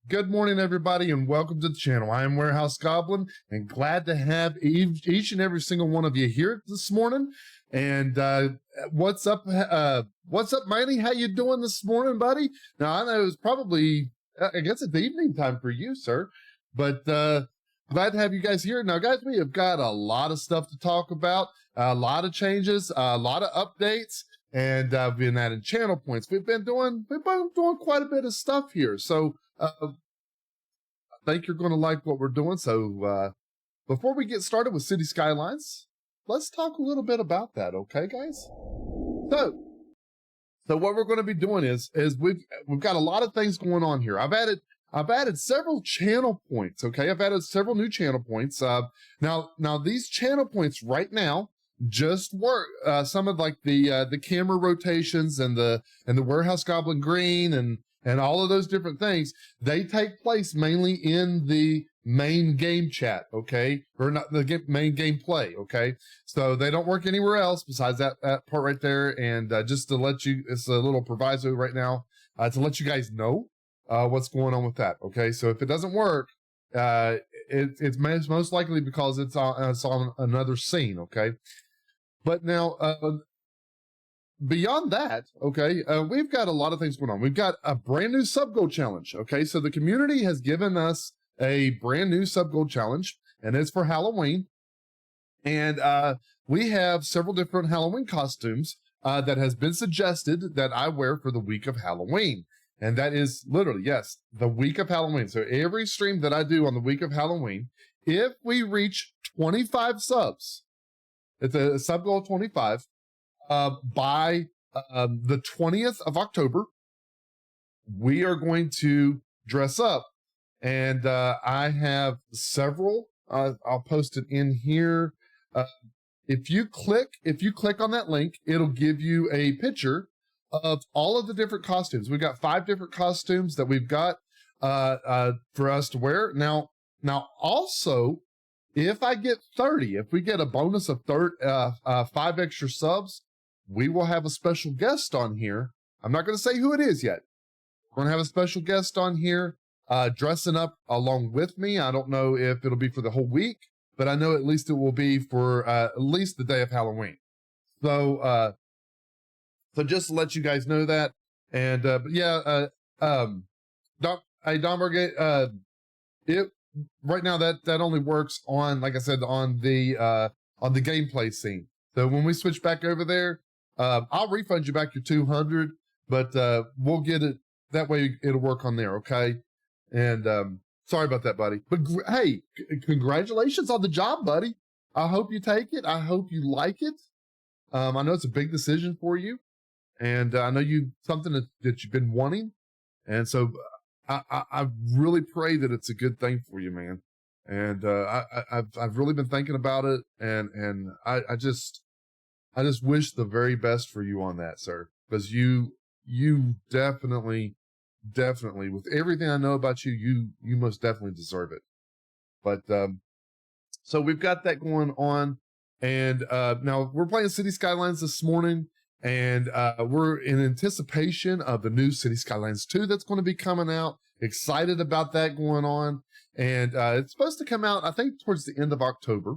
Good morning, everybody, and welcome to the channel. I am Warehouse Goblin, and glad to have each and every single one of you here this morning. And what's up, Manny? How you doing this morning, buddy? Now, I know it's probably, I guess it's evening time for you, sir, but glad to have you guys here. Now, guys, we have got a lot of stuff to talk about, a lot of changes, a lot of updates, and we've been adding channel points. We've been doing quite a bit of stuff here, so. I think you're going to like what we're doing. So before we get started with City Skylines, let's talk a little bit about that, okay, guys? So what we're going to be doing is we've got a lot of things going on here. I've added several channel points, okay? I've added several new channel points. Now these channel points right now just work. Some of like the camera rotations and the Warehouse Goblin green and all of those different things, they take place mainly in the main game chat, okay? Or not the main gameplay, okay? So they don't work anywhere else besides that part right there. And just to let you, it's a little proviso right now, to let you guys know what's going on with that, okay? So if it doesn't work, it's most likely because it's on another scene, okay? But now, beyond that, okay, we've got a lot of things going on. We've got a brand new sub-goal challenge, okay? So the community has given us a brand new sub-goal challenge, and it's for Halloween. And we have several different Halloween costumes that has been suggested that I wear for the week of Halloween. And that is literally, yes, the week of Halloween. So every stream that I do on the week of Halloween, if we reach 25 subs, it's a sub-goal of 25, by the 20th of October, we are going to dress up. And I have several. I'll post it in here. If you click on that link, it'll give you a picture of all of the different costumes. We've got 5 different costumes that we've got for us to wear. Now also, if we get a bonus of 5 extra subs, we will have a special guest on here. I'm not going to say who it is yet. We're going to have a special guest on here dressing up along with me. I don't know if it'll be for the whole week, but I know at least it will be for at least the day of Halloween. So just to let you guys know that. And but yeah, Domberg, it right now that only works on, like I said, on the gameplay scene. So when we switch back over there, I'll refund you back your 200, but we'll get it that way. It'll work on there, okay? And sorry about that, buddy. But hey, congratulations on the job, buddy. I hope you take it. I hope you like it. I know it's a big decision for you, and I know something that you've been wanting, and so I really pray that it's a good thing for you, man. And I've really been thinking about it, and I just wish the very best for you on that, sir, because you definitely, with everything I know about you, you most definitely deserve it. But so we've got that going on, and now we're playing City Skylines this morning, and we're in anticipation of the new City Skylines 2 that's going to be coming out. Excited about that going on, and it's supposed to come out, I think, towards the end of October.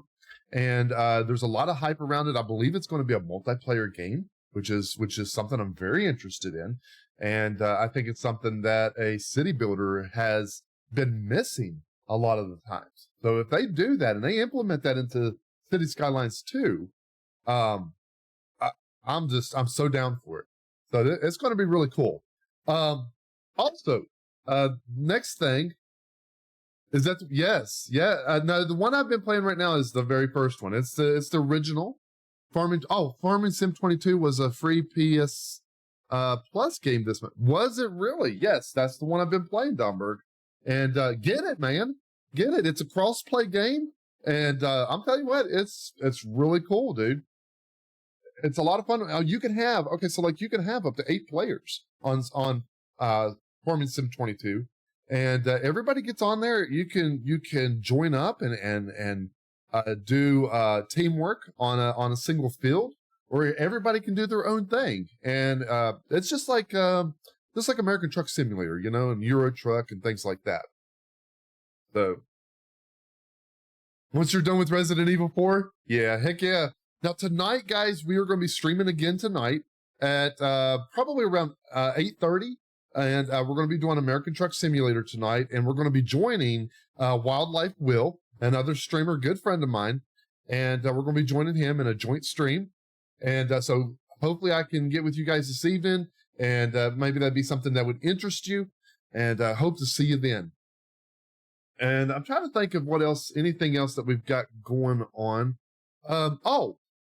And there's a lot of hype around it. I believe it's going to be a multiplayer game, which is something I'm very interested in. And I think it's something that a city builder has been missing a lot of the times. So if they do that and they implement that into City Skylines 2, I'm so down for it. So it's going to be really cool. Also, next thing is that, yes, yeah. No, the one I've been playing right now is the very first one. It's the original Farming Sim 22 was a free PS Plus game this month. Was it really? Yes, that's the one I've been playing, Domberg. And get it, man. Get it. It's a cross-play game. And I'm telling you what, it's really cool, dude. It's a lot of fun. You can have, you can have up to 8 players on Farming Sim 22. And everybody gets on there. You can join up and do teamwork on a single field, or everybody can do their own thing. And it's just like American Truck Simulator, you know, and Euro Truck and things like that. So once you're done with Resident Evil 4, yeah, heck yeah. Now tonight, guys, we are going to be streaming again tonight at probably around 8:30. And we're going to be doing American Truck Simulator tonight, and we're going to be joining Wildlife Will, another streamer, good friend of mine, and we're going to be joining him in a joint stream. And so hopefully I can get with you guys this evening, and maybe that'd be something that would interest you, and hope to see you then. And I'm trying to think of anything else that we've got going on.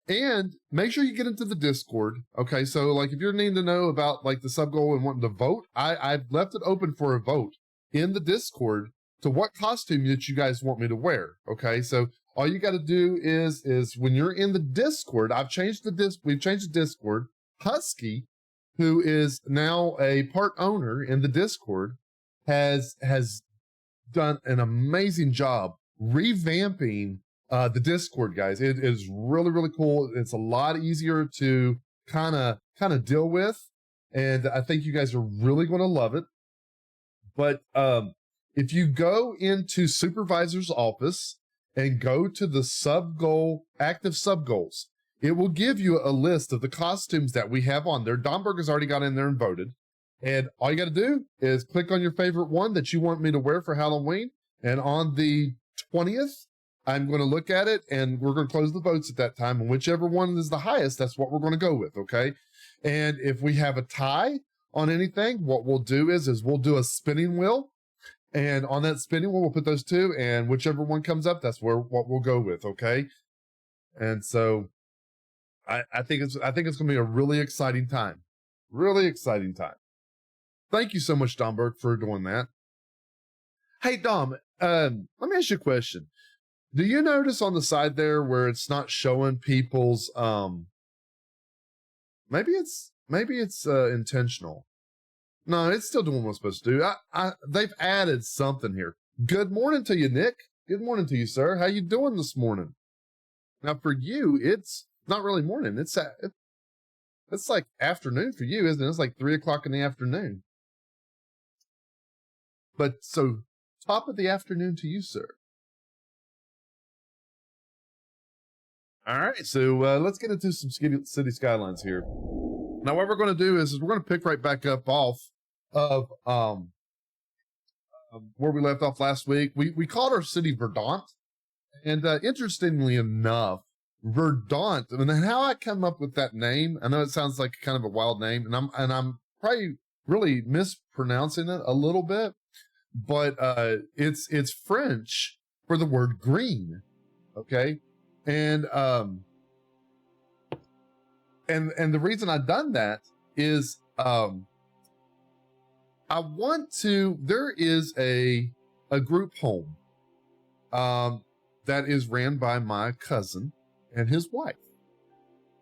And make sure you get into the Discord. Okay, so like if you're needing to know about like the sub goal and wanting to vote, I've left it open for a vote in the Discord to what costume that you guys want me to wear. Okay, so all you got to do is when you're in the Discord, we've changed the Discord. Husky, who is now a part owner in the Discord, has done an amazing job revamping the Discord, guys. It is really, really cool. It's a lot easier to kind of deal with, and I think you guys are really going to love it. But if you go into Supervisor's office and go to the active sub goals, it will give you a list of the costumes that we have on there. Domberg has already got in there and voted, and all you got to do is click on your favorite one that you want me to wear for Halloween, and on the 20th, I'm going to look at it, and we're going to close the votes at that time, and whichever one is the highest, that's what we're going to go with, okay? And if we have a tie on anything, what we'll do is we'll do a spinning wheel, and on that spinning wheel, we'll put those two, and whichever one comes up, that's what we'll go with, okay? And so I think it's going to be a really exciting time. Really exciting time. Thank you so much, Domberg, for doing that. Hey, Dom, let me ask you a question. Do you notice on the side there where it's not showing people's, maybe it's intentional. No, it's still doing what it's supposed to do. They've added something here. Good morning to you, Nick. Good morning to you, sir. How you doing this morning? Now for you, it's not really morning. It's like afternoon for you, isn't it? It's like 3 o'clock in the afternoon. But so top of the afternoon to you, sir. All right, so let's get into some city skylines here. Now, what we're going to do is we're going to pick right back up off of where we left off last week. We called our city Verdant, and interestingly enough, Verdant. I mean, how I come up with that name? I know it sounds like kind of a wild name, and I'm probably really mispronouncing it a little bit, but it's French for the word green. Okay. And the reason I've done that is there is a group home that is ran by my cousin and his wife.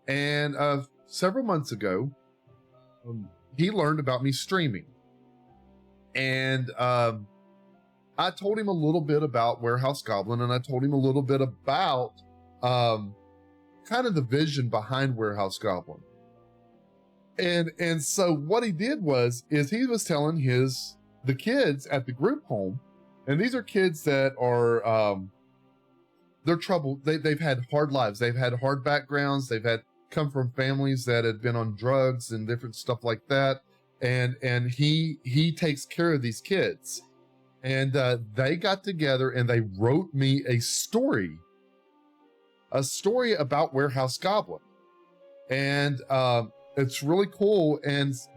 And several months ago, he learned about me streaming. And I told him a little bit about Warehouse Goblin, and I told him a little bit about kind of the vision behind Warehouse Goblin. And so what he did is he was telling the kids at the group home, and these are kids that are they're troubled. They've had hard lives. They've had hard backgrounds. They've come from families that had been on drugs and different stuff like that. And he takes care of these kids. And they got together and they wrote me a story about Warehouse Goblin. and it's really cool.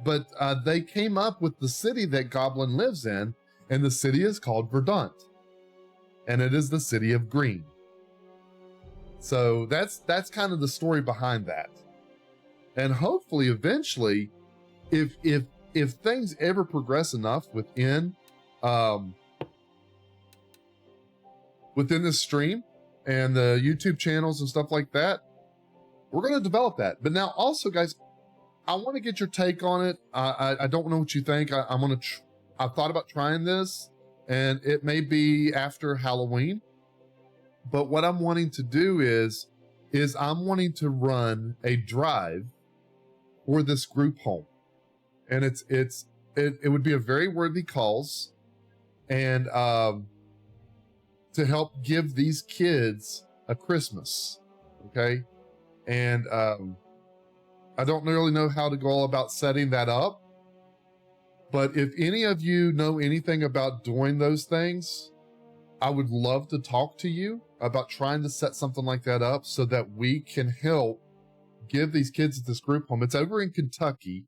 But they came up with the city that Goblin lives in, and the city is called Verdant, and it is the city of green. So that's kind of the story behind that. And hopefully eventually, if things ever progress enough within this stream and the YouTube channels and stuff like that, we're going to develop that. But now also, guys, I want to get your take on it. I don't know what you think. I've thought about trying this, and it may be after Halloween. But what I'm wanting to do is I'm wanting to run a drive for this group home, and it would be a very worthy cause, and to help give these kids a Christmas, okay? And I don't really know how to go about setting that up, but if any of you know anything about doing those things, I would love to talk to you about trying to set something like that up so that we can help give these kids at this group home. It's over in Kentucky,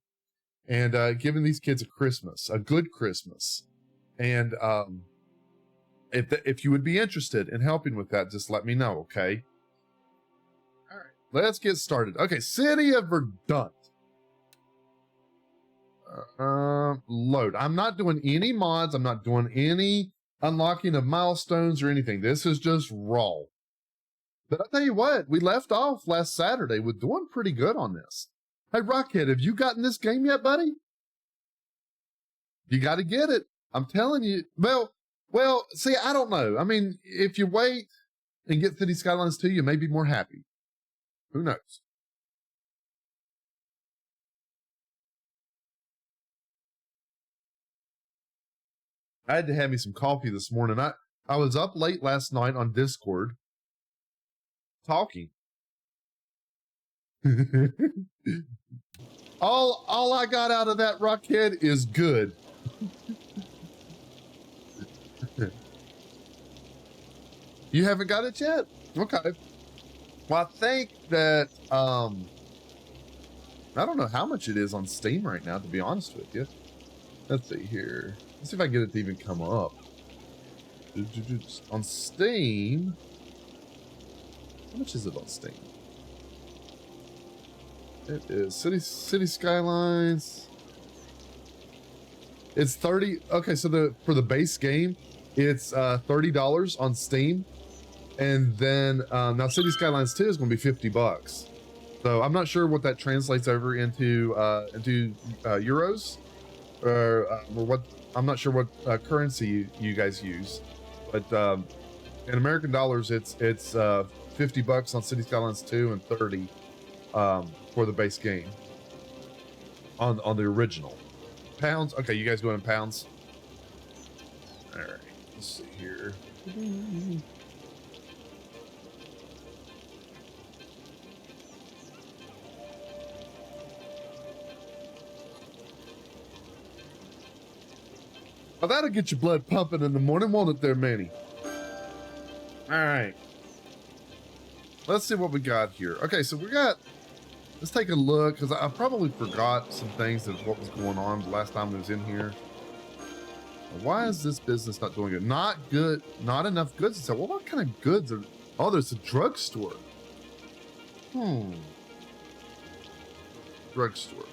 and giving these kids a good Christmas. And if you would be interested in helping with that, just let me know, okay? All right, let's get started. Okay, City of Verdant. Load. I'm not doing any mods. I'm not doing any unlocking of milestones or anything. This is just raw. But I'll tell you what, we left off last Saturday with doing pretty good on this. Hey, Rockhead, have you gotten this game yet, buddy? You got to get it. I'm telling you. Well, see, I don't know. I mean, if you wait and get City Skylines 2, you may be more happy. Who knows? I had to have me some coffee this morning. I was up late last night on Discord talking. all I got out of that, Rockhead, is good. You haven't got it yet? Okay. Well, I think that I don't know how much it is on Steam right now, to be honest with you. Let's see here. Let's see if I can get it to even come up. On Steam, how much is it on Steam? It is City Skylines. It's 30. Okay, so for the base game, it's $30 on Steam, and then now City Skylines 2 is going to be $50. So I'm not sure what that translates over into euros, or what. I'm not sure what currency you guys use, but in American dollars, it's $50 on City Skylines 2 and 30 for the base game on the original. Pounds. Okay, you guys doing in pounds? All right. Let's see here. Well, that'll get your blood pumping in the morning, won't it there, Manny? All right. Let's see what we got here. Okay, so let's take a look, because I probably forgot some things of what was going on the last time I was in here. Why is this business not doing good? Not good, not enough goods. So, well, what kind of goods are, oh, there's a drugstore. Drugstore.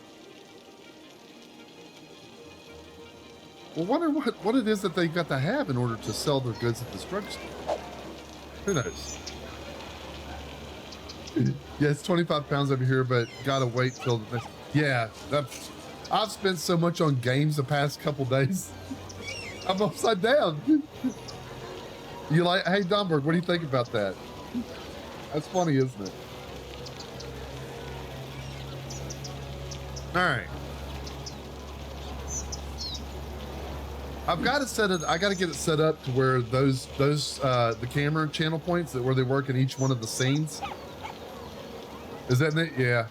Well, wonder what it is that they've got to have in order to sell their goods at this drugstore. Who knows? Yeah, it's 25 pounds over here, but gotta wait till the next. Yeah, I've spent so much on games the past couple days. I'm upside down. You like, hey, Domberg, what do you think about that? That's funny, isn't it? All right. I've got to set it. I got to get it set up to where those the camera channel points where they work in each one of the scenes. Is that it? Yeah.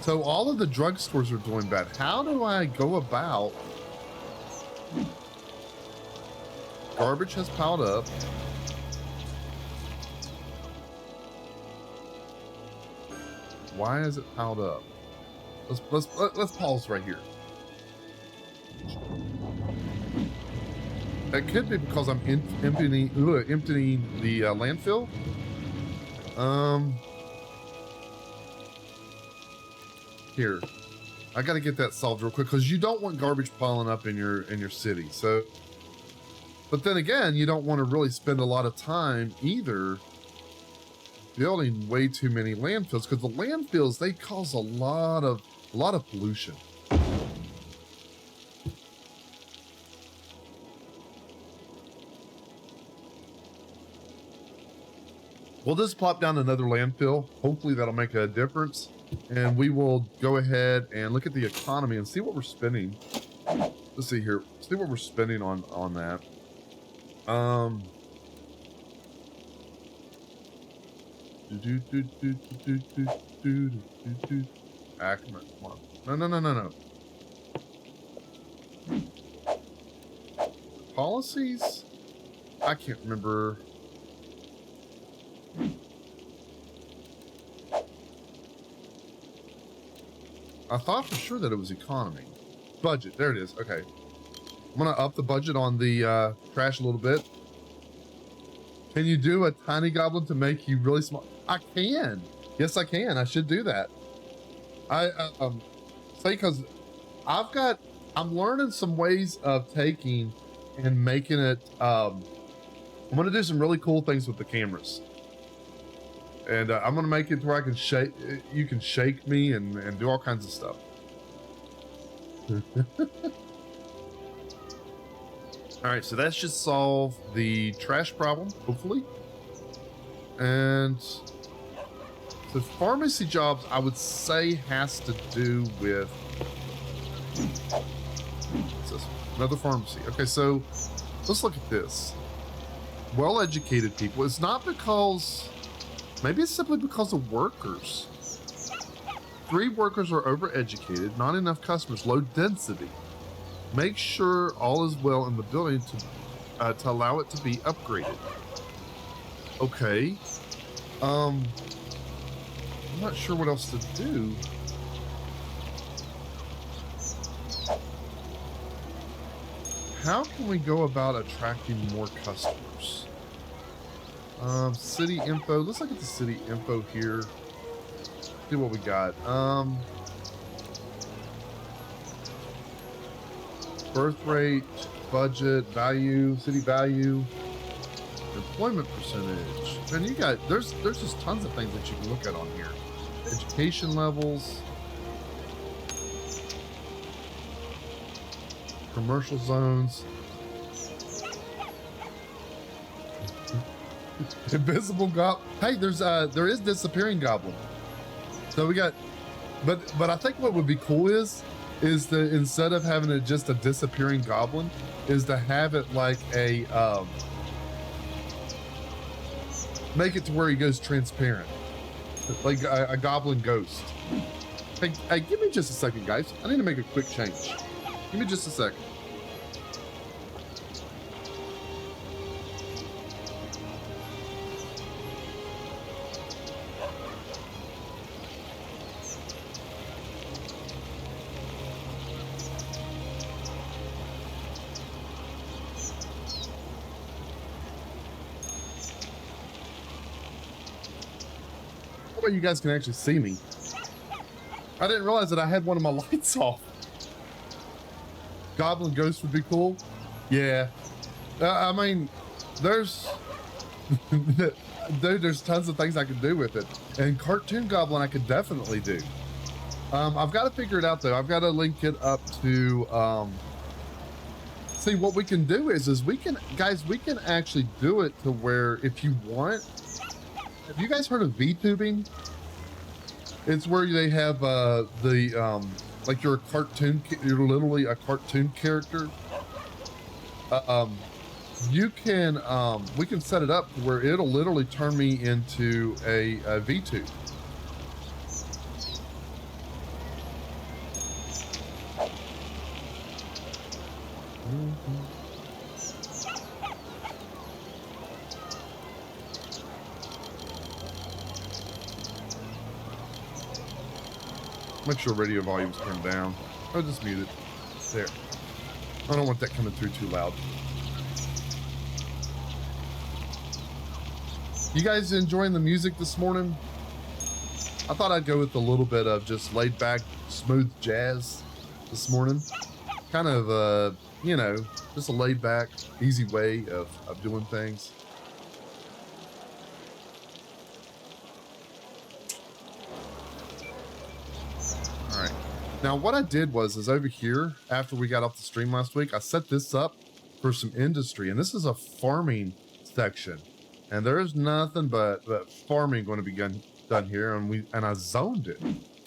So all of the drugstores are doing bad. How do I go about? Garbage has piled up. Why is it piled up? Let's pause right here. That could be because I'm emptying the landfill. Here, I got to get that solved real quick because you don't want garbage piling up in your city. So, but then again, you don't want to really spend a lot of time either building way too many landfills, because the landfills, they cause a lot of pollution. We'll just plop down another landfill. Hopefully that'll make a difference. And we will go ahead and look at the economy and see what we're spending. Let's see here. See what we're spending on that. Come on. No. Policies? I can't remember. I thought for sure that it was economy. Budget, there it is. Okay. I'm gonna up the budget on the trash a little bit. Can you do a tiny goblin to make you really small? I can. Yes, I can. I should do that. Say, because I'm learning some ways of taking and making it, I'm gonna do some really cool things with the cameras. And I'm gonna make it to where I can shake, you can shake me and do all kinds of stuff. All right, so that should solve the trash problem, hopefully. And the pharmacy jobs, I would say, has to do with, what's this? Another pharmacy. Okay, so let's look at this. Well-educated people. It's not because, maybe it's simply because of workers. 3 workers are overeducated, not enough customers, low density. Make sure all is well in the building to allow it to be upgraded. Okay. I'm not sure what else to do. How can we go about attracting more customers? City info. Let's look at the city info here. See what we got. Birth rate, budget, value, city value, employment percentage. And you got, there's just tons of things that you can look at on here. Education levels, commercial zones, invisible goblin. Hey, there is disappearing goblin. So we got, but I think what would be cool is that instead of having it just a disappearing goblin, is to have it like a make it to where he goes transparent, like a goblin ghost. Hey, give me just a second, guys. I need to make a quick change. Give me just a second. You guys can actually see me. I didn't realize that I had one of my lights off. Goblin ghost would be cool. Yeah. I mean, there's dude, there's tons of things I could do with it. And cartoon goblin I could definitely do. I've got to figure it out though. I've got to link it up to see what we can do is we can actually do it to where if you want. Have you guys heard of VTubing? It's where they have like you're a cartoon, you're literally a cartoon character. You can we can set it up where it'll literally turn me into a VTube. Make sure radio volume's turned down. I'll just mute it. There. I don't want that coming through too loud. You guys enjoying the music this morning? I thought I'd go with a little bit of just laid back, smooth jazz this morning. Kind of, you know, just a laid back, easy way of doing things. All right. Now what I did is over here, after we got off the stream last week, I set this up for some industry, and this is a farming section. And there's nothing but farming going to be done here, and I zoned it.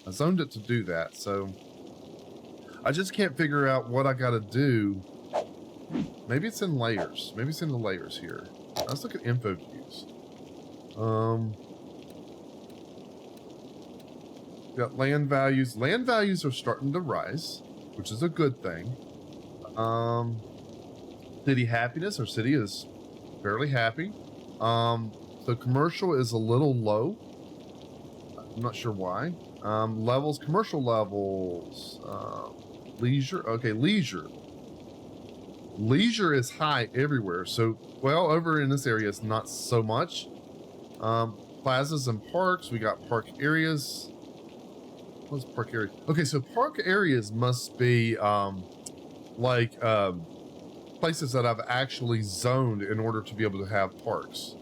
I zoned it to do that. So I just can't figure out what I got to do. Maybe it's in layers. Maybe it's in the layers here. Let's look at info views. Got land values. Land values are starting to rise, which is a good thing. City happiness. Our city is fairly happy. So commercial is a little low. I'm not sure why. Levels, commercial levels, leisure. Okay, leisure. Leisure is high everywhere. So, well, over in this area, it's not so much. Plazas and parks. We got park areas. What's park area? Okay, so park areas must be, places that I've actually zoned in order to be able to have parks.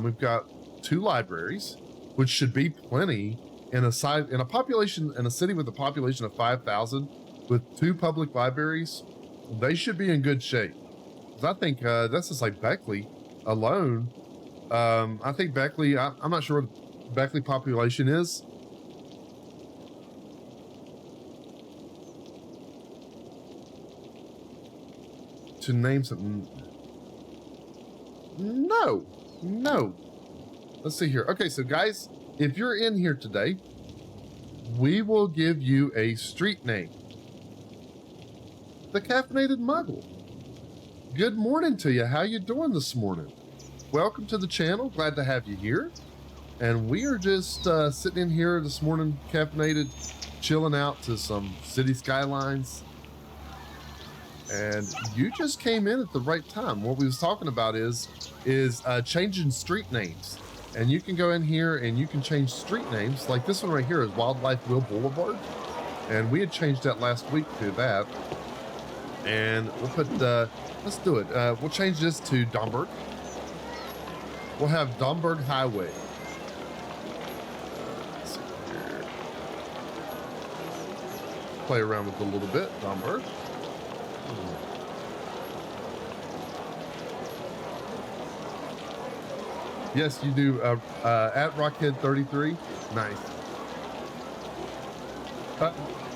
We've got 2 libraries, which should be plenty in a city with a population of 5,000 with 2 public libraries. They should be in good shape. I think that's just like Beckley alone. I think Beckley, I'm not sure what Beckley population is. To name something. No. Let's see here. Okay, so guys, if you're in here today, we will give you a street name. The Caffeinated Muggle. Good morning to you. How you doing this morning? Welcome to the channel. Glad to have you here. And we are just sitting in here this morning, caffeinated, chilling out to some city skylines. And you just came in at the right time. What we was talking about is changing street names. And you can go in here and you can change street names. Like this one right here is Wildlife Will Boulevard. And we had changed that last week to that. And we'll put, let's do it. We'll change this to Domburg. We'll have Domburg Highway. Let's see here. Play around with it a little bit, Domburg. Yes, you do. At Rockhead33. Nice.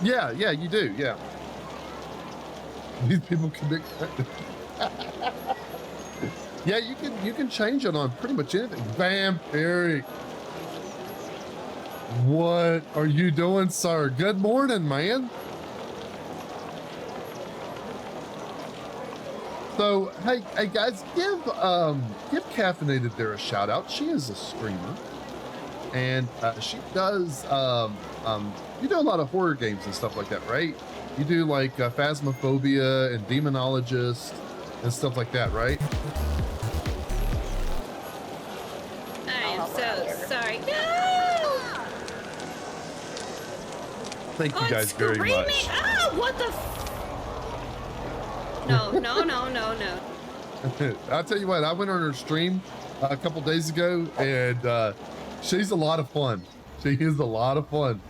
Yeah, you do. Yeah. These people commit. Yeah, you can change it on pretty much anything. Vampiric. What are you doing, sir? Good morning, man. So, hey guys, give Caffeinated there a shout out. She is a streamer, and she does you do a lot of horror games and stuff like that, right? You do like Phasmophobia and Demonologist and stuff like that, right? I am so sorry. No! Thank you guys very much. Oh, what the No. I'll tell you what, I went on her stream a couple days ago, and she's a lot of fun. She is a lot of fun.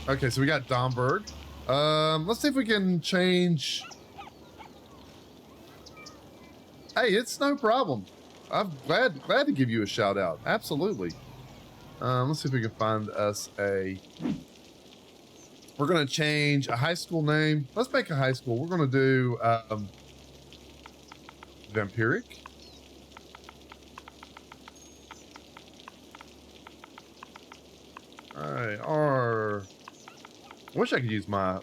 Okay, so we got Domburg. Let's see if we can change. Hey, it's no problem. I'm glad to give you a shout out. Absolutely. Let's see if we can find us a. We're gonna change a high school name. Let's make a high school. We're gonna do Vampiric. All right, I wish I could use my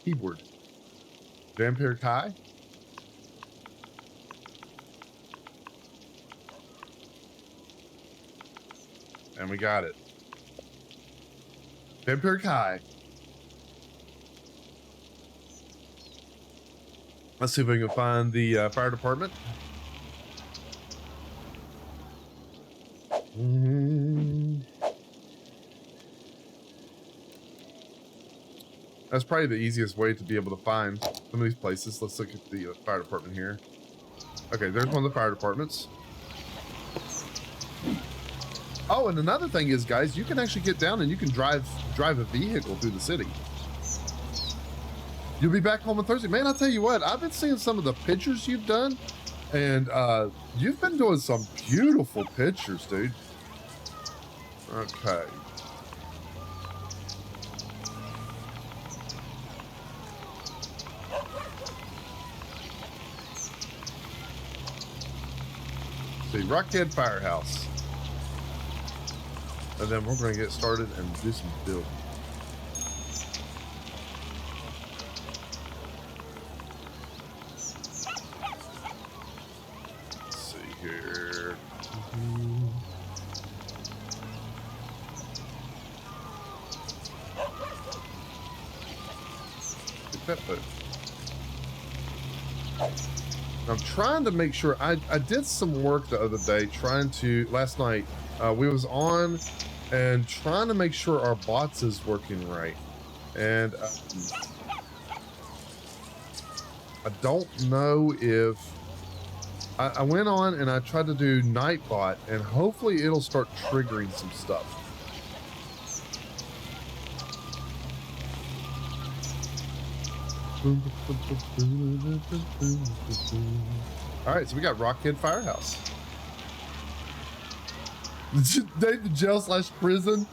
keyboard. Vampiric High. And we got it. Vampiric High. Let's see if we can find the fire department. That's probably the easiest way to be able to find some of these places. Let's look at the fire department here. Okay, there's one of the fire departments. Oh, and another thing is, guys, you can actually get down and you can drive a vehicle through the city. You'll be back home on Thursday. Man, I'll tell you what, I've been seeing some of the pictures you've done, and you've been doing some beautiful pictures, dude. Okay. See, Rockhead Firehouse. And then we're going to get started and do some building. Let's see here. Get that foot. I'm trying to make sure I did some work the other day last night we was on and trying to make sure our bots is working right, and I don't know if I went on and I tried to do Nightbot, and hopefully it'll start triggering some stuff. All right, so we got Rockhead Firehouse. Name the jail / prison.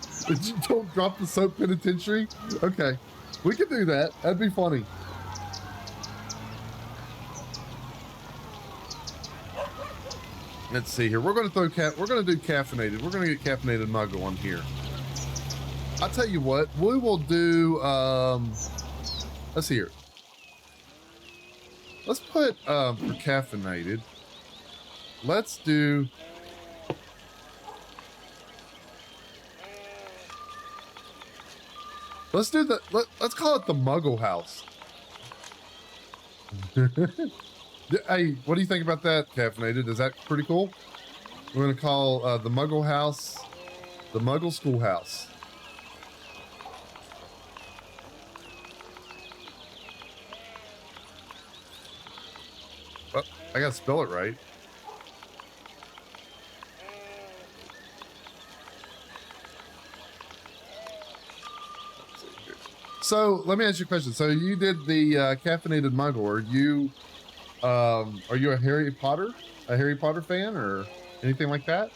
Don't drop the soap penitentiary. Okay, we can do that. That'd be funny. Let's see here. We're gonna do caffeinated. We're gonna get caffeinated muggle on here. I'll tell you what. We will do. Let's see here. Let's put for caffeinated. Let's do. Let's do the. Let's call it the Muggle House. Hey, what do you think about that, caffeinated? Is that pretty cool? We're gonna call the Muggle House the Muggle Schoolhouse. Oh, I gotta spell it right. So let me ask you a question. So you did the caffeinated muggle. Are you a Harry Potter fan or anything like that?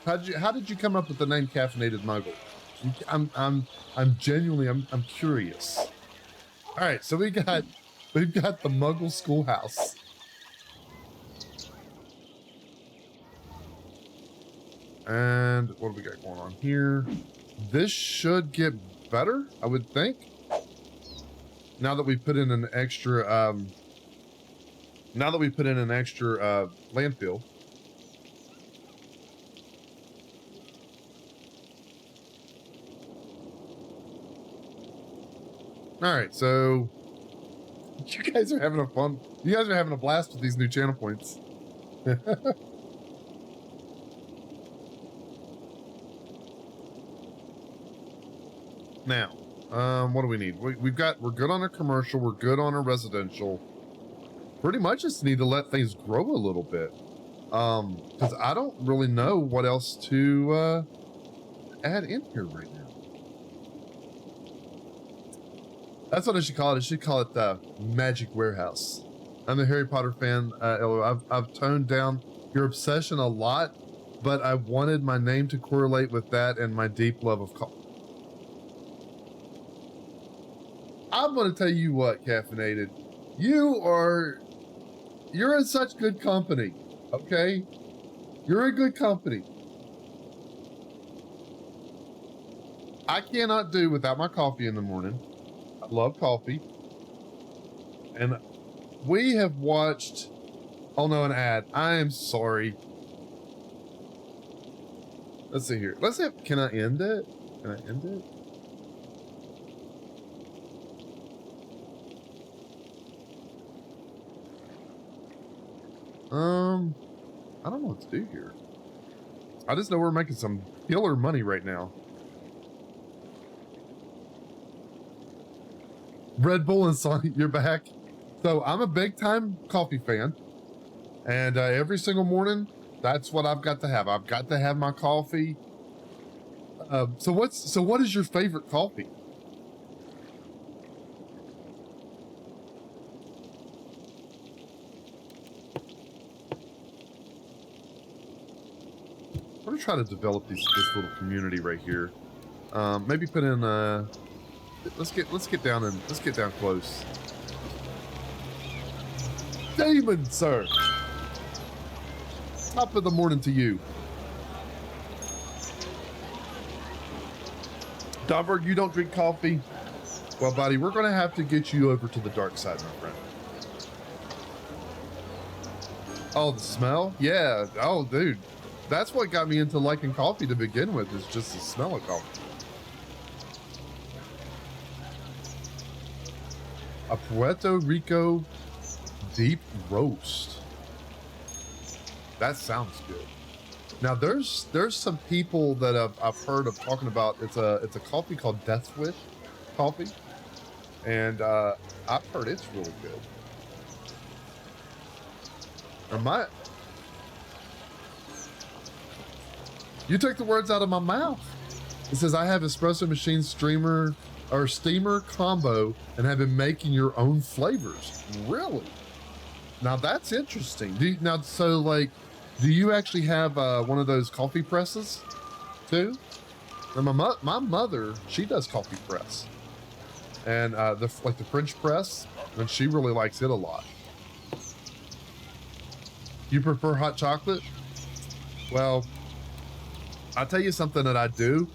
How did you come up with the name Caffeinated Muggle? I'm genuinely curious. All right, so we've got the Muggle Schoolhouse. And what do we got going on here? This should get better, I would think. Now that we put in an extra landfill. All right, so you guys are having a blast with these new channel points. Now, what do we need? We're good on a commercial. We're good on a residential. Pretty much just need to let things grow a little bit. Because I don't really know what else to add in here right now. That's what I should call it. I should call it the Magic Warehouse. I'm a Harry Potter fan. I've toned down your obsession a lot, but I wanted my name to correlate with that and my deep love of coffee. I'm going to tell you what, Caffeinated. You're in such good company, okay? You're in good company. I cannot do without my coffee in the morning. I love coffee. And we have watched... Oh no, an ad. I am sorry. Let's see here. Let's see. Can I end it? Can I end it? I don't know what to do here. I just know we're making some killer money right now. Red Bull and Sonic, you're back. So I'm a big time coffee fan, and every single morning, that's what I've got to have. I've got to have my coffee. So what is your favorite coffee? I'm gonna try to develop this little community right here. Maybe put in let's get down close. Damon, sir. Top of the morning to you. Domberg, you don't drink coffee? Well, buddy, we're gonna have to get you over to the dark side, my friend. Oh, the smell? Yeah. Oh, dude. That's what got me into liking coffee to begin with, is just the smell of coffee. A Puerto Rico deep roast. That sounds good. Now there's some people that I've heard of talking about. It's a coffee called Death Wish coffee, and I've heard it's really good. Or you took the words out of my mouth. It says I have espresso machine steamer combo and have been making your own flavors. Really? Now that's interesting. Do you actually have one of those coffee presses too? Now my mother, she does coffee press, and the French press, and she really likes it a lot. You prefer hot chocolate? Well, I'll tell you something that I do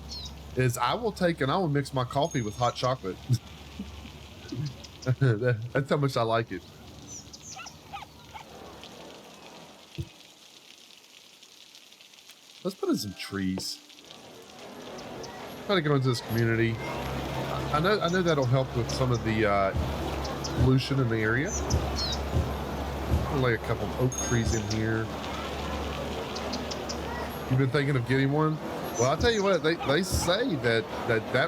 is I will mix my coffee with hot chocolate. That's how much I like it. Let's put in some trees. Try to get into this community. I know that'll help with some of the pollution in the area. I'll lay a couple of oak trees in here. You've been thinking of getting one? Well, I'll tell you what, they say that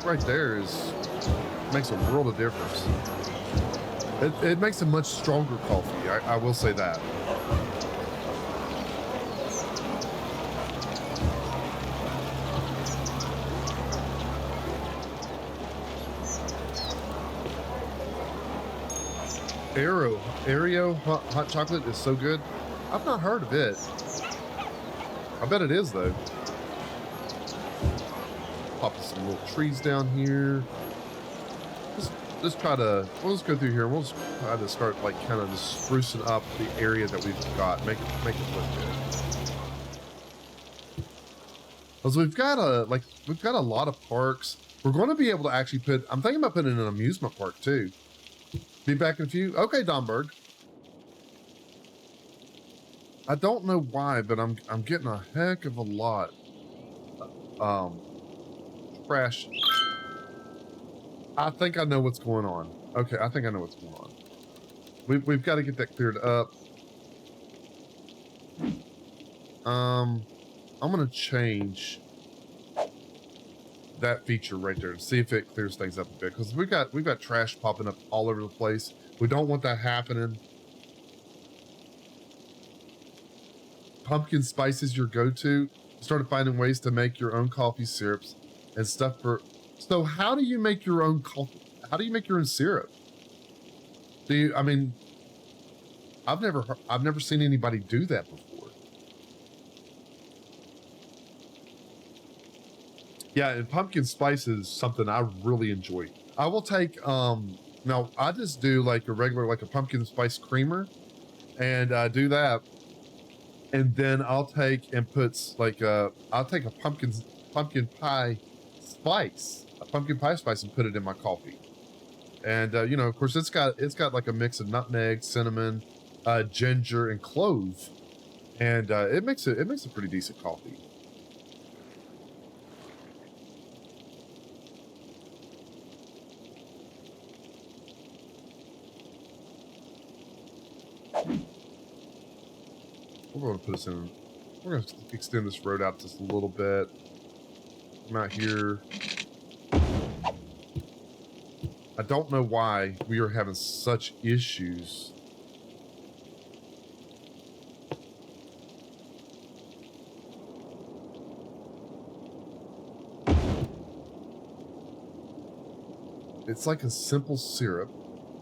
right there makes a world of difference. It makes a much stronger coffee. I will say that. Aereo hot chocolate is so good. I've not heard of it. I bet it is though. Pop some little trees down here. We'll just go through here and we'll just try to start kind of just sprucing up the area that we've got. Make it look good. Because we've got a lot of parks. We're going to be able to actually I'm thinking about putting in an amusement park too. Be back in a few. Okay, Domberg. I don't know why, but I'm getting a heck of a lot trash. I think I know what's going on. Okay, I think I know what's going on. We've got to get that cleared up. I'm gonna change that feature right there and see if it clears things up a bit, because we've got trash popping up all over the place. We don't want that happening. Pumpkin spice is your go-to. Started finding ways to make your own coffee syrups and stuff so how do you make your own coffee? How do you make your own syrup? I've never seen anybody do that before. Yeah, and pumpkin spice is something I really enjoy. I will take now I just do a pumpkin spice creamer and do that. And then I'll take and I'll take a pumpkin pie spice and put it in my coffee. And of course it's got like a mix of nutmeg, cinnamon, ginger, and clove, and it makes a pretty decent coffee. We're going to put this in. We're going to extend this road out just a little bit. Come out here. I don't know why we are having such issues. It's like a simple syrup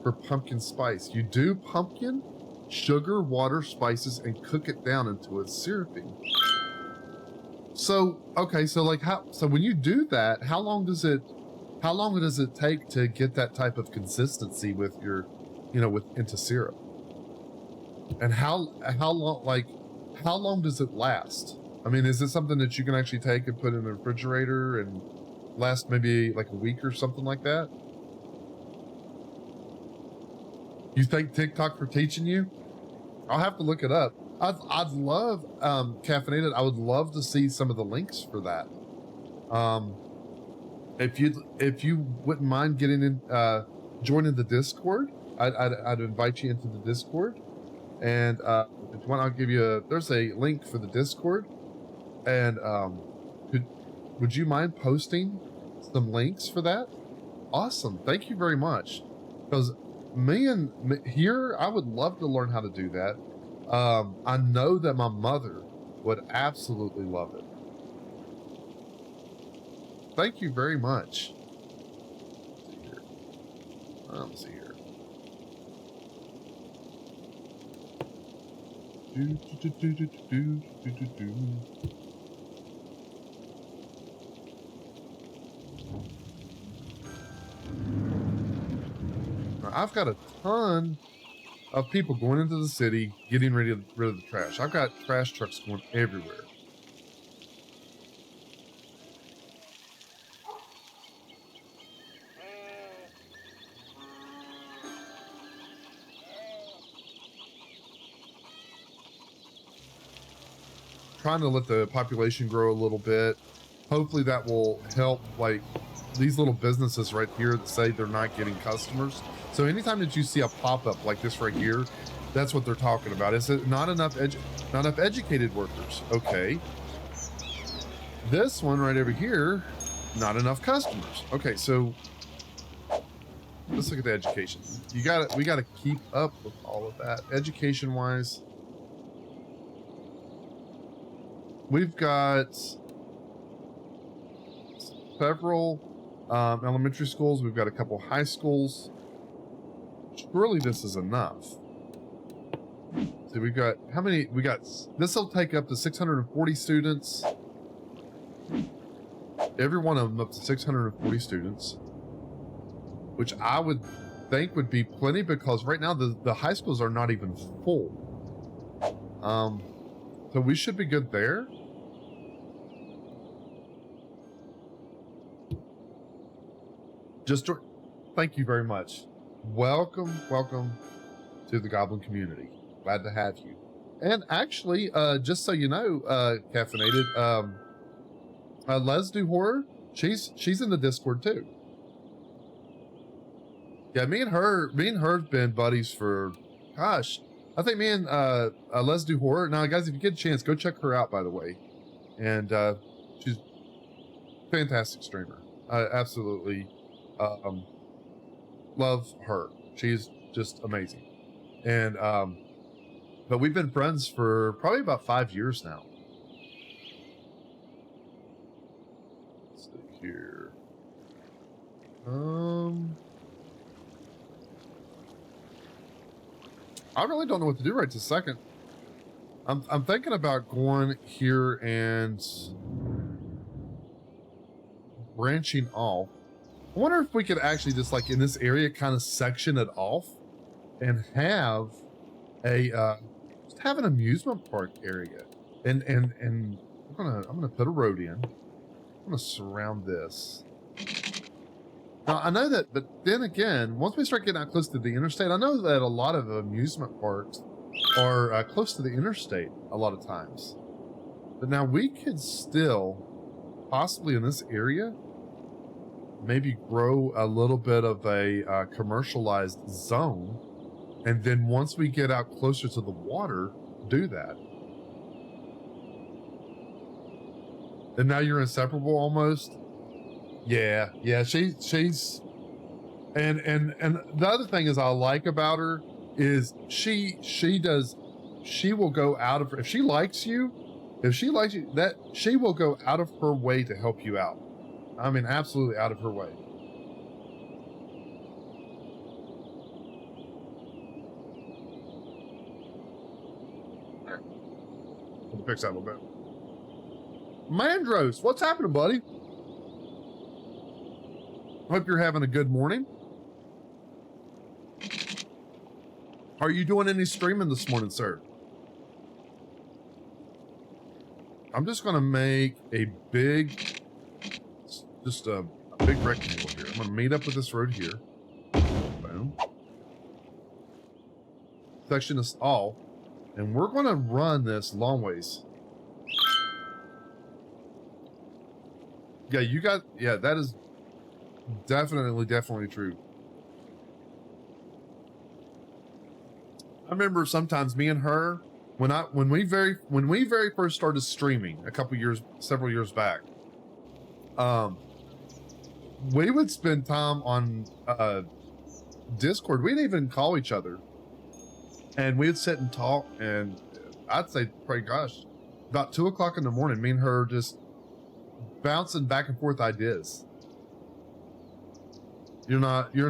for pumpkin spice. You do pumpkin, sugar, water, spices, and cook it down into a syrupy. So, okay, so like so when you do that, how long does it take to get that type of consistency with your, into syrup? And how long does it last? I mean, is it something that you can actually take and put in the refrigerator and last maybe like a week or something like that? You thank TikTok for teaching you? I'll have to look it up. I'd love, Caffeinated, I would love to see some of the links for that. If you wouldn't mind getting in, joining the Discord, I'd invite you into the Discord. And if you want, I'll give you there's a link for the Discord. And would you mind posting some links for that? Awesome. Thank you very much. Because here, I would love to learn how to do that. I know that my mother would absolutely love it. Thank you very much. Let's see here. I've got a ton of people going into the city, getting rid of the trash. I've got trash trucks going everywhere. Trying to let the population grow a little bit. Hopefully that will help, like these little businesses right here that say they're not getting customers. So anytime that you see a pop-up like this right here, that's what they're talking about. Is it not enough educated workers? Okay. This one right over here, not enough customers. Okay, so let's look at the education. We got to keep up with all of that. Education wise, we've got several elementary schools. We've got a couple high schools. Surely this is enough. So we've got, how many? We got, this will take up to 640 students. Every one of them up to 640 students. Which I would think would be plenty, because right now the high schools are not even full. So we should be good there. Thank you very much. Welcome to the Goblin community. Glad to have you. And actually, just so you know, Caffeinated, Let's Do Horror, she's in the Discord too. Yeah, me and her have been buddies for, gosh, I think me and Let's Do Horror. Now, guys, if you get a chance, go check her out, by the way. And she's a fantastic streamer. I absolutely love her. She's just amazing. And but we've been friends for probably about 5 years now. Let's see here. I really don't know what to do right this second. I'm thinking about going here and branching off. I wonder if we could actually just, like, in this area, kind of section it off and have a just have an amusement park area. And I'm gonna put a road in. I'm gonna surround this. Now I know that, but then again, once we start getting out close to the interstate, I know that a lot of amusement parks are close to the interstate a lot of times. But now we could still, possibly in this area, maybe grow a little bit of a commercialized zone. And then once we get out closer to the water, do that. And now you're inseparable almost. Yeah, she's and the other thing is I like about her is she will go out of, if she likes you that she will go out of her way to help you out. I mean, absolutely out of her way. Let me fix that a little bit. Mandros, what's happening, buddy? Hope you're having a good morning. Are you doing any streaming this morning, sir? I'm just gonna make a big, just a big rectangle here. I'm gonna meet up with this road here. Boom. Section is all, and we're gonna run this long ways. Yeah, that is definitely true. I remember sometimes me and her, when we very first started streaming several years back, we would spend time on Discord. We'd even call each other, and we'd sit and talk. And I'd say, pray gosh, about 2 o'clock in the morning, me and her just bouncing back and forth ideas. You're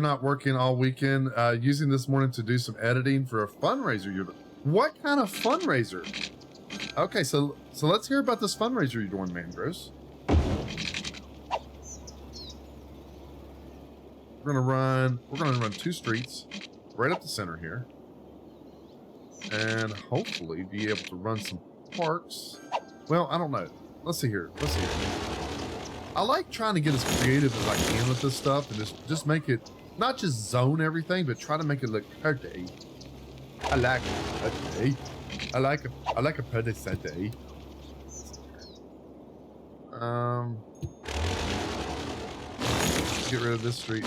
not working all weekend, using this morning to do some editing for a fundraiser. What kind of fundraiser? Okay, so let's hear about this fundraiser you're doing, Mandros. We're gonna run 2 streets right up the center here, and hopefully be able to run some parks. Well, I don't know. Let's see here. I like trying to get as creative as I can with this stuff, and just make it not just zone everything, but try to make it look pretty. I like it pretty. I like a pretty Sunday. Get rid of this street.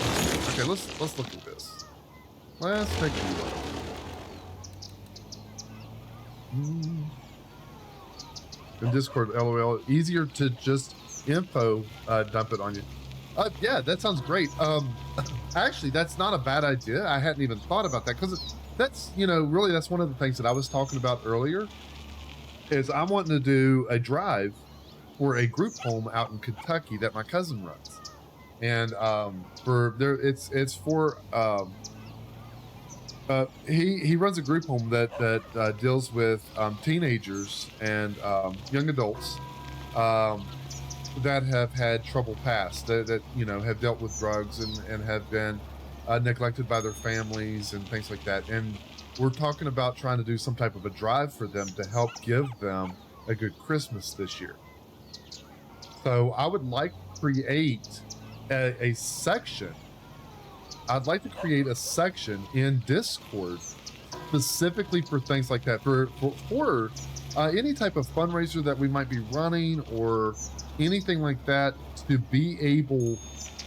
Okay, let's look at this. Let's take a look. In Discord, LOL, easier to just info dump it on you. Yeah, that sounds great. Actually, that's not a bad idea. I hadn't even thought about that, because that's, really that's one of the things that I was talking about earlier, is I'm wanting to do a drive for a group home out in Kentucky that my cousin runs. And it's for he runs a group home that deals with teenagers and young adults that have had trouble past, that have dealt with drugs and have been neglected by their families and things like that. And we're talking about trying to do some type of a drive for them to help give them a good Christmas this year. So I would like to create a section. I'd like to create a section in Discord specifically for things like that, for any type of fundraiser that we might be running or anything like that, to be able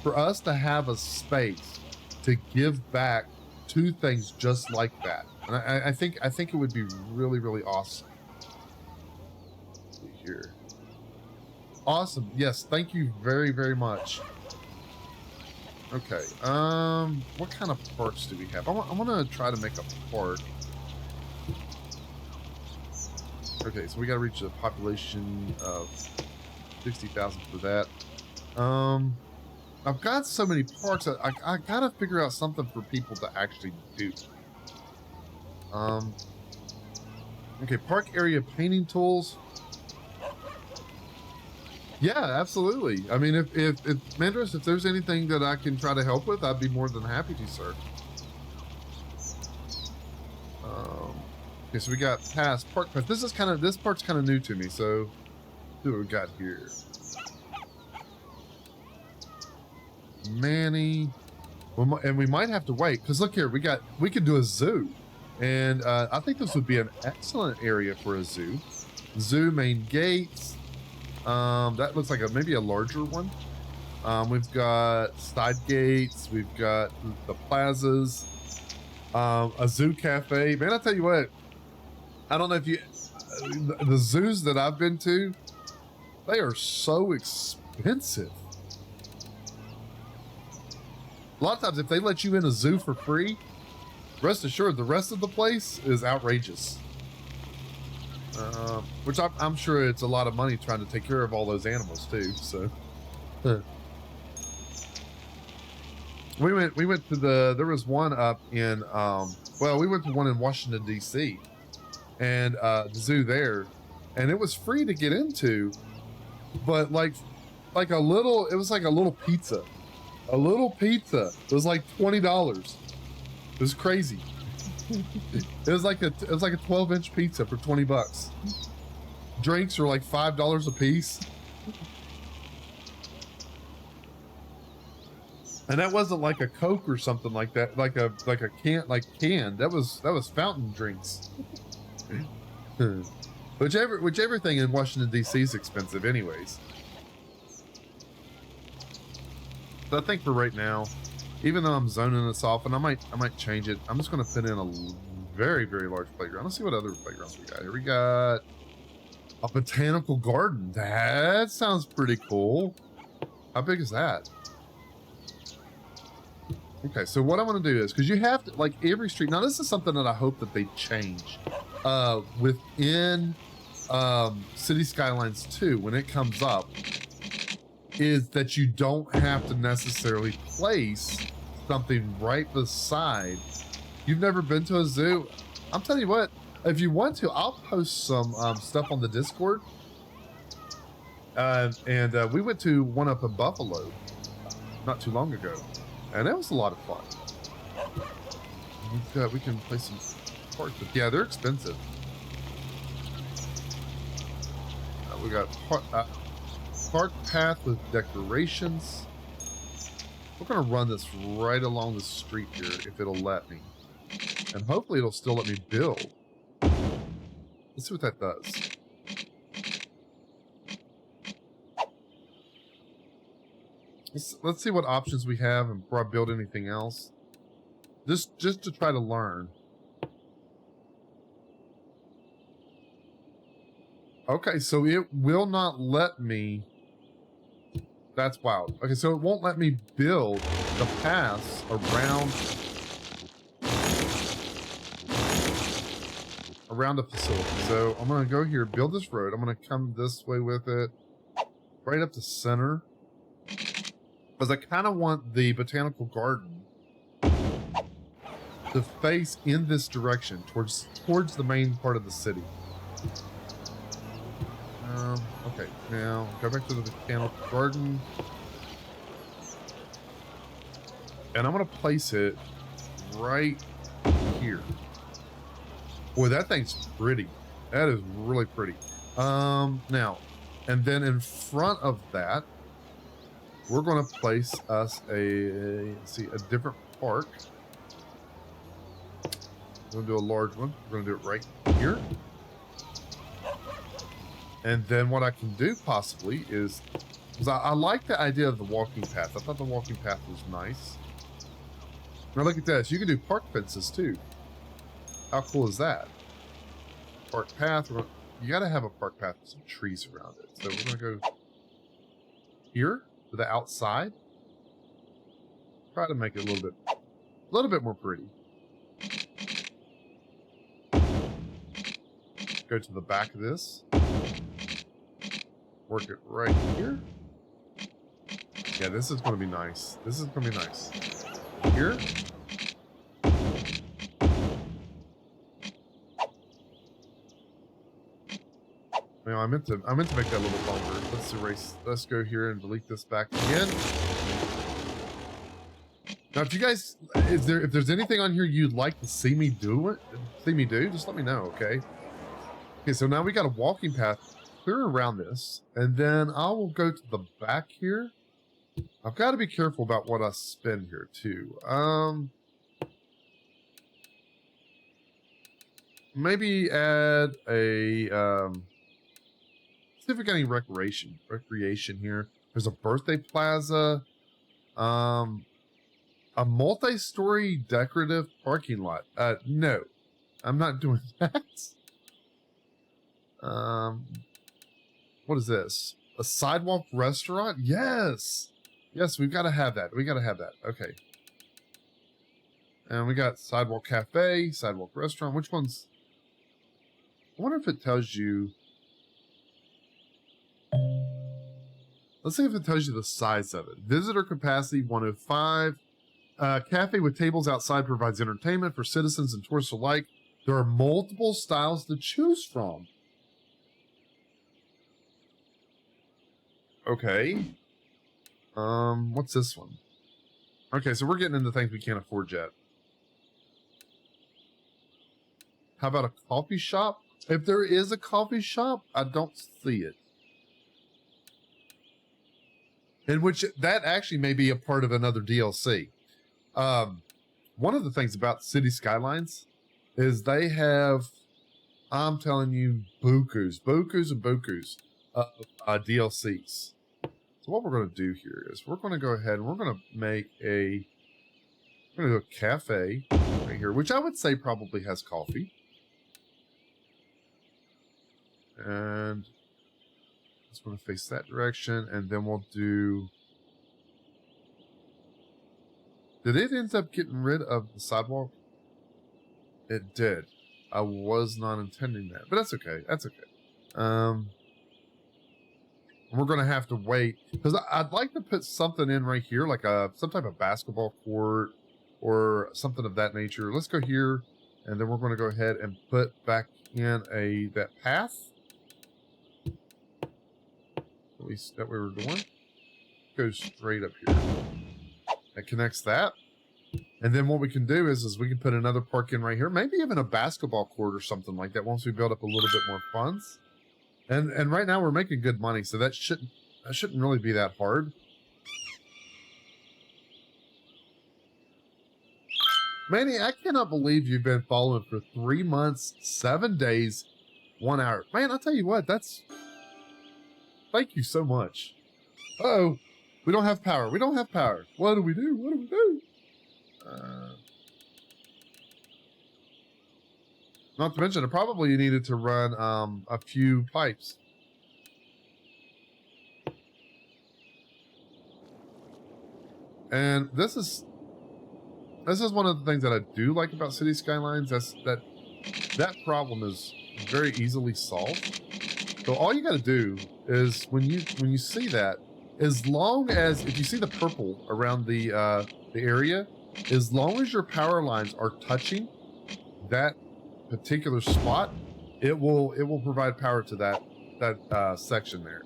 for us to have a space to give back to things just like that. And I think it would be really, really awesome. Let's see here. Awesome. Yes, thank you very, very much. Okay, what kind of parks do we have? I want to try to make a park. Okay, so we got to reach a population of 60,000 for that. I've got so many parks that I gotta figure out something for people to actually do. Okay, park area painting tools. Yeah, absolutely. I mean, if Mandros, if there's anything that I can try to help with, I'd be more than happy to, sir. Okay, so we got past park. This part's kind of new to me. So, see what we got here. Manny, and we might have to wait, because look here, we could do a zoo, and I think this would be an excellent area for a zoo. Zoo main gates. That looks like maybe a larger one. We've got side gates. We've got the plazas. A zoo cafe. Man, I tell you what, I don't know if you, the zoos that I've been to, They are so expensive. A lot of times, if they let you in a zoo for free, rest assured, the rest of the place is outrageous. Which I'm sure it's a lot of money trying to take care of all those animals too. So, we went to there was one up in, well, we went to one in Washington, D.C. and the zoo there, and it was free to get into, but like a little, it was like a little pizza. A little pizza was like $20. It was crazy. It was like a 12-inch pizza for $20. Drinks are like $5 a piece. And that wasn't like a Coke or something like that, like a can. That was fountain drinks. Which everything in Washington D.C. is expensive anyways. So I think for right now, even though I'm zoning this off, and I might change it, I'm just going to put in a very, very large playground. Let's see what other playgrounds we got here. We got a botanical garden. That sounds pretty cool. How big is that? Okay, so what I want to do is, because you have to, like, every street, now this is something that I hope that they change within City Skylines 2 when it comes up, is that you don't have to necessarily place something right beside. You've never been to a zoo? I'm telling you what, if you want to, I'll post some stuff on the Discord. And we went to one up in Buffalo not too long ago, and that was a lot of fun. We can play some parks, but yeah, they're expensive. We got park path with decorations. We're gonna run this right along the street here if it'll let me, and hopefully it'll still let me build. Let's see what that does. Let's see what options we have and before I build anything else. Just to try to learn. Okay, so it will not let me. That's wild. Okay, so it won't let me build the paths around the facility. So I'm gonna go here, build this road. I'm gonna come this way with it, right up the center, because I kind of want the botanical garden to face in this direction, towards the main part of the city. Okay, now go back to the botanical garden, and I'm gonna place it right here. Boy, that thing's pretty. That is really pretty. Now, and then in front of that, we're gonna place us a different park. We're gonna do a large one. We're gonna do it right here. And then what I can do possibly is, because I like the idea of the walking path. I thought the walking path was nice. Now look at this. You can do park fences too. How cool is that? Park path. You got to have a park path with some trees around it. So we're going to go here to the outside. Try to make it a little bit more pretty. Go to the back of this. Work it right here. Yeah, this is going to be nice. This is going to be nice. Here. Now, I meant to make that a little longer. Let's erase. Let's go here and delete this back again. Now, if you guys, if there's anything on here you'd like to see me do, just let me know, okay? Okay, so now we got a walking path clear around this, and then I will go to the back here. I've got to be careful about what I spend here too. Maybe add a see if we got any recreation here. There's a birthday plaza, a multi-story decorative parking lot. No, I'm not doing that. What is this? A sidewalk restaurant? Yes. Yes, we've got to have that. We got to have that. Okay. And we got sidewalk cafe, sidewalk restaurant. Which one's... I wonder if it tells you... Let's see if it tells you the size of it. Visitor capacity 105. Cafe with tables outside provides entertainment for citizens and tourists alike. There are multiple styles to choose from. Okay. What's this one? Okay, so we're getting into things we can't afford yet. How about a coffee shop? If there is a coffee shop, I don't see it. In which that actually may be a part of another DLC. One of the things about City Skylines is they have, I'm telling you, bukus and bukus of DLCs. So what we're going to do here is we're going to go ahead and we're going to make we're going to do a cafe right here, which I would say probably has coffee. And just want to face that direction, and then we'll do... Did it end up getting rid of the sidewalk? It did. I was not intending that, but that's okay. That's okay. We're going to have to wait, because I'd like to put something in right here, like some type of basketball court or something of that nature. Let's go here, and then we're going to go ahead and put back in that path that we were doing. Go straight up here. That connects that. And then what we can do is we can put another park in right here, maybe even a basketball court or something like that once we build up a little bit more funds. And right now we're making good money, so that shouldn't really be that hard. Manny, I cannot believe you've been following for 3 months, 7 days, 1 hour. Man, I'll tell you what, thank you so much. Uh-oh, we don't have power. We don't have power. What do we do? What do we do? Not to mention, I probably needed to run a few pipes. And this is one of the things that I do like about City Skylines. That problem is very easily solved. So all you got to do is when you see that, as long as if you see the purple around the area, as long as your power lines are touching that particular spot, it will provide power to that section there.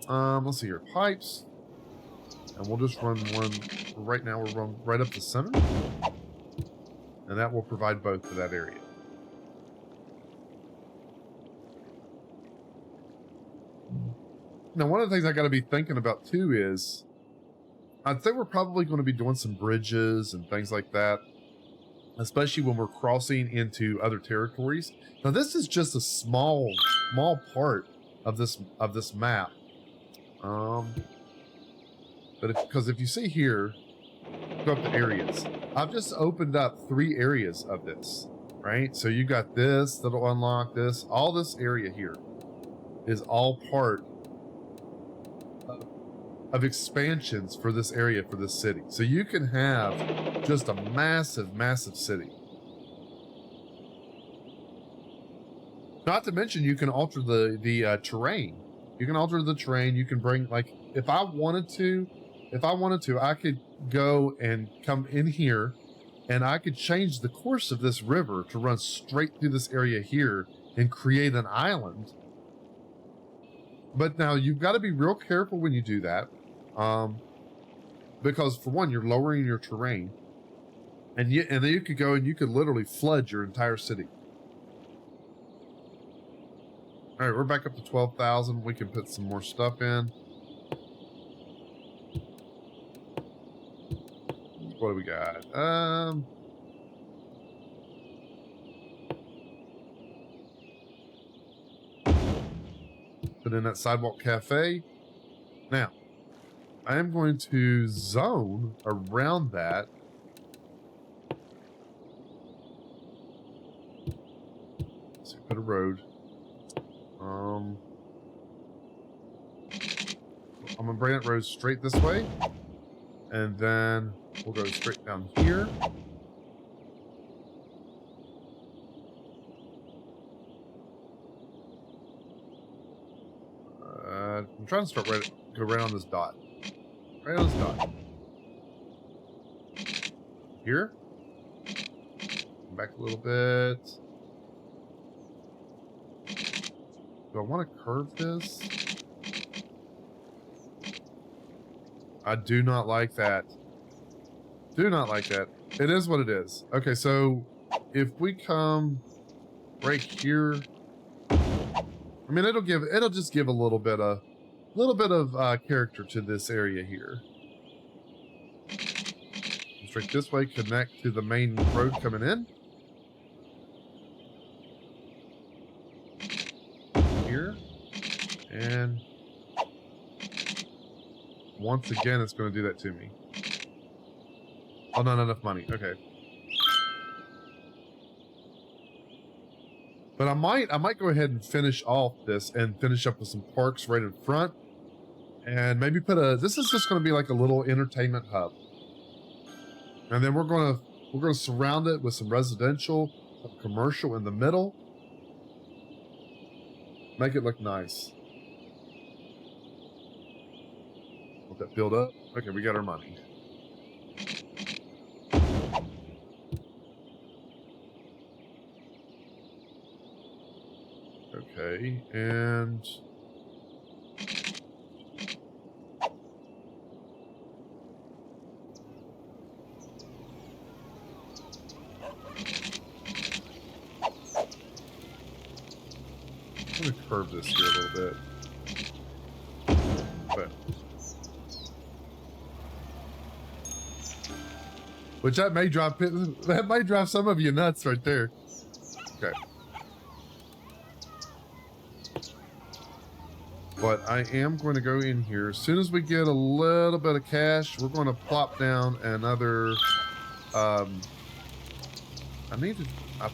Let's see here, pipes, and we'll just run one right now. We'll run right up the center, and that will provide both to that area. Now, one of the things I got to be thinking about too is, I'd say we're probably going to be doing some bridges and things like that, especially when we're crossing into other territories. Now, this is just a small part of this map. Because if you see here, go up to areas. I've just opened up 3 areas of this, right? So you got this that'll unlock this. All this area here is all part of expansions for this area, for this city. So you can have just a massive, massive city. Not to mention, you can alter the terrain. You can alter the terrain. You can bring, like, if I wanted to, I could go and come in here, and I could change the course of this river to run straight through this area here and create an island. But now you've got to be real careful when you do that. Because for one, you're lowering your terrain, and then you could go and you could literally flood your entire city. All right, we're back up to 12,000. We can put some more stuff in. What do we got? Put in that sidewalk cafe. Now, I am going to zone around that. Let's see, put a road. I'm gonna bring it road straight this way. And then we'll go straight down here. I'm trying to start go right on this dot. Right on this dot. Here. Back a little bit. Do I want to curve this? I do not like that. Do not like that. It is what it is. Okay, so if we come right here, I mean, it'll just give a little bit of character to this area here. Straight this way, connect to the main road coming in. Here. And once again, it's going to do that to me. Oh, not enough money. Okay. But I might go ahead and finish off this and finish up with some parks right in front. And maybe this is just going to be like a little entertainment hub. And then we're going to surround it with some residential, some commercial in the middle. Make it look nice. Let that build up. Okay, we got our money. Okay, and I'm gonna curve this here a little bit. But which that may drive some of you nuts right there. Okay. But I am going to go in here. As soon as we get a little bit of cash, we're going to plop down another, I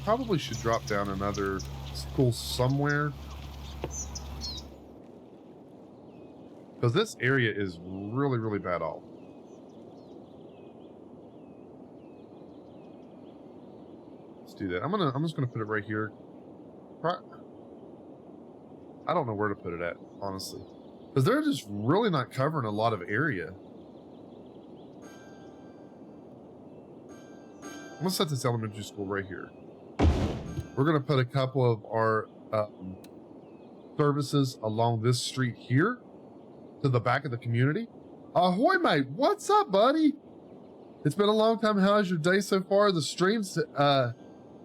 probably should drop down another school somewhere. Because this area is really, really bad off. Let's do that. I'm just gonna put it right here. I don't know where to put it at, honestly. Because they're just really not covering a lot of area. I'm gonna set this elementary school right here. We're gonna put a couple of our services along this street here to the back of the community. Ahoy, mate! What's up, buddy? It's been a long time. How's your day so far? The streams, how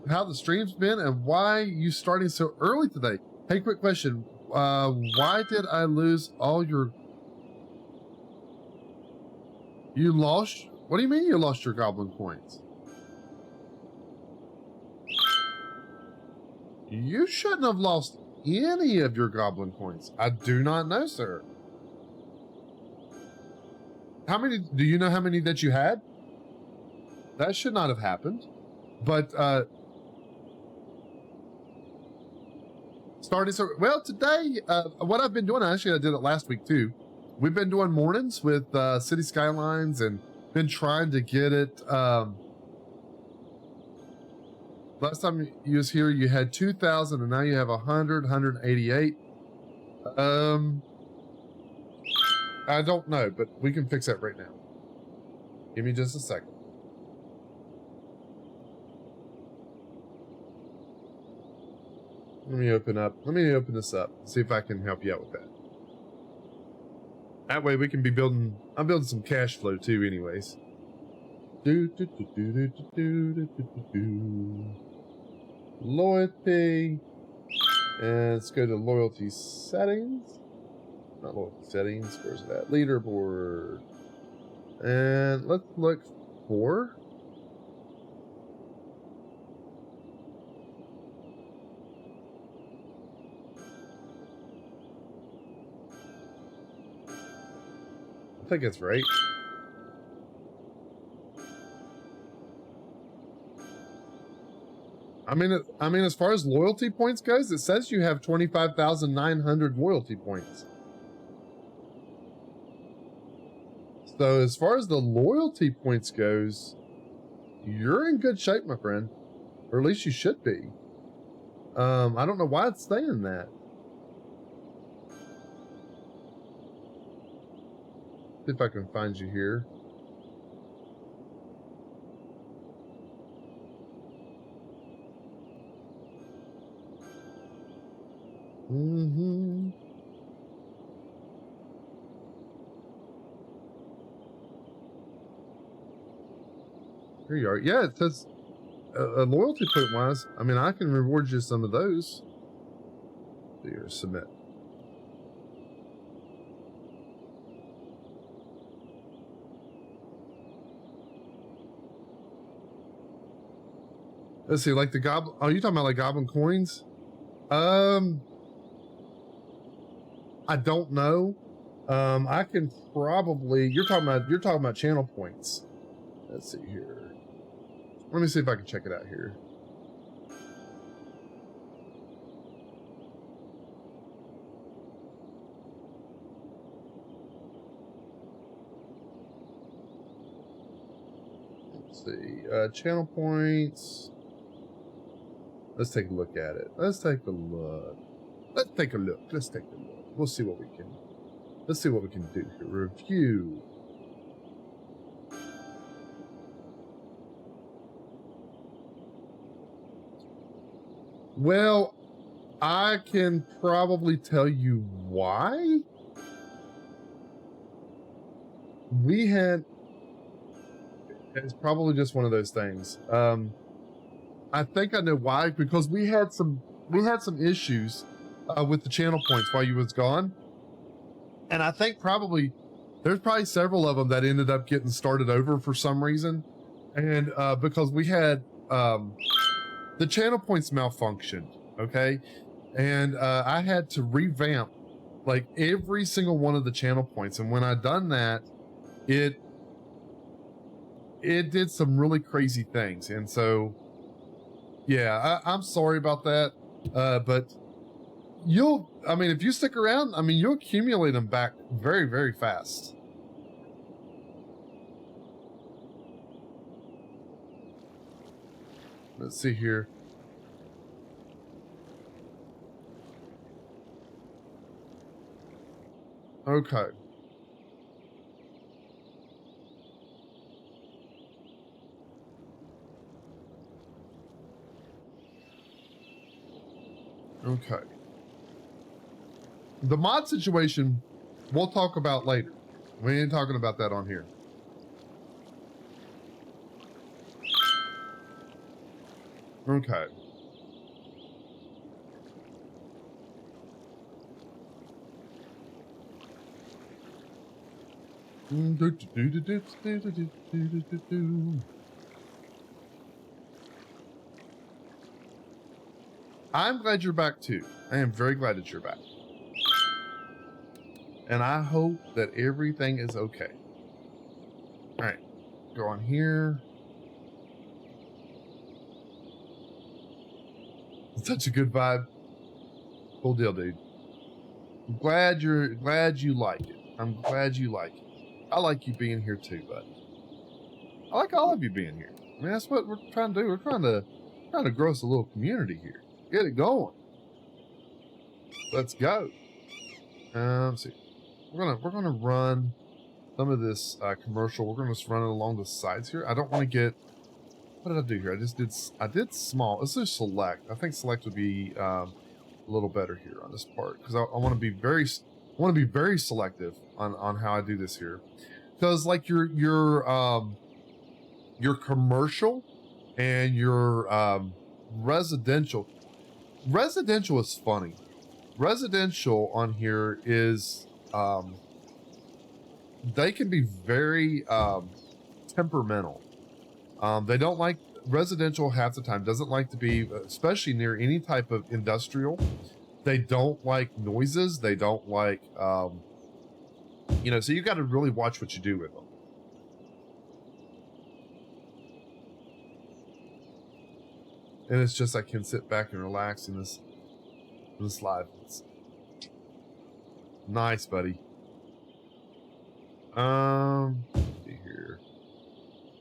the stream's been, and why you starting so early today? Hey, quick question. Why did I lose all your... You lost... What do you mean you lost your goblin coins? You shouldn't have lost any of your goblin coins. I do not know, sir. How many... Do you know how many that you had? That should not have happened. But, starting so well today. What I've been doing, actually, I did it last week too. We've been doing mornings with City Skylines and been trying to get it. Last time you was here, you had 2,000, and now you have 188. I don't know, but we can fix that right now. Give me just a second. Let me open this up, see if I can help you out with that. That way we can be building, I'm building some cash flow too anyways. Loyalty. And let's go to loyalty settings. Not loyalty settings, where's that? Leaderboard. And let's look for... I think it's right. I mean, as far as loyalty points goes, it says you have 25,900 loyalty points. So as far as the loyalty points goes, you're in good shape, my friend. Or at least you should be. I don't know why it's saying that. See if I can find you here. Here you are. Yeah, it says loyalty point wise. I mean, I can reward you some of those. Here, submit. Let's see, like the goblin. Oh, you talking about like goblin coins? I don't know. I can probably. You're talking about channel points. Let's see here. Let me see if I can check it out here. Let's see. Channel points. Let's take a look at it. Let's take a look. Let's take a look. We'll see what we can. Let's see what we can do here. Review. Well, I can probably tell you why. We had. It's probably just one of those things. I think I know why, because we had some issues with the channel points while you was gone, and I think there's probably several of them that ended up getting started over for some reason, and because we had the channel points malfunctioned, okay, and I had to revamp like every single one of the channel points, and when I done that, it did some really crazy things, and so. Yeah, I'm sorry about that, but I mean, if you stick around, I mean, you'll accumulate them back very, very fast. Let's see here. Okay. Okay. The mod situation, we'll talk about later. We ain't talking about that on here. Okay. I'm glad you're back too. I am very glad that you're back. And I hope that everything is okay. All right, go on here. Such a good vibe. Cool deal, dude. I'm glad you like it. I'm glad you like it. I like you being here too, bud. I like all of you being here. I mean, that's what we're trying to do. We're trying to grow us a little community here. Get it going. Let's go. Let's see. We're gonna run some of this commercial. We're gonna just run it along the sides here. I don't want to get. What did I do here? I did small. Let's do select. I think select would be a little better here on this part, because I want to be very selective on how I do this here, because like your commercial and your residential is funny. Residential on here is they can be very temperamental. They don't like residential half the time, doesn't like to be, especially near any type of industrial. They don't like noises. They don't like, so you got to really watch what you do with them. And it's just, I can sit back and relax in this live. It's nice, buddy. Let's see here.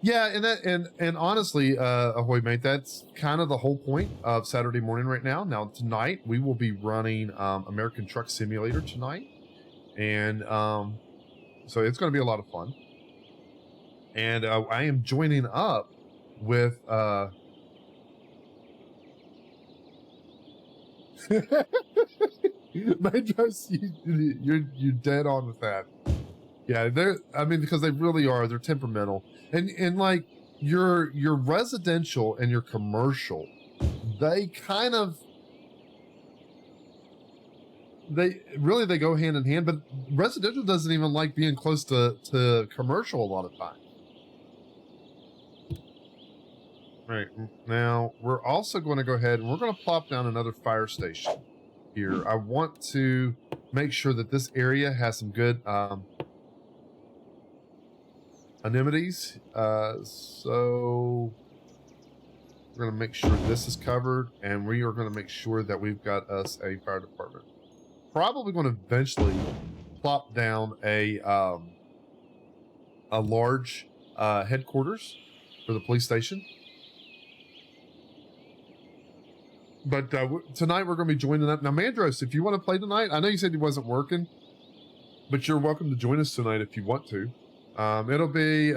Yeah, and honestly, ahoy mate, that's kind of the whole point of Saturday morning right now. Now tonight we will be running American Truck Simulator tonight, and so it's going to be a lot of fun. And I am joining up with Madros, you're dead on with that. Yeah, I mean, because they really are. They're temperamental, and like your residential and your commercial, they kind of they go hand in hand. But residential doesn't even like being close to commercial a lot of times. Right now, we're also going to go ahead and we're going to plop down another fire station here. I want to make sure that this area has some good anemones. So we're going to make sure this is covered, and we are going to make sure that we've got us a fire department. Probably going to eventually plop down a large headquarters for the police station. But tonight we're going to be joining up. Now, Mandros, if you want to play tonight, I know you said he wasn't working, but you're welcome to join us tonight if you want to. It'll be,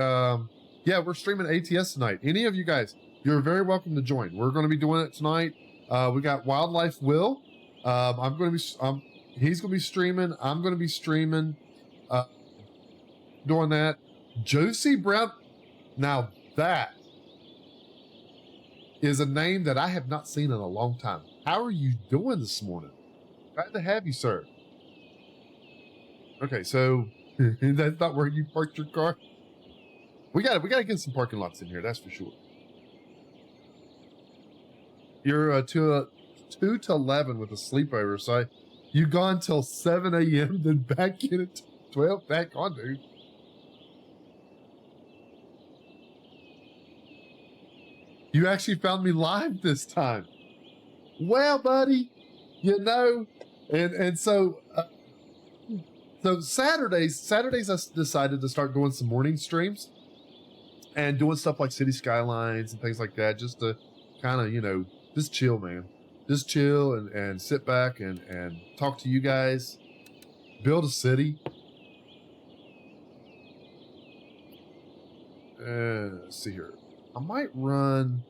yeah, we're streaming ATS tonight. Any of you guys, you're very welcome to join. We're going to be doing it tonight. We got Wildlife Will. I'm going to be, he's going to be streaming. I'm going to be streaming, doing that. Josie Brown. Now that is a name that I have not seen in a long time. How are you doing this morning? Glad to have you, sir. Okay, so that's not where you parked your car. We gotta get some parking lots in here. That's for sure. You're 2 to 11 with a sleepover, so you gone till 7 a.m. then back in at 12. Back on, dude. You actually found me live this time. Well, buddy, you know, and so Saturdays I decided to start doing some morning streams and doing stuff like City Skylines and things like that, just to kind of, you know, just chill, man. Just chill and sit back and talk to you guys, build a city. Let's see here. I might run,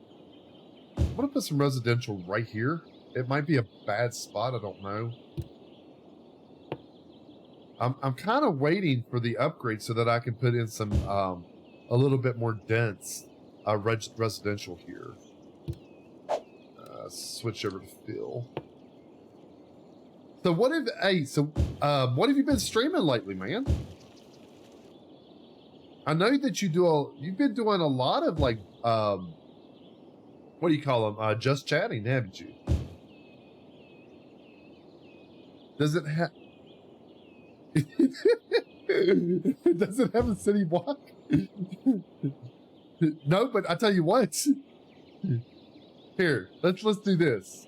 I'm gonna put some residential right here. It might be a bad spot, I don't know. I'm kind of waiting for the upgrade so that I can put in some, a little bit more dense residential here. Switch over to Phil. So what have you been streaming lately, man? I know that you've been doing a lot of like, what do you call them? Just chatting, haven't you? Does it have, does it have a city block? No, but I tell you what, here, let's do this.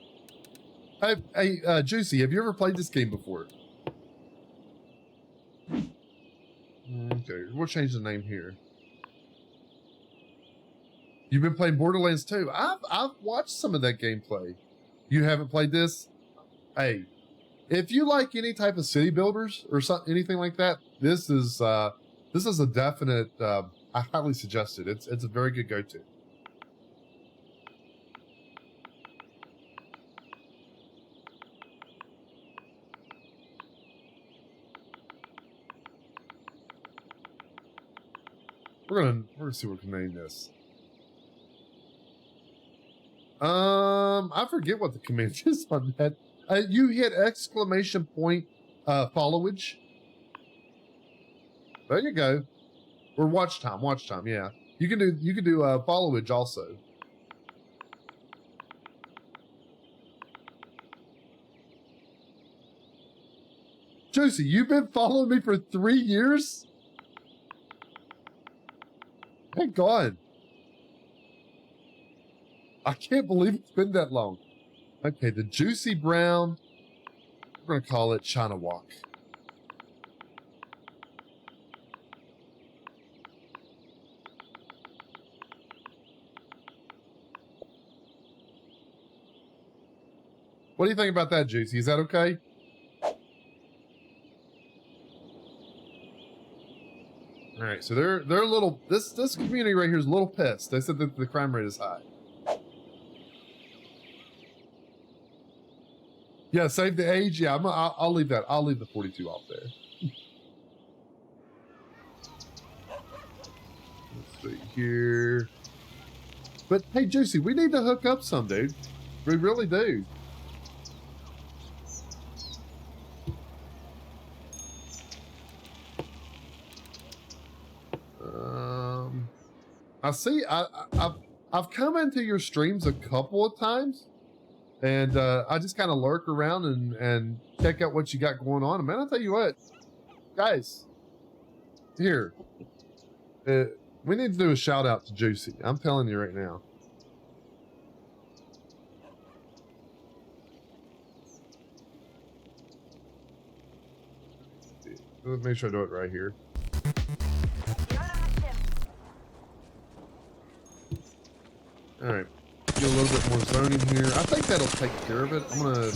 Hey, Juicy, have you ever played this game before? Okay, we'll change the name here. You've been playing Borderlands 2. I've watched some of that gameplay. You haven't played this? Hey, if you like any type of city builders or something, anything like that, this is a definite. I highly suggest it. It's a very good go-to. We're gonna see what we can name this. I forget what the command is on that. You hit exclamation point followage. There you go. Or watch time, yeah. You can do followage also. Josie, you've been following me for 3 years? Thank God. I can't believe it's been that long. Okay, the Juicy Brown, we're going to call it China Walk. What do you think about that, Juicy? Is that okay? All right, so they're a little. This community right here is a little pissed. They said that the crime rate is high. Yeah, save the age. Yeah, I'll leave that. I'll leave the 42 off there. Let's see here. But hey, Juicy, we need to hook up some, dude. We really do. I see. I've come into your streams a couple of times, and I just kind of lurk around and check out what you got going on. And man, I'll tell you what, guys, here, we need to do a shout out to Juicy. I'm telling you right now. Let me make sure I do it right here. All right, get a little bit more zoning here. I think that'll take care of it. I'm gonna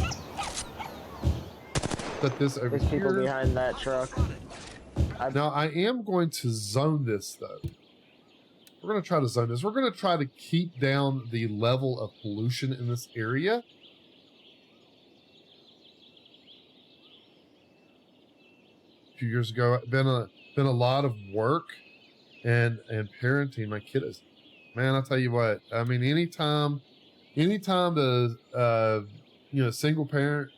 put this over There's here. people behind that truck. Now I am going to zone this though. We're gonna try to zone this. We're gonna try to keep down the level of pollution in this area. A few years ago, been a lot of work and parenting my kiddos. Man, I'll tell you what. I mean, anytime the single parent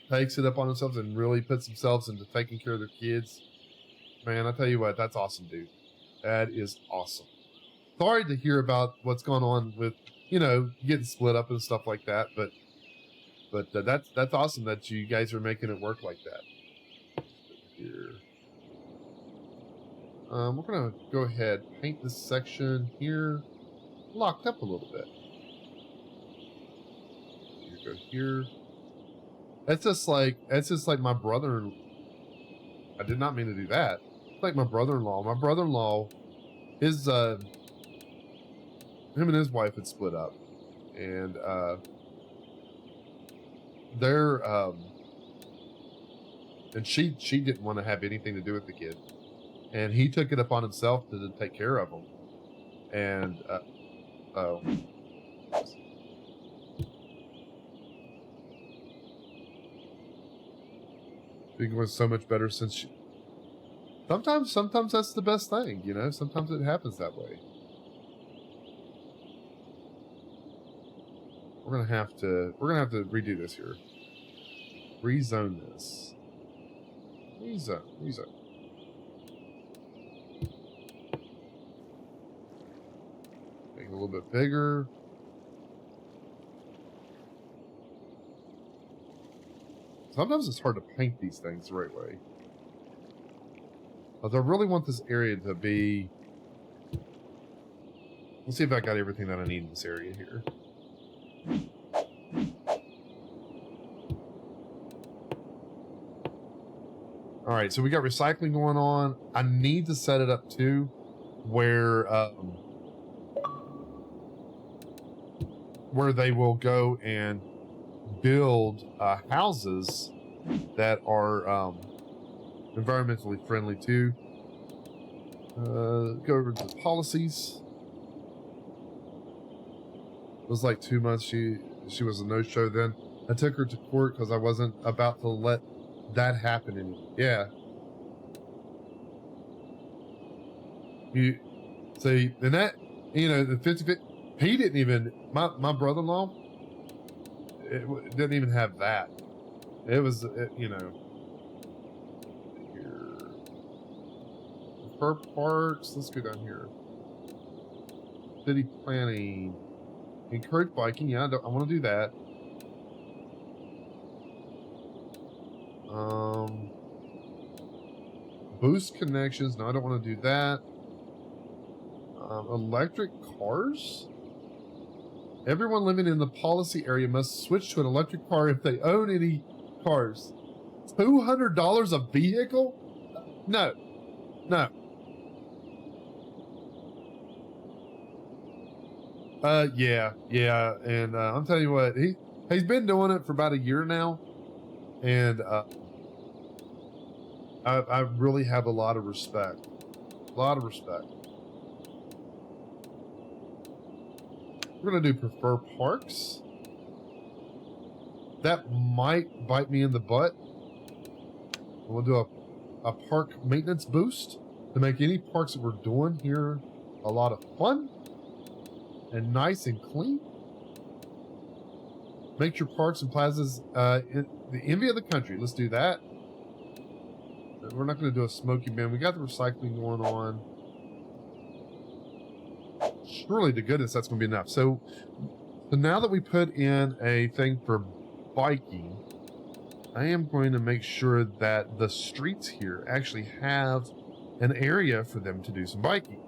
takes it up on themselves and really puts themselves into taking care of their kids, man, I'll tell you what, that's awesome, dude. That is awesome. Sorry to hear about what's going on with getting split up and stuff like that, but that's awesome that you guys are making it work like that. Here. We're gonna go ahead, paint this section here locked up a little bit. You go here. That's just like my brother. I did not mean to do that. It's like my brother-in-law. My brother-in-law, him and his wife had split up, and and she didn't want to have anything to do with the kid, and he took it upon himself to take care of them, and it was so much better since she. Sometimes that's the best thing, Sometimes it happens that way. We're gonna have to redo this here. Rezone this. Rezone. Make it a little bit bigger. Sometimes it's hard to paint these things the right way. But I really want this area to be. Let's see if I got everything that I need in this area here. All right, so we got recycling going on. I need to set it up too, where they will go and build houses that are environmentally friendly too. Go over to policies. It was like 2 months. She was a no-show then. I took her to court because I wasn't about to let that happen anymore. Yeah. You see, and that, the 50, he didn't even, my brother-in-law, didn't even have that. It was, here. Parks, let's go down here. City planning. Encourage biking, yeah, I want to do that. Boost connections, no, I don't want to do that. Electric cars? Everyone living in the policy area must switch to an electric car if they own any cars. $200 a vehicle? No. Yeah, and I'm telling you what, He's been doing it for about a year now, and I really have a lot of respect. A lot of respect. We're gonna do prefer parks. That might bite me in the butt. We'll do a park maintenance boost to make any parks that we're doing here a lot of fun and nice and clean. Make your parks and plazas the envy of the country. Let's do that. We're not going to do a smoky bin. We got the recycling going on. Surely to goodness that's going to be enough. So now that we put in a thing for biking, I am going to make sure that the streets here actually have an area for them to do some biking.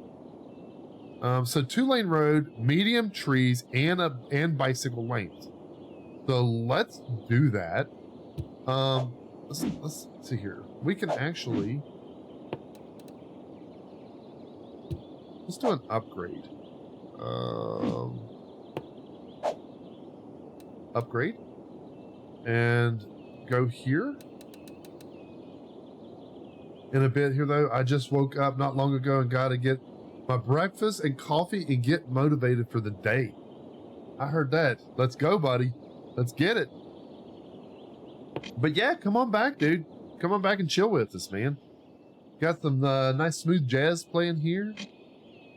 So 2-lane road, medium trees, and bicycle lanes. So let's do that. Let's see here. We can actually, let's do an upgrade. Upgrade and go here. In a bit here though, I just woke up not long ago and got to get my breakfast and coffee and get motivated for the day. I heard that. Let's go, buddy. Let's get it. But yeah, come on back, dude. Come on back and chill with us, man. Got some nice smooth jazz playing here.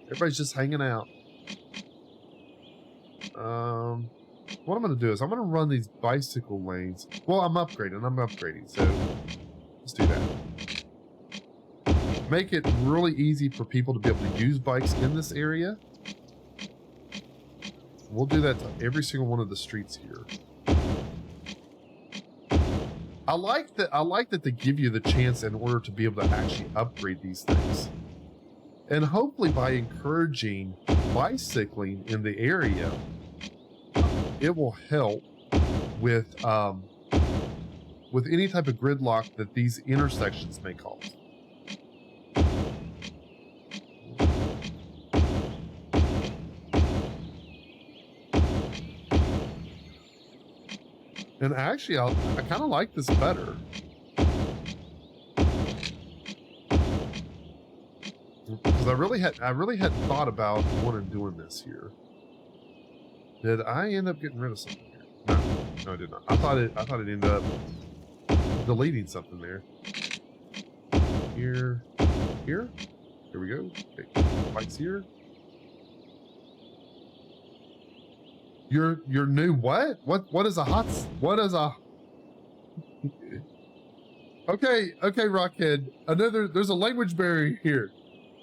Everybody's just hanging out. What I'm going to do is I'm going to run these bicycle lanes. Well, I'm upgrading. So let's do that. Make it really easy for people to be able to use bikes in this area. We'll do that to every single one of the streets here. I like that they give you the chance in order to be able to actually upgrade these things. And hopefully by encouraging bicycling in the area, it will help with any type of gridlock that these intersections may cause. And actually, I kind of like this better. Because I really hadn't thought about doing this here. Did I end up getting rid of something here? No, I did not. I thought it ended up deleting something there. Here we go. Okay, bikes here. Your new what? What is a Okay, Rockhead. There's a language barrier here.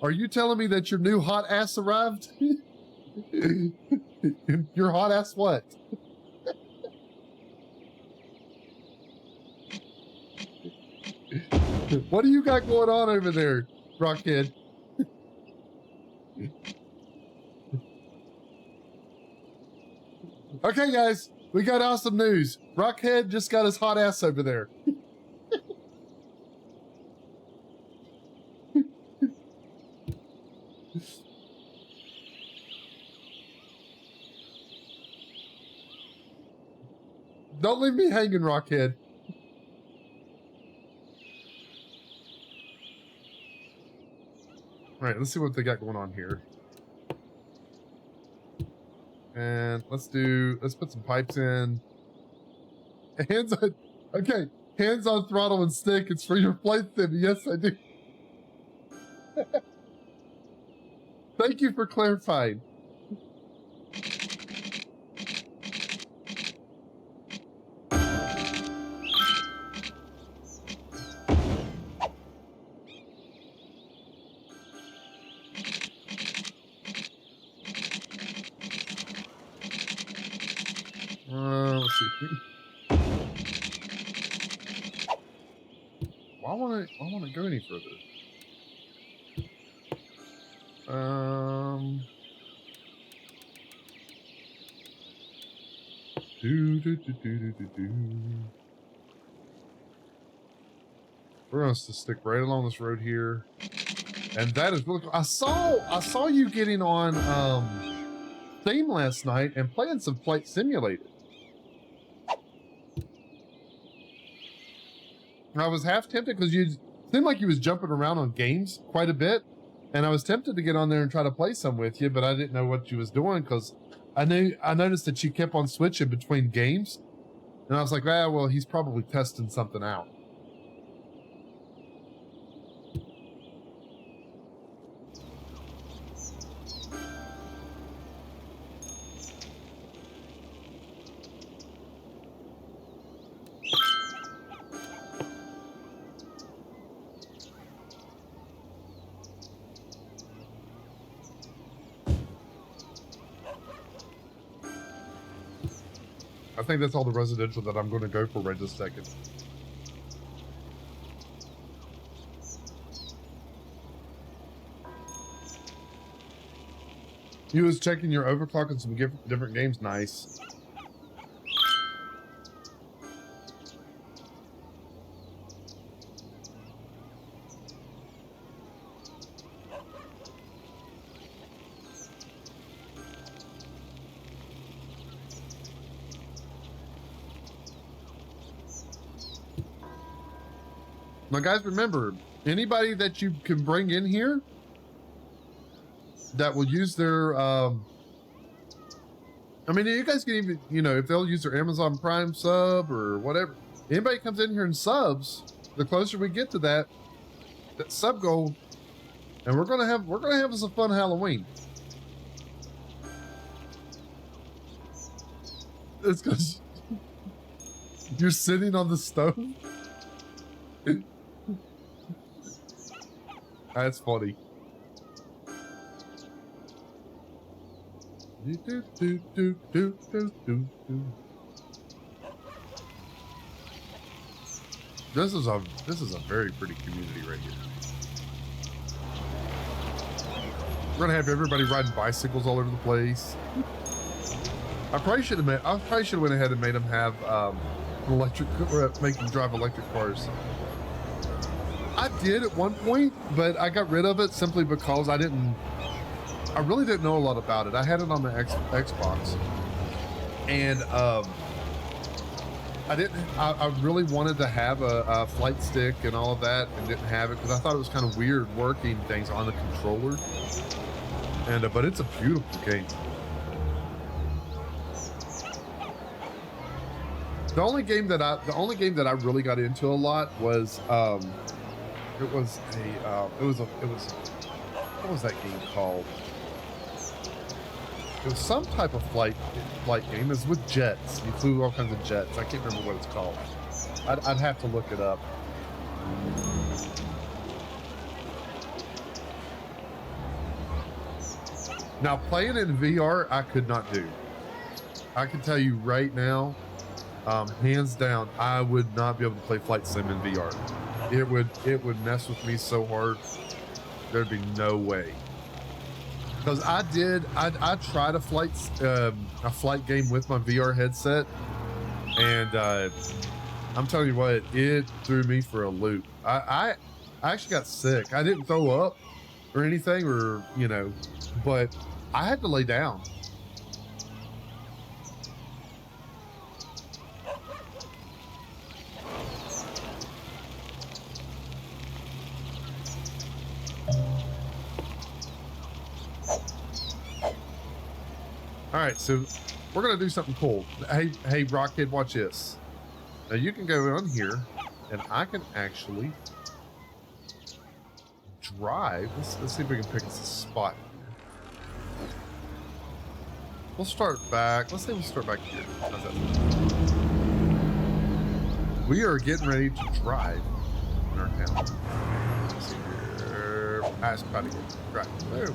Are you telling me that your new hot ass arrived? Your hot ass what? What do you got going on over there, Rockhead? Okay, guys, we got awesome news. Rockhead just got his hot ass over there. Don't leave me hanging, Rockhead. All right, let's see what they got going on here. And let's put some pipes in. Hands on throttle and stick. It's for your flight sim. Yes, I do. Thank you for clarifying. Let's see. Why won't it go any further? We're gonna stick right along this road here, and that is really cool. I saw you getting on Steam last night and playing some Flight Simulator. I was half tempted because you seemed like you was jumping around on games quite a bit. And I was tempted to get on there and try to play some with you, but I didn't know what you was doing because I noticed that you kept on switching between games. And I was like, ah, well, he's probably testing something out. I think that's all the residential that I'm going to go for right this second. You was checking your overclock and some different games. Nice. Now, guys, remember, anybody that you can bring in here that will use their, I mean, you guys can even, you know, if they'll use their Amazon Prime sub or whatever, anybody comes in here and subs, the closer we get to that sub goal, and we're gonna have us a fun Halloween. It's because you're sitting on the stove. That's funny. This is a very pretty community right here. We're gonna have everybody riding bicycles all over the place. I probably should have went ahead and made them have make them drive electric cars. I did at one point, but I got rid of it simply because I really didn't know a lot about it. I had it on my Xbox, and I really wanted to have a flight stick and all of that, and didn't have it because I thought it was kind of weird working things on the controller. And but it's a beautiful game. The only game that I really got into a lot was what was that game called? It was some type of flight game. It was with jets. You flew all kinds of jets. I can't remember what it's called. I'd have to look it up. Now, playing in VR, I could not do. I can tell you right now, hands down, I would not be able to play Flight Sim in VR. It would mess with me so hard. There'd be no way. Because I tried a flight game with my VR headset, and I'm telling you what, it threw me for a loop. I actually got sick. I didn't throw up or anything, or you know, but I had to lay down. All right, so we're gonna do something cool. Hey, Rockhead, watch this. Now you can go on here, and I can actually drive. Let's see if we can pick us a spot. We'll start back. Let's say we'll start back here. How's that? We are getting ready to drive in our town. Let's see here. Pass about to get right there.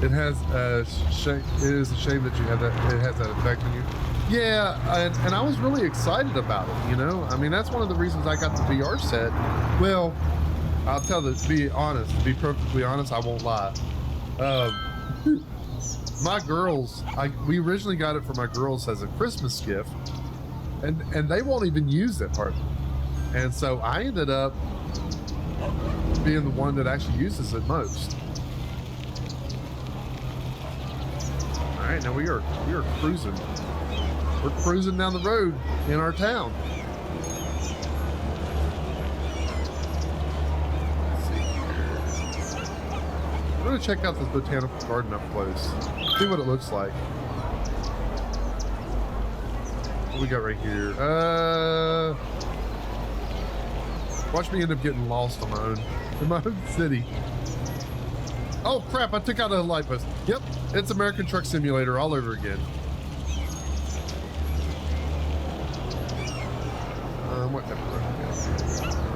It has a shame. It is a shame that you have that. It has that effect on you. Yeah, and I was really excited about it. You know, I mean, that's one of the reasons I got the VR set. Well, I'll tell you, to be honest, to be perfectly honest, I won't lie. My girls, we originally got it for my girls as a Christmas gift, and they won't even use it hardly. And so I ended up being the one that actually uses it most. All right, now we are cruising. We're cruising down the road in our town. Let's see here. I'm gonna check out this botanical garden up close. See what it looks like. What we got right here? Watch me end up getting lost on my own, in my own city. Oh crap, I took out a light post. Yep, it's American Truck Simulator all over again. What type of road?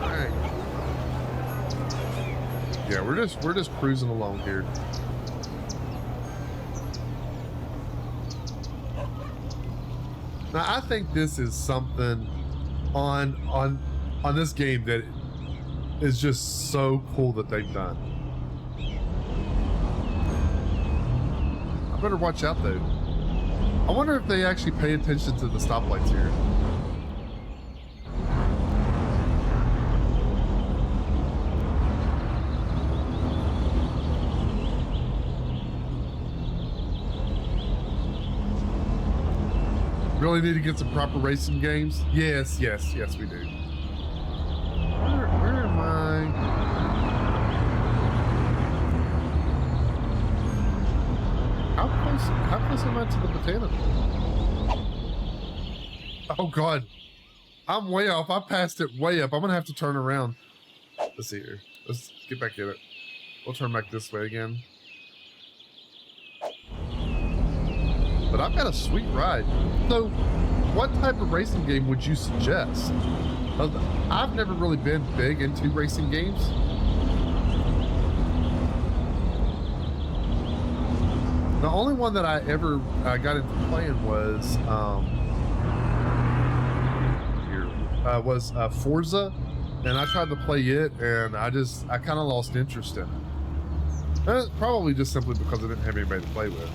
All right. Yeah, we're just cruising along here. Now I think this is something on this game that is just so cool that they've done. I better watch out though. I wonder if they actually pay attention to the stoplights here. Really need to get some proper racing games. Yes, we do. Where am I? How close am I to the botanical? Oh God, I'm way off. I passed it way up. I'm gonna have to turn around. Let's see here. Let's get back in it. We'll turn back this way again. But I've got a sweet ride. So, what type of racing game would you suggest? I've never really been big into racing games. The only one that I ever got into playing was Forza, and I tried to play it, and I kind of lost interest in it. Probably just simply because I didn't have anybody to play with.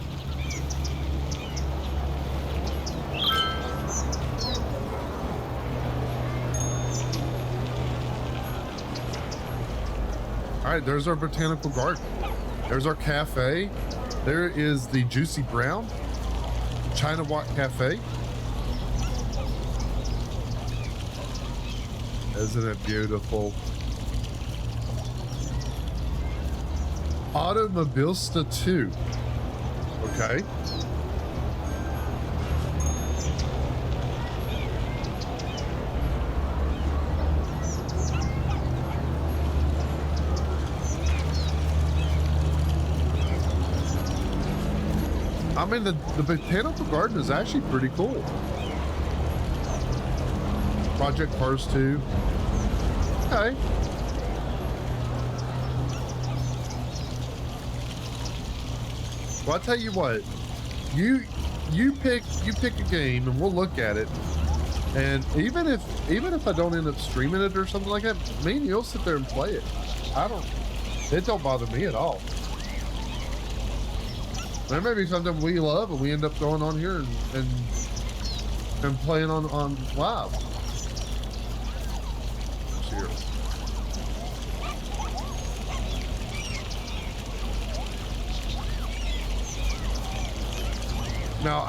All right, there's our botanical garden. There's our cafe. There is the Juicy Brown China Walk Cafe. Isn't it beautiful? Automobilista 2. Okay. I mean, the botanical garden is actually pretty cool. Project Cars 2. Okay. Well, I'll tell you what. You pick a game and we'll look at it. And even if I don't end up streaming it or something like that, me and you'll sit there and play it. It don't bother me at all. There may be something we love and we end up going on here and playing on live. Cheers. Now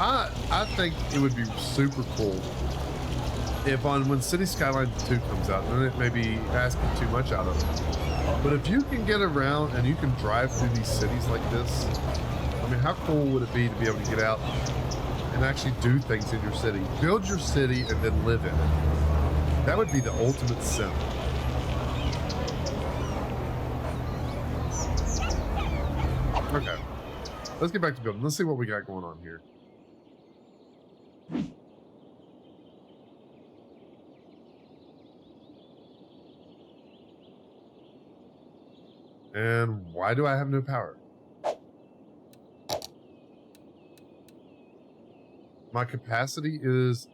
I think it would be super cool if when City Skylines 2 comes out, then it may be asking too much out of it. But if you can get around and you can drive through these cities like this, I mean, how cool would it be to be able to get out and actually do things in your city? Build your city and then live in it. That would be the ultimate sim. Okay. Let's get back to building. Let's see what we got going on here. And why do I have no power? My capacity is,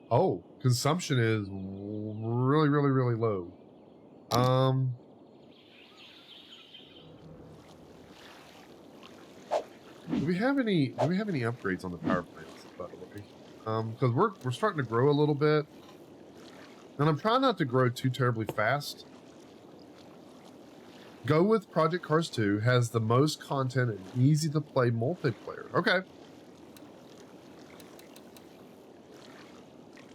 consumption is really, really, really low. Do we have any upgrades on the power plants, by the way? Because we're starting to grow a little bit. And I'm trying not to grow too terribly fast. Go with Project Cars 2, has the most content and easy to play multiplayer. Okay.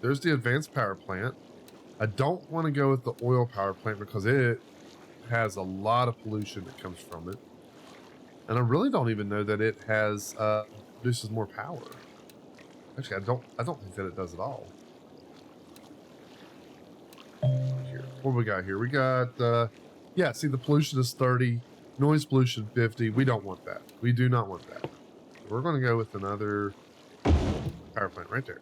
There's the advanced power plant. I don't want to go with the oil power plant because it has a lot of pollution that comes from it. And I really don't even know that it has produces more power. Actually, I don't think that it does at all. Here, what we got here? We got yeah, see the pollution is 30, noise pollution 50. We don't want that. We do not want that. We're going to go with another power plant right there.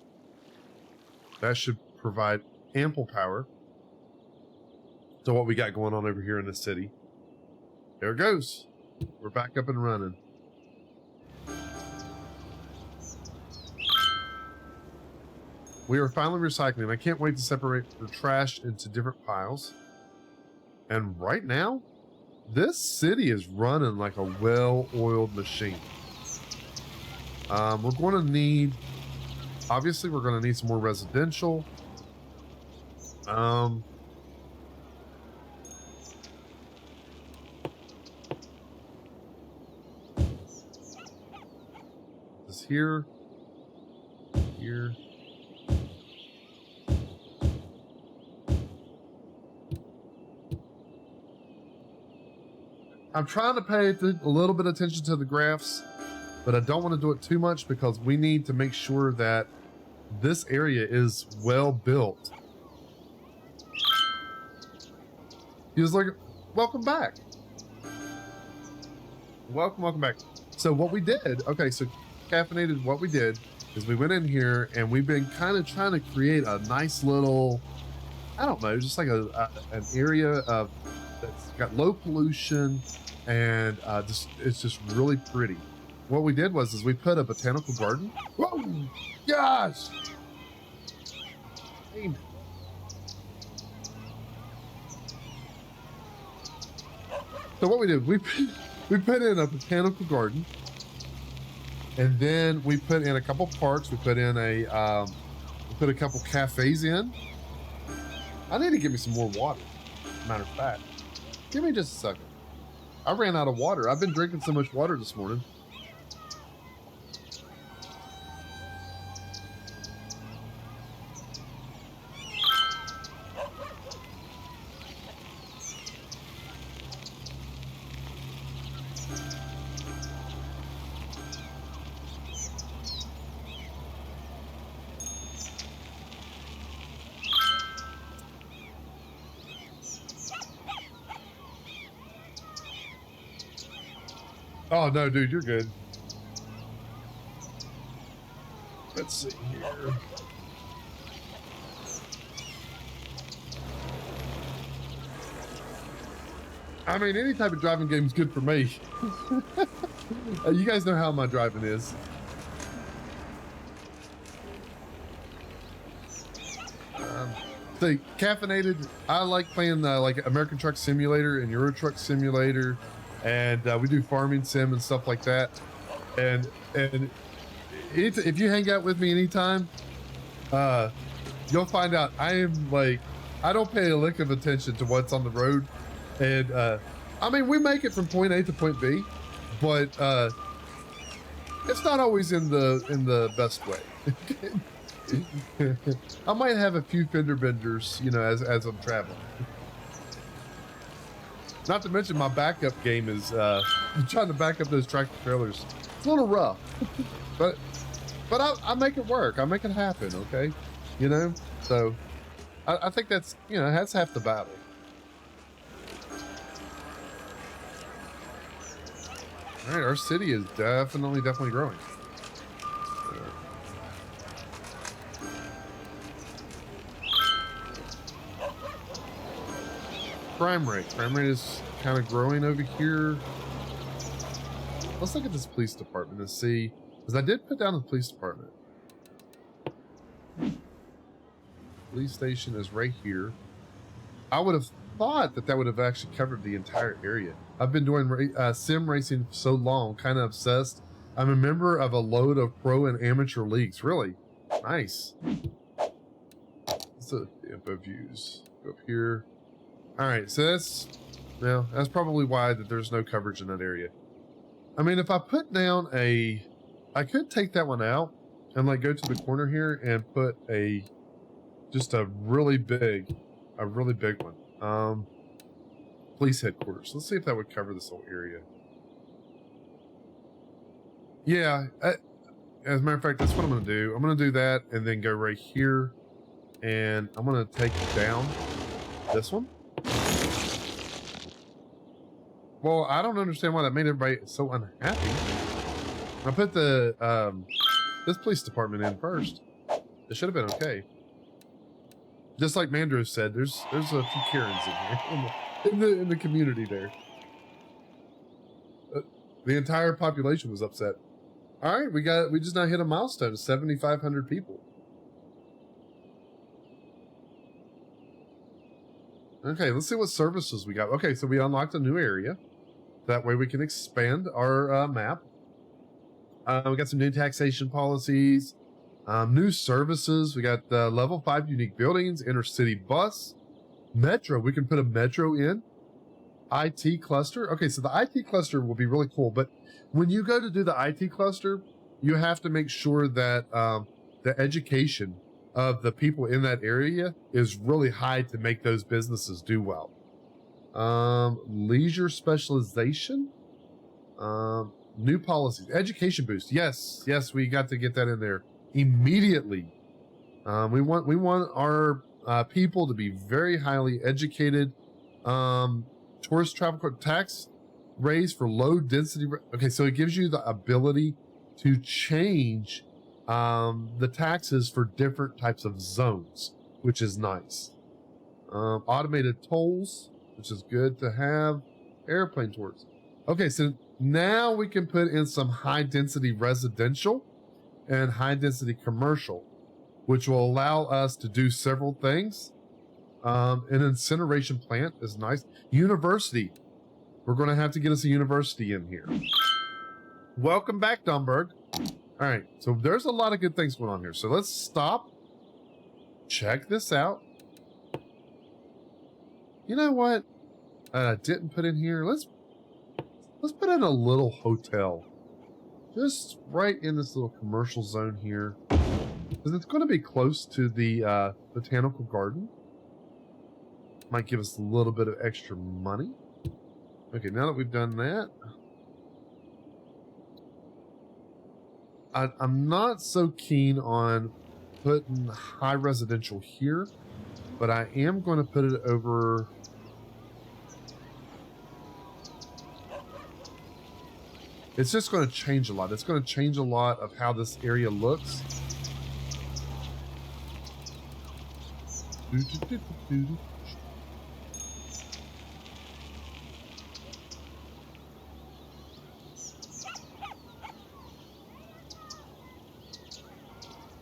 That should provide ample power to what we got going on over here in the city. There it goes. We're back up and running. We are finally recycling. I can't wait to separate the trash into different piles. And right now, this city is running like a well-oiled machine. We're going to need, obviously, we're going to need some more residential. This here. I'm trying to pay a little bit of attention to the graphs, but I don't want to do it too much because we need to make sure that this area is well built. He was like, welcome back. Welcome back. So what we did, okay, so caffeinated, what we did is we went in here and we've been kind of trying to create a nice little, I don't know, just like an area of that's got low pollution and it's just really pretty. What we did was we put a botanical garden. Whoa, gosh! So what we did, we put in a botanical garden, and then we put in a couple parks. We put in we put a couple cafes in. I need to get me some more water. Matter of fact, give me just a second. I ran out of water. I've been drinking so much water this morning. Oh, no, dude, you're good. Let's see here. I mean, any type of driving game is good for me. You guys know how my driving is. So, caffeinated, I like playing like American Truck Simulator and Euro Truck Simulator. And we do farming sim and stuff like that. And if you hang out with me anytime, you'll find out I am like, I don't pay a lick of attention to what's on the road. And I mean, we make it from point A to point B, but it's not always in the best way. I might have a few fender benders, you know, as I'm traveling. Not to mention my backup game is trying to back up those tractor trailers. It's a little rough, but I make it work. I make it happen. Okay, you know. So I think that's, you know, that's half the battle. All right, our city is definitely growing. Crime rate is kind of growing over here. Let's look at this police department and see, because I did put down the police department. Police station is right here. I would have thought that would have actually covered the entire area. I've been doing sim racing for so long, kind of obsessed. I'm a member of a load of pro and amateur leagues. Really nice. Let's look at the info views. Go up here. All right, so that's probably why that there's no coverage in that area. I mean, if I put down I could take that one out and like go to the corner here and put a just a really big one. Police headquarters. Let's see if that would cover this whole area. Yeah, as a matter of fact, that's what I'm going to do. I'm going to do that and then go right here. And I'm going to take down this one. Well, I don't understand why that made everybody so unhappy. I put the this police department in first. It should have been okay. Just like Mandro said, there's a few Karens in here in the community there. The entire population was upset. All right, we just now hit a milestone of 7,500 people. Okay, let's see what services we got. Okay, so we unlocked a new area. That way we can expand our map. We got some new taxation policies, new services. We got level 5 unique buildings, intercity bus, metro. We can put a metro in. IT cluster. Okay, so the IT cluster will be really cool, but when you go to do the IT cluster, you have to make sure that the education of the people in that area is really high to make those businesses do well. Leisure specialization, new policies, education boost. Yes, we got to get that in there immediately. We want our people to be very highly educated. Tourist travel tax raise for low density. Okay, so it gives you the ability to change the taxes for different types of zones, which is nice. Automated tolls, which is good to have. Airplane tours. Okay, so now we can put in some high density residential and high density commercial, which will allow us to do several things. An incineration plant is nice. University. We're going to have to get us a university in here. Welcome back, Dumberg. All right, so there's a lot of good things going on here. So let's stop. Check this out. You know what? I didn't put in here. Let's put in a little hotel. Just right in this little commercial zone here. Because it's going to be close to the botanical garden. Might give us a little bit of extra money. Okay, now that we've done that, I'm not so keen on putting high residential here, but I am going to put it over. It's just going to change a lot. It's going to change a lot of how this area looks.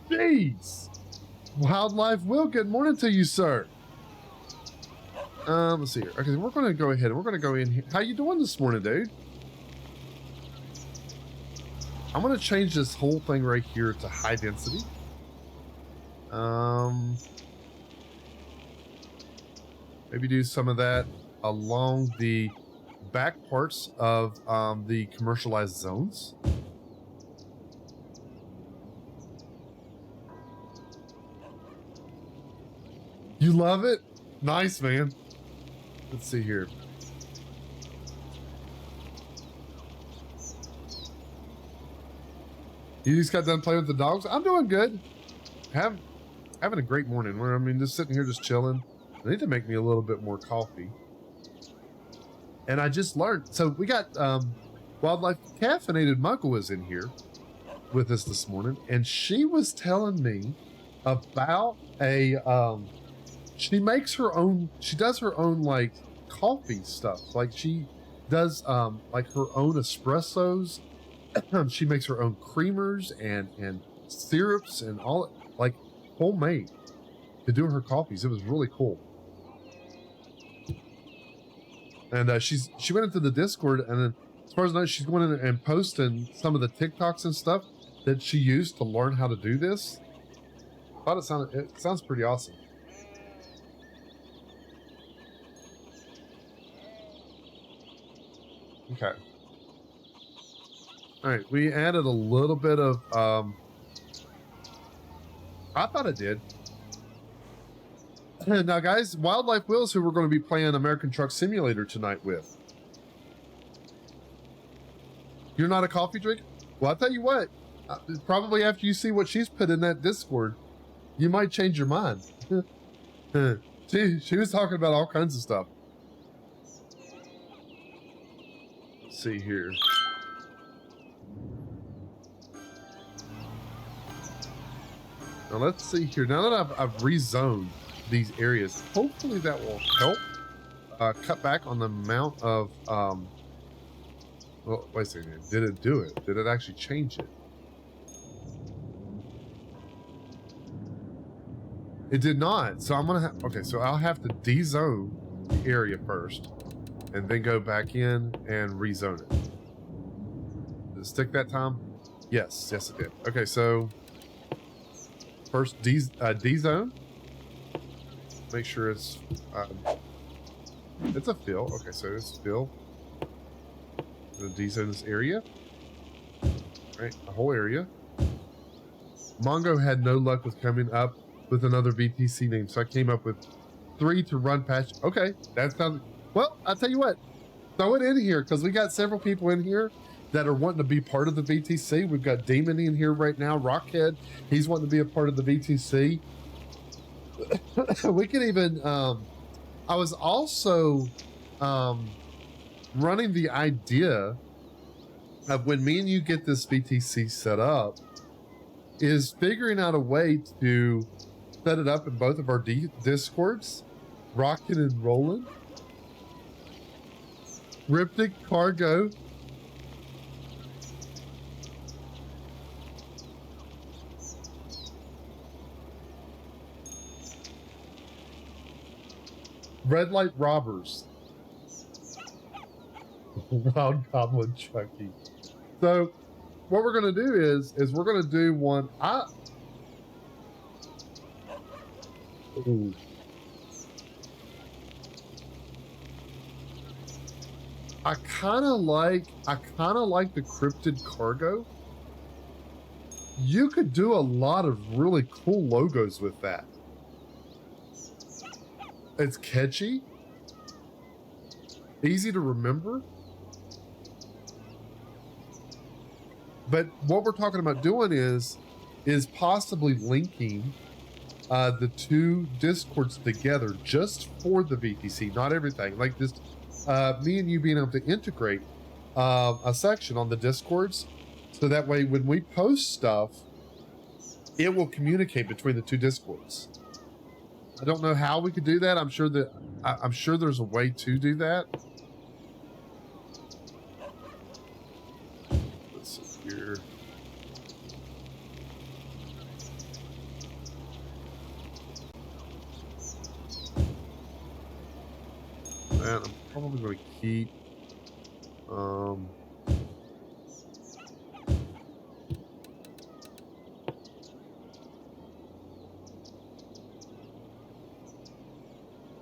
Jeez! Wildlife Will, good morning to you, sir. Let's see here. Okay, we're going to go ahead and we're going to go in here. How you doing this morning, dude? I'm going to change this whole thing right here to high density. Maybe do some of that along the back parts of the commercialized zones. You love it? Nice, man. Let's see here. You just got done playing with the dogs? I'm doing good. Having a great morning. Just sitting here just chilling. I need to make me a little bit more coffee. And I just learned. So we got Wildlife Caffeinated Muggle is in here with us this morning. And she was telling me about a... she makes her own, she does her own like coffee stuff. Like she does like her own espressos. She makes her own creamers and syrups and all, like homemade, to do her coffees. It was really cool. And she went into the Discord, and then as far as I know, she's going in and posting some of the TikToks and stuff that she used to learn how to do this. I thought it sounds pretty awesome. Okay. All right, we added a little bit of, I thought it did. Now, guys, Wildlife Will's who we're going to be playing American Truck Simulator tonight with. You're not a coffee drinker? Well, I'll tell you what. Probably after you see what she's put in that Discord, you might change your mind. She was talking about all kinds of stuff. Let's see here. Now let's see here. Now that I've rezoned these areas, hopefully that will help cut back on the amount of well, wait a second. Did it do it? Did it actually change it? It did not. So I'm gonna have, okay, so I'll have to dezone the area first and then go back in and rezone it. Did it stick that time? Yes, yes it did. Okay, so first dezone. Make sure it's a fill. Okay, so it's fill. The dezone this area. Right, the whole area. Mongo had no luck with coming up with another VTC name, so I came up with 3 to run past. Okay, that sounds well. I'll tell you what, throw it in here because we got several people in here that are wanting to be part of the VTC. We've got Damon in here right now. Rockhead, he's wanting to be a part of the VTC. We could even. I was also running the idea of when me and you get this VTC set up, is figuring out a way to set it up in both of our Discords, rocking and rolling. Riptic Cargo. Red Light Robbers. Wild Goblin Chucky. So what we're going to do is we're going to do one. Ooh. I kind of like the cryptid cargo. You could do a lot of really cool logos with that. It's catchy, easy to remember. But what we're talking about doing is possibly linking the 2 Discords together just for the VTC, not everything. Like this, me and you being able to integrate a section on the Discords, so that way when we post stuff, it will communicate between the 2 Discords. I don't know how we could do that. I'm sure there's a way to do that. Let's see here. And I'm probably going to keep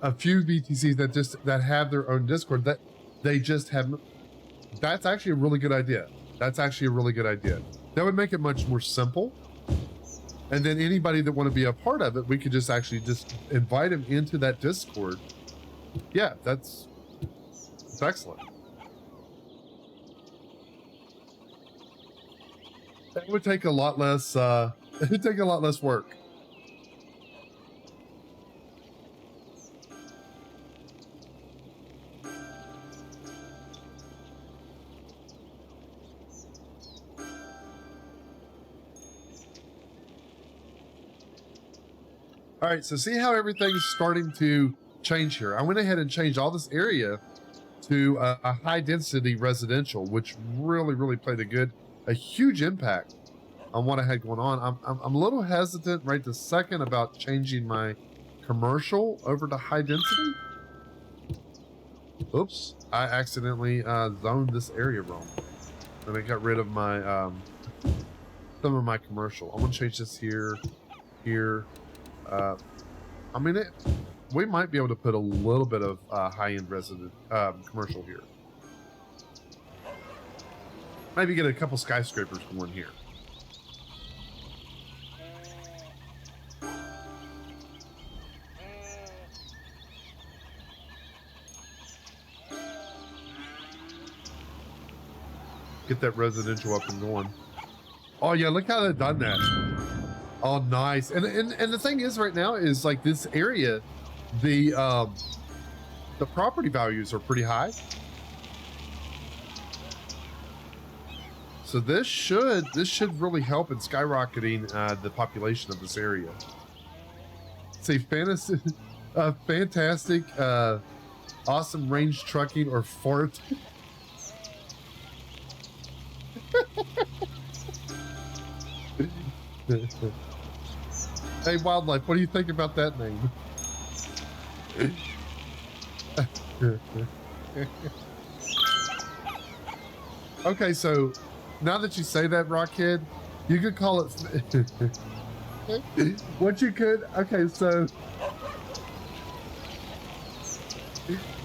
a few VTCs that have their own Discord that they just have. That's actually a really good idea. That's actually a really good idea. That would make it much more simple. And then anybody that want to be a part of it, we could just invite them into that Discord. Yeah, that's excellent. It would take a lot less. It would take a lot less work. All right, so see how everything's starting to change here. I went ahead and changed all this area to a high density residential, which really played a huge impact on what I had going on. I'm a little hesitant right this second about changing my commercial over to high density. Oops, I accidentally zoned this area wrong, and I got rid of my some of my commercial. I'm gonna change this here. I mean, we might be able to put a little bit of high-end resident commercial here. Maybe get a couple skyscrapers going here. get that residential up and going. Oh yeah, look how they've done that. Oh, nice. And the thing is right now is like this area, the property values are pretty high. So this should really help in skyrocketing the population of this area. It's a fantastic, awesome range trucking or fort. Hey, Wildlife, what do you think about that name? Okay, so now that you say that, Rockhead, you could call it what you could, okay, so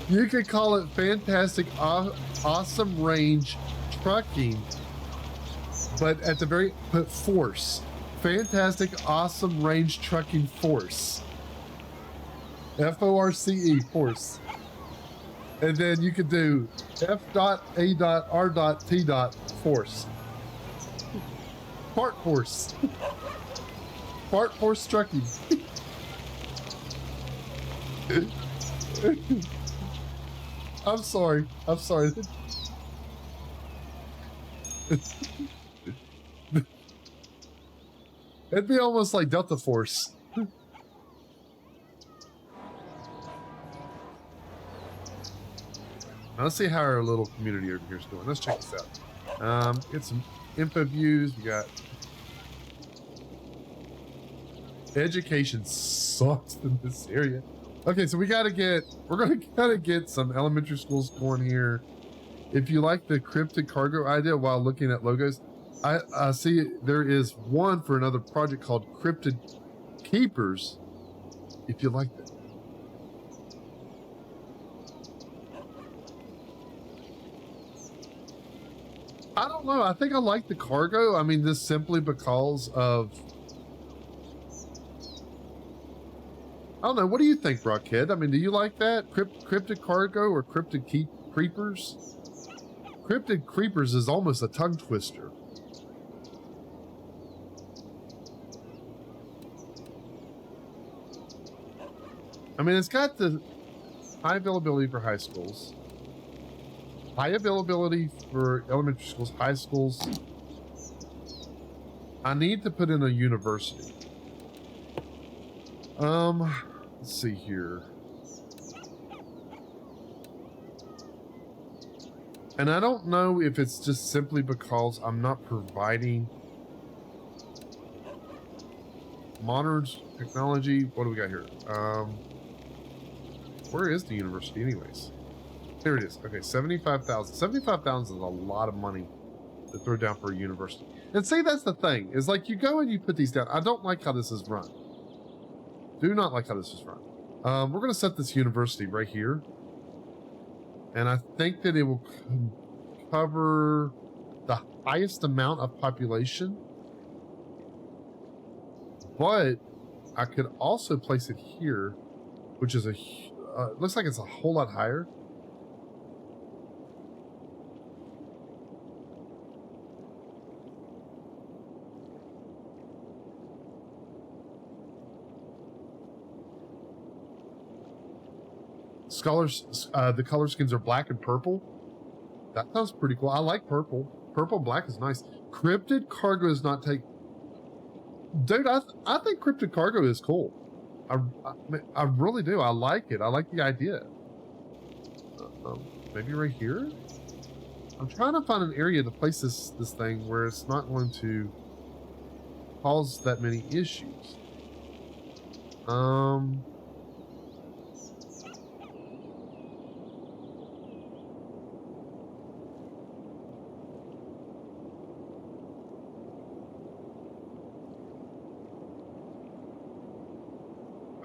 you could call it fantastic, awesome range trucking, but at the very, put force. Fantastic, awesome range trucking force. F-O-R-C-E, force. And then you could do F.A.R.T. force. Part force. Part force trucking. I'm sorry. I'm sorry. It'd be almost like Delta Force. Now let's see how our little community over here is doing. Let's check this out. Get some info views. We got education sucks in this area. Okay, so we're gonna get some elementary schools going here. If you like the cryptid cargo idea while looking at logos, I see there is one for another project called Cryptid Keepers. If you like that. I don't know. I think I like the cargo. I mean, this simply because of... I don't know. What do you think, Rockhead? I mean, do you like that? Cryptid cargo or cryptid creepers? Cryptid creepers is almost a tongue twister. I mean, it's got the high availability for high schools, high availability for elementary schools, high schools. I need to put in a university. Let's see here. And I don't know if it's just simply because I'm not providing modern technology. What do we got here? Where is the university anyways? There it is. Okay, 75,000. 75,000 is a lot of money to throw down for a university. And see, that's the thing. Is like you go and you put these down. I don't like how this is run. Do not like how this is run. We're going to set this university right here. And I think that it will cover the highest amount of population. But I could also place it here, which is looks like it's a whole lot higher. Scholars, the color schemes are black and purple. That sounds pretty cool. I like purple. Purple and black is nice. Cryptid cargo is not take. Dude, I think cryptid cargo is cool. I really do. I like it. I like the idea. Maybe right here? I'm trying to find an area to place this thing where it's not going to cause that many issues.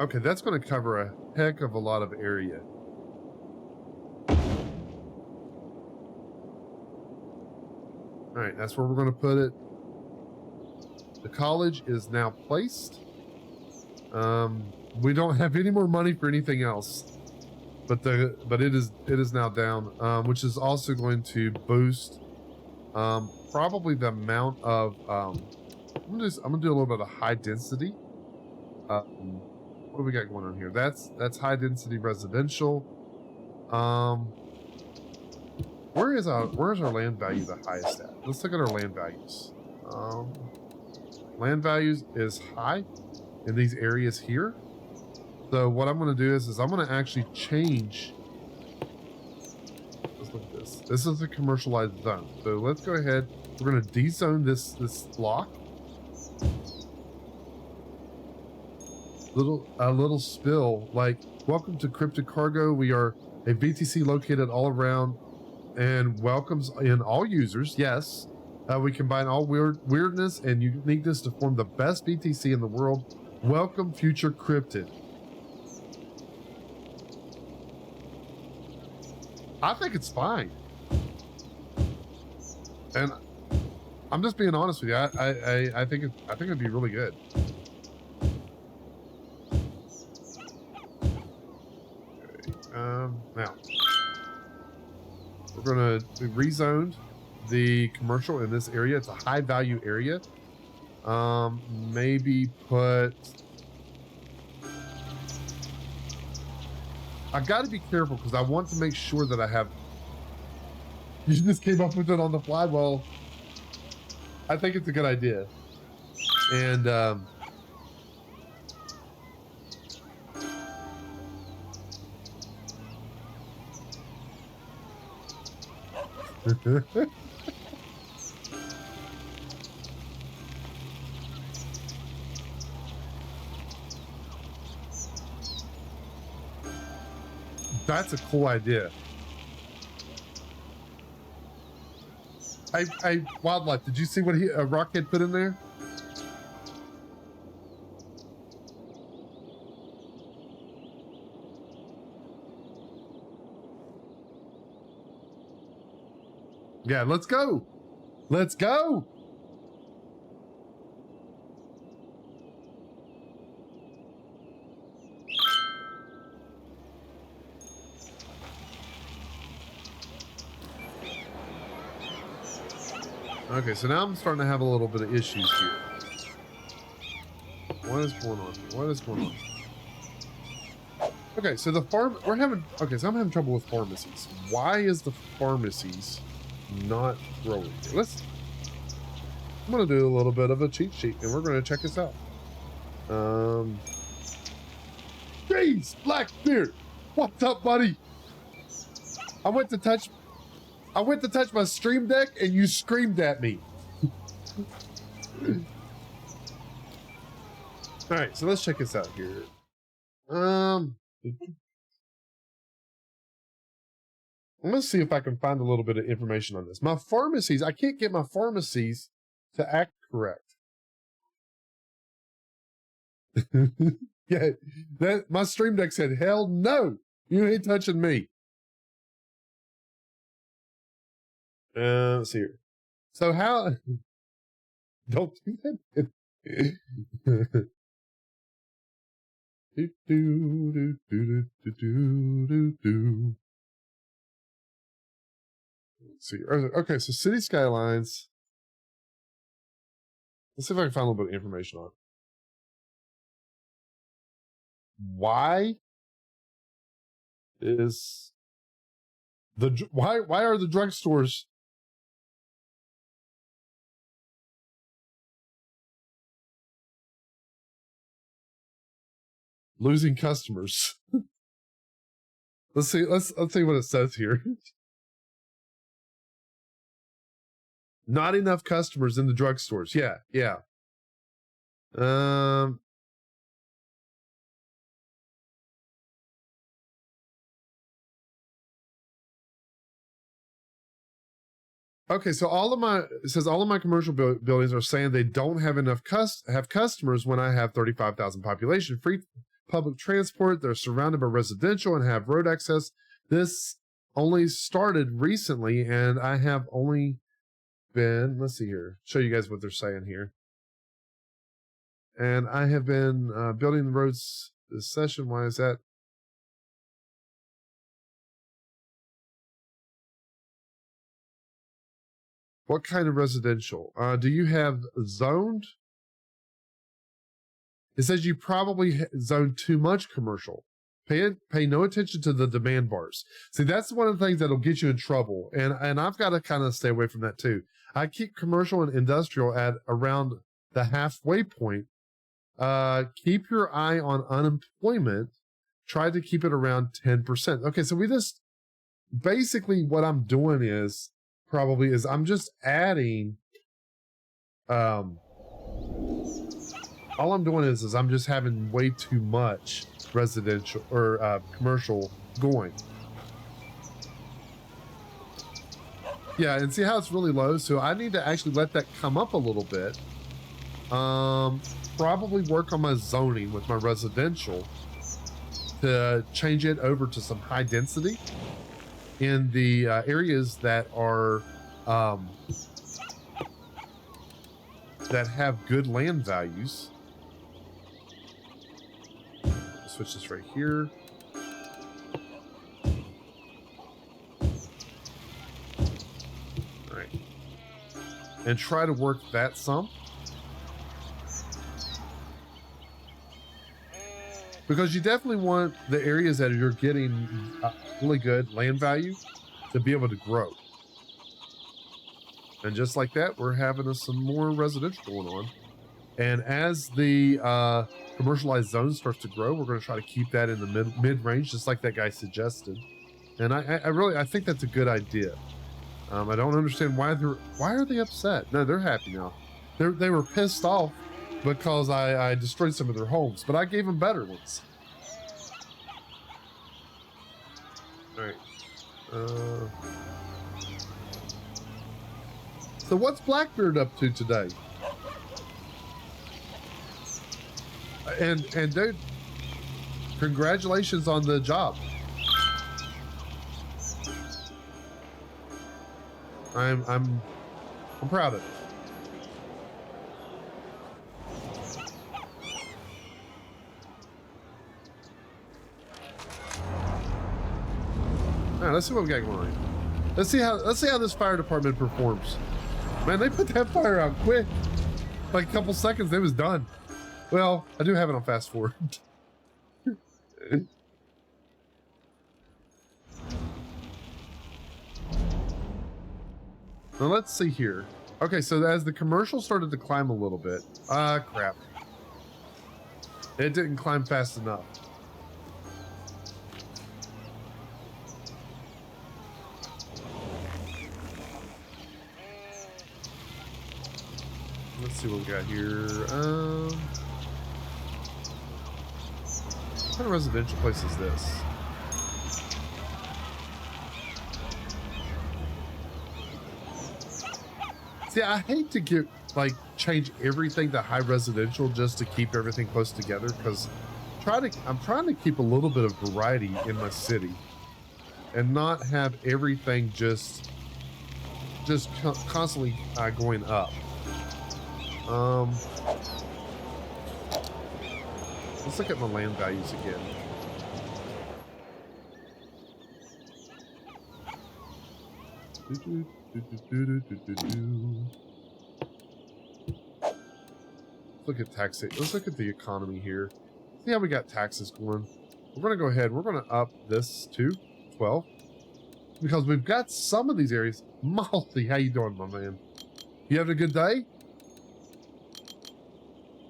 Okay, that's going to cover a heck of a lot of area. All right, that's where we're going to put it. The college is now placed. We don't have any more money for anything else, but it is now down, which is also going to boost Probably the amount of I'm gonna do a little bit of high density. What do we got going on here? That's high density residential. Where's our land value the highest at? Let's look at our land values. Land values is high in these areas here. So what I'm going to do is I'm going to actually change. Let's look at this. This is a commercialized zone. So let's go ahead. We're going to dezone this block. A little spill like, welcome to Cryptic Cargo. We are a VTC located all around and welcomes in all users. Yes. We combine all weirdness and uniqueness to form the best VTC in the world. Welcome, future cryptid. I think it's fine. And I'm just being honest with you. I think it'd be really good. Okay. Now we're gonna rezone the commercial in this area. It's a high value area. Maybe put. I got to be careful because I want to make sure that I have. You just came up with it on the fly. Well, I think it's a good idea. And that's a cool idea. Wildlife, did you see what Rockhead put in there? Yeah, let's go. Let's go. Okay, so now I'm starting to have a little bit of issues here. What is going on here? What is going on? Okay, so the farm, so I'm having trouble with pharmacies. Why is the pharmacies not growing? I'm gonna do a little bit of a cheat sheet and we're gonna check this out. Jeez, Blackbeard, what's up, buddy? I went to touch my stream deck and you screamed at me. All right, so let's check this out here. Let's see if I can find a little bit of information on this. My pharmacies, I can't get my pharmacies to act correct. Yeah, my stream deck said, hell no, you ain't touching me. Let's see here. So how, don't do that. Let's see. Okay, so City Skylines. Let's see if I can find a little bit of information on it. Why is why are the drugstores losing customers? Let's see what it says here. Not enough customers in the drugstores. Yeah. Okay, so all of my commercial buildings are saying they don't have enough customers when I have 35,000 population, free public transport, they're surrounded by residential and have road access. This only started recently and I have only been, let's see here, show you guys what they're saying here. And I have been building the roads this session. Why is that? What kind of residential? Do you have zoned? It says you probably zoned too much commercial. Pay no attention to the demand bars. See, that's one of the things that'll get you in trouble. And I've got to kind of stay away from that too. I keep commercial and industrial at around the halfway point. Keep your eye on unemployment. Try to keep it around 10%. Okay, so we just basically what I'm doing is I'm just adding all I'm doing is I'm just having way too much residential or commercial going. Yeah, and see how it's really low? So I need to actually let that come up a little bit. Probably work on my zoning with my residential to change it over to some high density in the areas that are that have good land values. Switch this right here. All right, and try to work that some, because you definitely want the areas that you're getting really good land value to be able to grow. And just like that, we're having some more residential going on. And as the commercialized zone starts to grow, we're going to try to keep that in the mid range, just like that guy suggested. And I think that's a good idea. I don't understand why are they upset? No, they're happy now. They were pissed off because I destroyed some of their homes, but I gave them better ones. All right. So what's Blackbeard up to today? And dude, congratulations on the job. I'm proud of it. All right, let's see what we got going on. Let's see how this fire department performs. Man, they put that fire out quick. Like a couple seconds, it was done. Well, I do have it on fast forward. Now let's see here. Okay, so as the commercial started to climb a little bit, crap. It didn't climb fast enough. Let's see what we got here. What kind of residential place is this? See, I hate to change everything to high residential just to keep everything close together, because I'm trying to keep a little bit of variety in my city and not have everything just constantly going up. Let's look at my land values again. Look at taxation. Let's look at the economy here. See how we got taxes going. We're going to go ahead. We're going to up this to 12 because we've got some of these areas. Malty, how you doing, my man? You having a good day?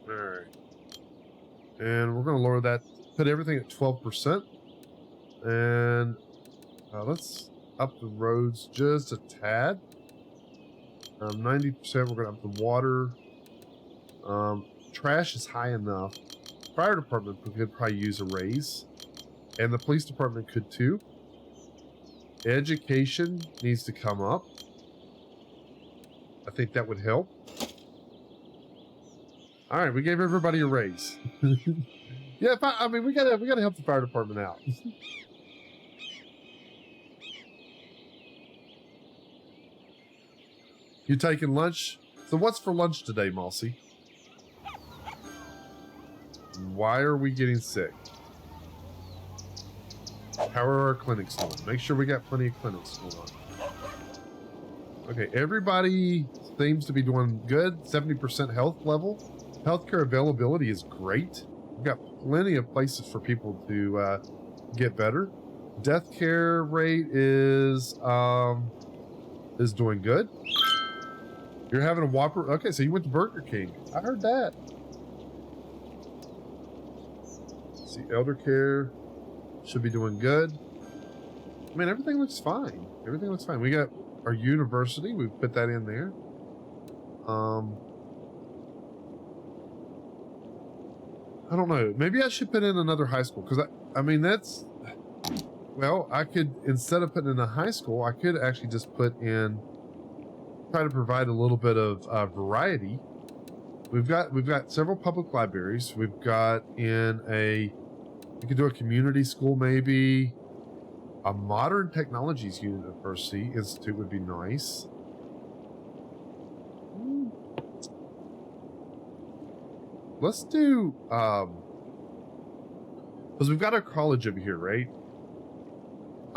All right. And we're going to lower that, put everything at 12%. And let's up the roads just a tad. 90%, we're going to up the water. Trash is high enough. Fire department could probably use a raise. And the police department could too. Education needs to come up. I think that would help. All right, we gave everybody a raise. Yeah, I mean, we gotta help the fire department out. You taking lunch? So what's for lunch today, Mossy? Why are we getting sick? How are our clinics doing? Make sure we got plenty of clinics going Okay, everybody seems to be doing good. 70% health level. Healthcare availability is great. We've got plenty of places for people to get better. Death care rate is doing good. You're having a Whopper. Okay, so you went to Burger King. I heard that. Let's see, elder care should be doing good. I mean, everything looks fine. Everything looks fine. We got our university. We put that in there. I don't know. Maybe I should put in another high school because I mean, that's, well, I could, instead of putting in a high school, I could actually just put in, try to provide a little bit of variety. We've got several public libraries. We've got in we could do a community school, maybe a modern technologies university institute would be nice. Let's do, because we've got our college over here, right?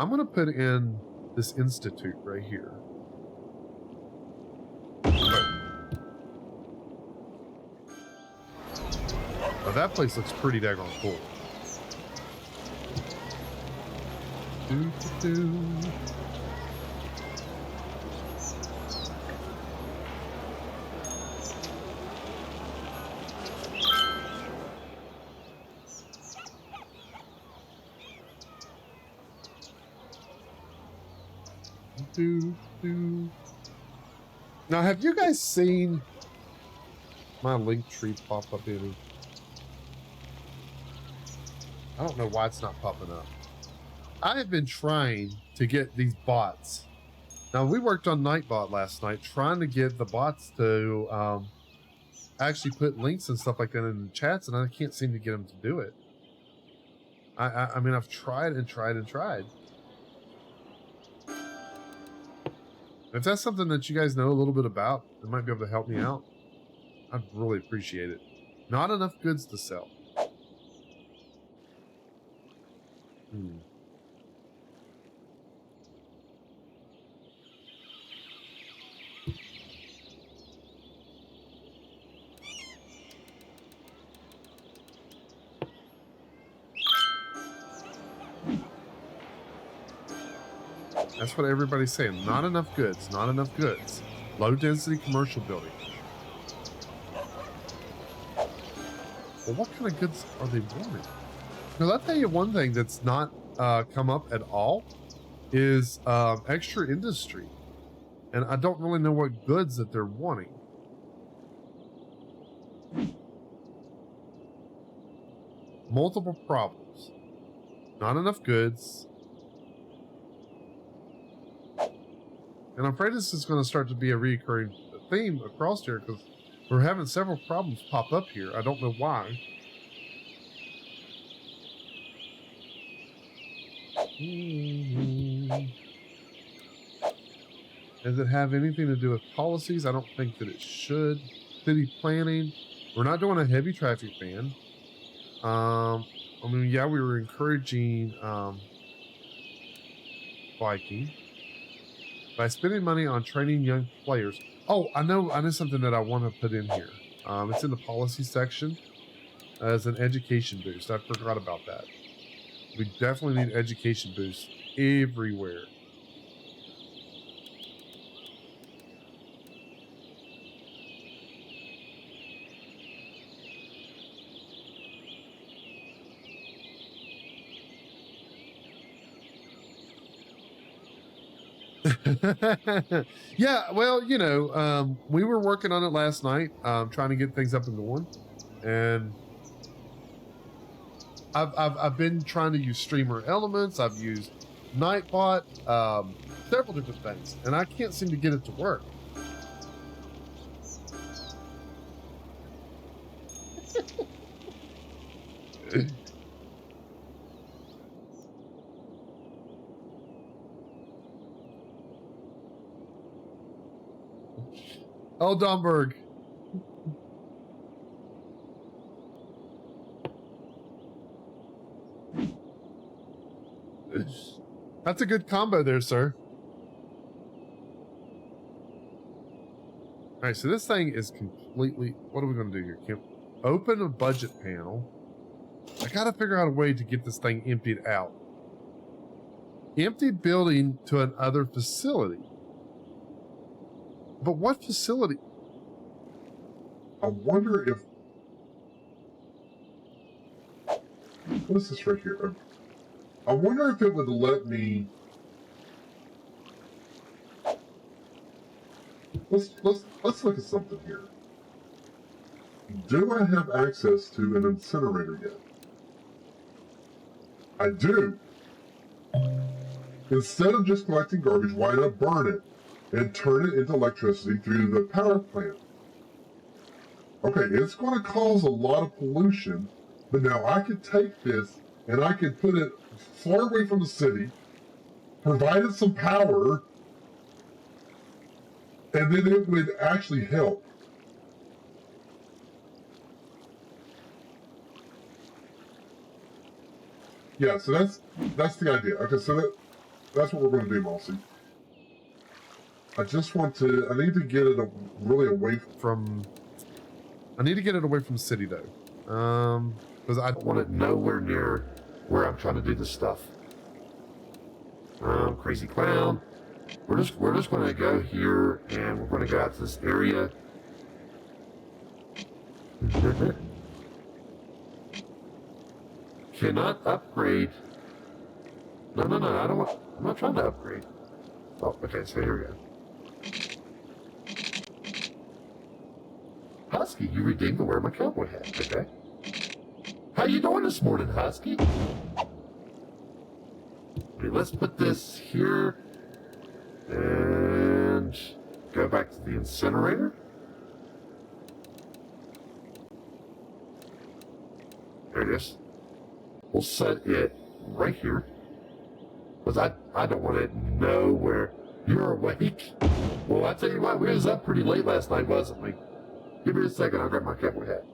I'm going to put in this institute right here. Now that place looks pretty daggone cool. Now, have you guys seen my link tree pop up any? I don't know why it's not popping up. I have been trying to get these bots. Now, we worked on Nightbot last night, trying to get the bots to actually put links and stuff like that in the chats, and I can't seem to get them to do it. I mean, I've tried and tried and tried. If that's something that you guys know a little bit about and might be able to help me out, I'd really appreciate it. Not enough goods to sell. That's what everybody's saying. Not enough goods. Not enough goods. Low density commercial building. Well, what kind of goods are they wanting? Because I'll tell you one thing that's not come up at all is extra industry. And I don't really know what goods that they're wanting. Multiple problems. Not enough goods. And I'm afraid this is going to start to be a recurring theme across here because we're having several problems pop up here. I don't know why. Does it have anything to do with policies? I don't think that it should. City planning. We're not doing a heavy traffic ban. I mean, yeah, we were encouraging biking by spending money on training young players. Oh, I know something that I want to put in here. It's in the policy section as an education boost. I forgot about that. We definitely need education boosts everywhere. Yeah, well, you know, we were working on it last night, trying to get things up and going, and I've been trying to use streamer elements. I've used Nightbot, several different things, and I can't seem to get it to work. Oh, Domberg. That's a good combo there, sir. right, so this thing is completely... What are we going to do here? Can open a budget panel. I got to figure out a way to get this thing emptied out. Empty building to another facility. But what facility? I wonder if... What is this right here? I wonder if it would let me... Let's look at something here. Do I have access to an incinerator yet? I do. Instead of just collecting garbage, why not burn it and turn it into electricity through the power plant? Okay, it's going to cause a lot of pollution, but now I could take this and I could put it far away from the city, provide it some power, and then it would actually help. Yeah, so that's the idea. Okay, so that's what we're going to do, Mossy. I need to get it really away From... I need to get it away from the city, though. Because I want it nowhere near where I'm trying to do this stuff. Crazy clown. We're just going to go here, and we're going to go out to this area. Cannot upgrade. No, I don't want... I'm not trying to upgrade. Oh, okay, so here we go. Husky, you redeemed to wear my cowboy hat, okay? How you doing this morning, Husky? Okay, let's put this here. And go back to the incinerator. There it is. We'll set it right here. Because I don't want it nowhere. You're awake? Well, I tell you what, we was up pretty late last night, wasn't we? Give me a second, I'll grab my cowboy hat.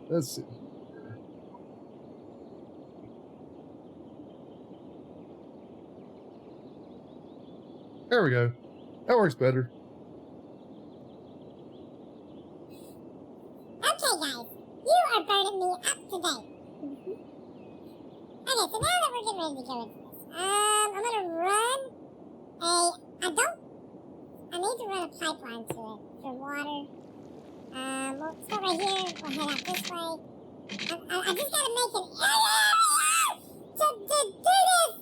Let's see. There we go. That works better. Okay, guys, you are burning me up today. Okay, so now that we're getting ready to go into this, I'm gonna run I need to run a pipeline to it for water. We'll start right here. We'll head out this way. I just gotta make an area to do this.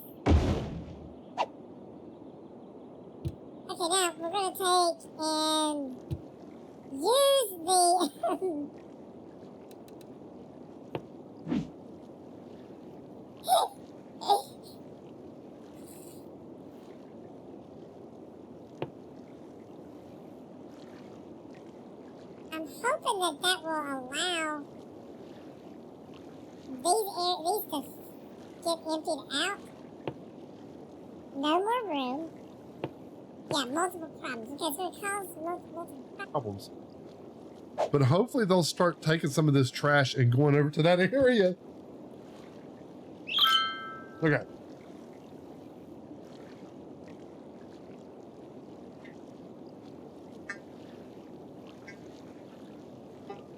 Okay, now we're gonna take and use the I'm hoping that will allow these to get emptied out. No more room. Yeah, multiple problems. Okay, so it causes multiple Problems. But hopefully they'll start taking some of this trash and going over to that area. Okay.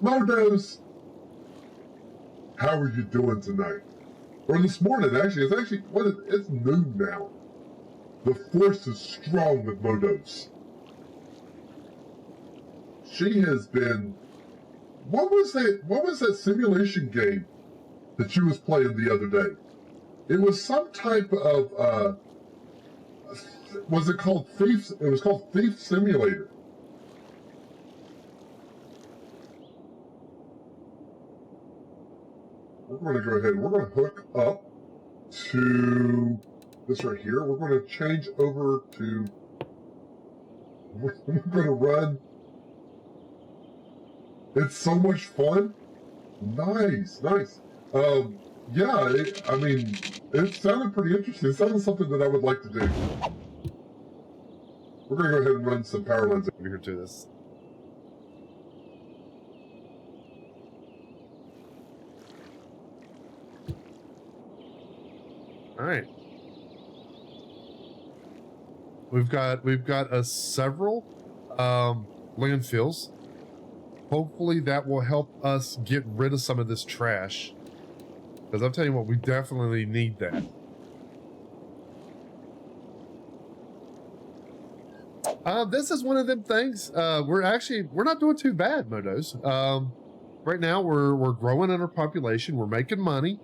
Modos, how are you doing tonight? Or this morning, actually. It's noon now. The force is strong with Modos. She has been... What was that simulation game that she was playing the other day? It was some type of, was it called Thief? It was called Thief Simulator. We're going to go ahead and we're going to hook up to this right here. We're going to change over to, we're going to run. It's so much fun. Nice. Yeah, I mean, it sounded pretty interesting. It sounded something that I would like to do. We're going to go ahead and run some power lines Over here to this. All right. We've got several landfills. Hopefully that will help us get rid of some of this trash. Because I'm telling you what, we definitely need that. This is one of them things. We're not doing too bad, Modos. Right now we're growing in our population. We're making money,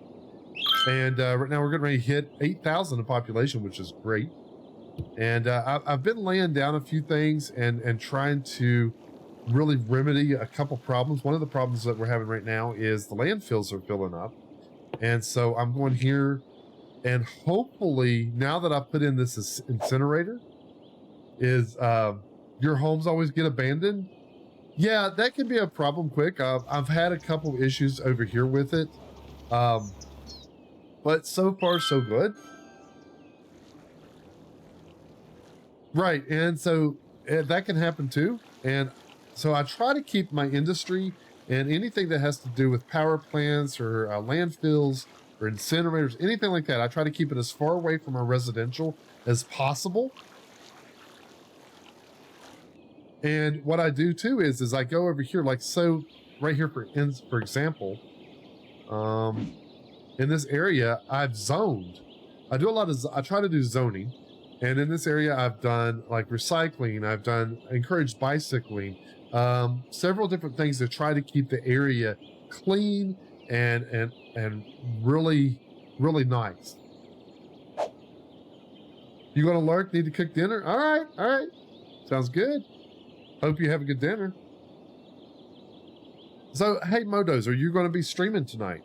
and right now we're getting ready to hit 8,000 in population, which is great. And I've been laying down a few things and trying to really remedy a couple problems. One of the problems that we're having right now is the landfills are filling up, and so I'm going here, and hopefully now that I've put in this incinerator. Is your homes always get abandoned? Yeah, that can be a problem quick. I've had a couple issues over here with it, but so far so good. Right, and so that can happen too. And so I try to keep my industry and anything that has to do with power plants or landfills or incinerators, anything like that, I try to keep it as far away from our residential as possible. And what I do too is I go over here, like so, right here for example, in this area I've zoned. I try to do zoning, and in this area I've done like recycling. I've done encouraged bicycling, several different things to try to keep the area clean and really nice. You going to lurk? Need to cook dinner? All right, sounds good. Hope you have a good dinner. So, hey, Modos, are you going to be streaming tonight?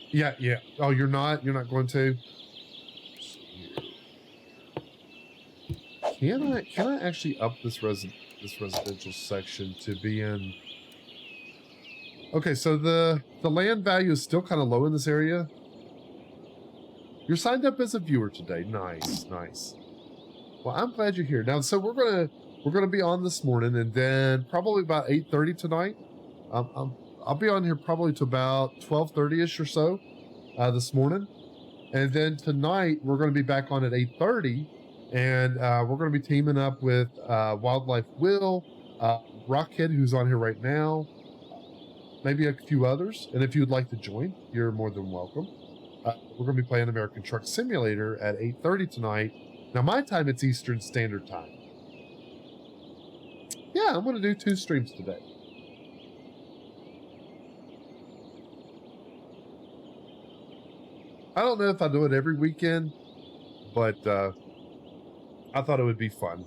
Yeah. Oh, you're not going to? Can I actually up this residential section to be in? Okay, so the land value is still kind of low in this area. You're signed up as a viewer today. Nice. Well, I'm glad you're here. Now, so we're gonna be on this morning, and then probably about 8:30 tonight. I'll be on here probably to about 12:30ish or so this morning, and then tonight we're going to be back on at 8:30. And we're going to be teaming up with Wildlife Will, Rockhead, who's on here right now, maybe a few others. And if you'd like to join, you're more than welcome. We're going to be playing American Truck Simulator at 8:30 tonight. Now, my time, it's Eastern Standard Time. Yeah, I'm going to do 2 streams today. I don't know if I do it every weekend, but I thought it would be fun.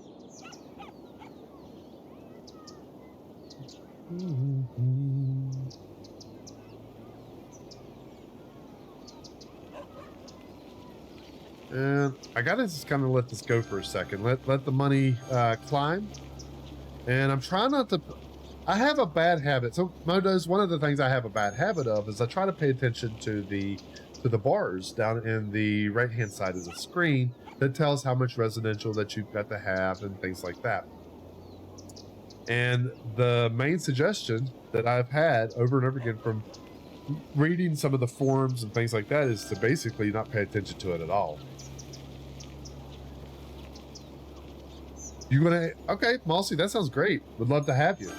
And I gotta just kind of let this go for a second. Let the money climb. And I'm trying not to. I have a bad habit. So Modos, one of the things I have a bad habit of is I try to pay attention to the bars down in the right hand side of the screen that tells how much residential that you've got to have and things like that. And the main suggestion that I've had over and over again from reading some of the forums and things like that is to basically not pay attention to it at all. You gonna, okay, Malsey, that sounds great. Would love to have you.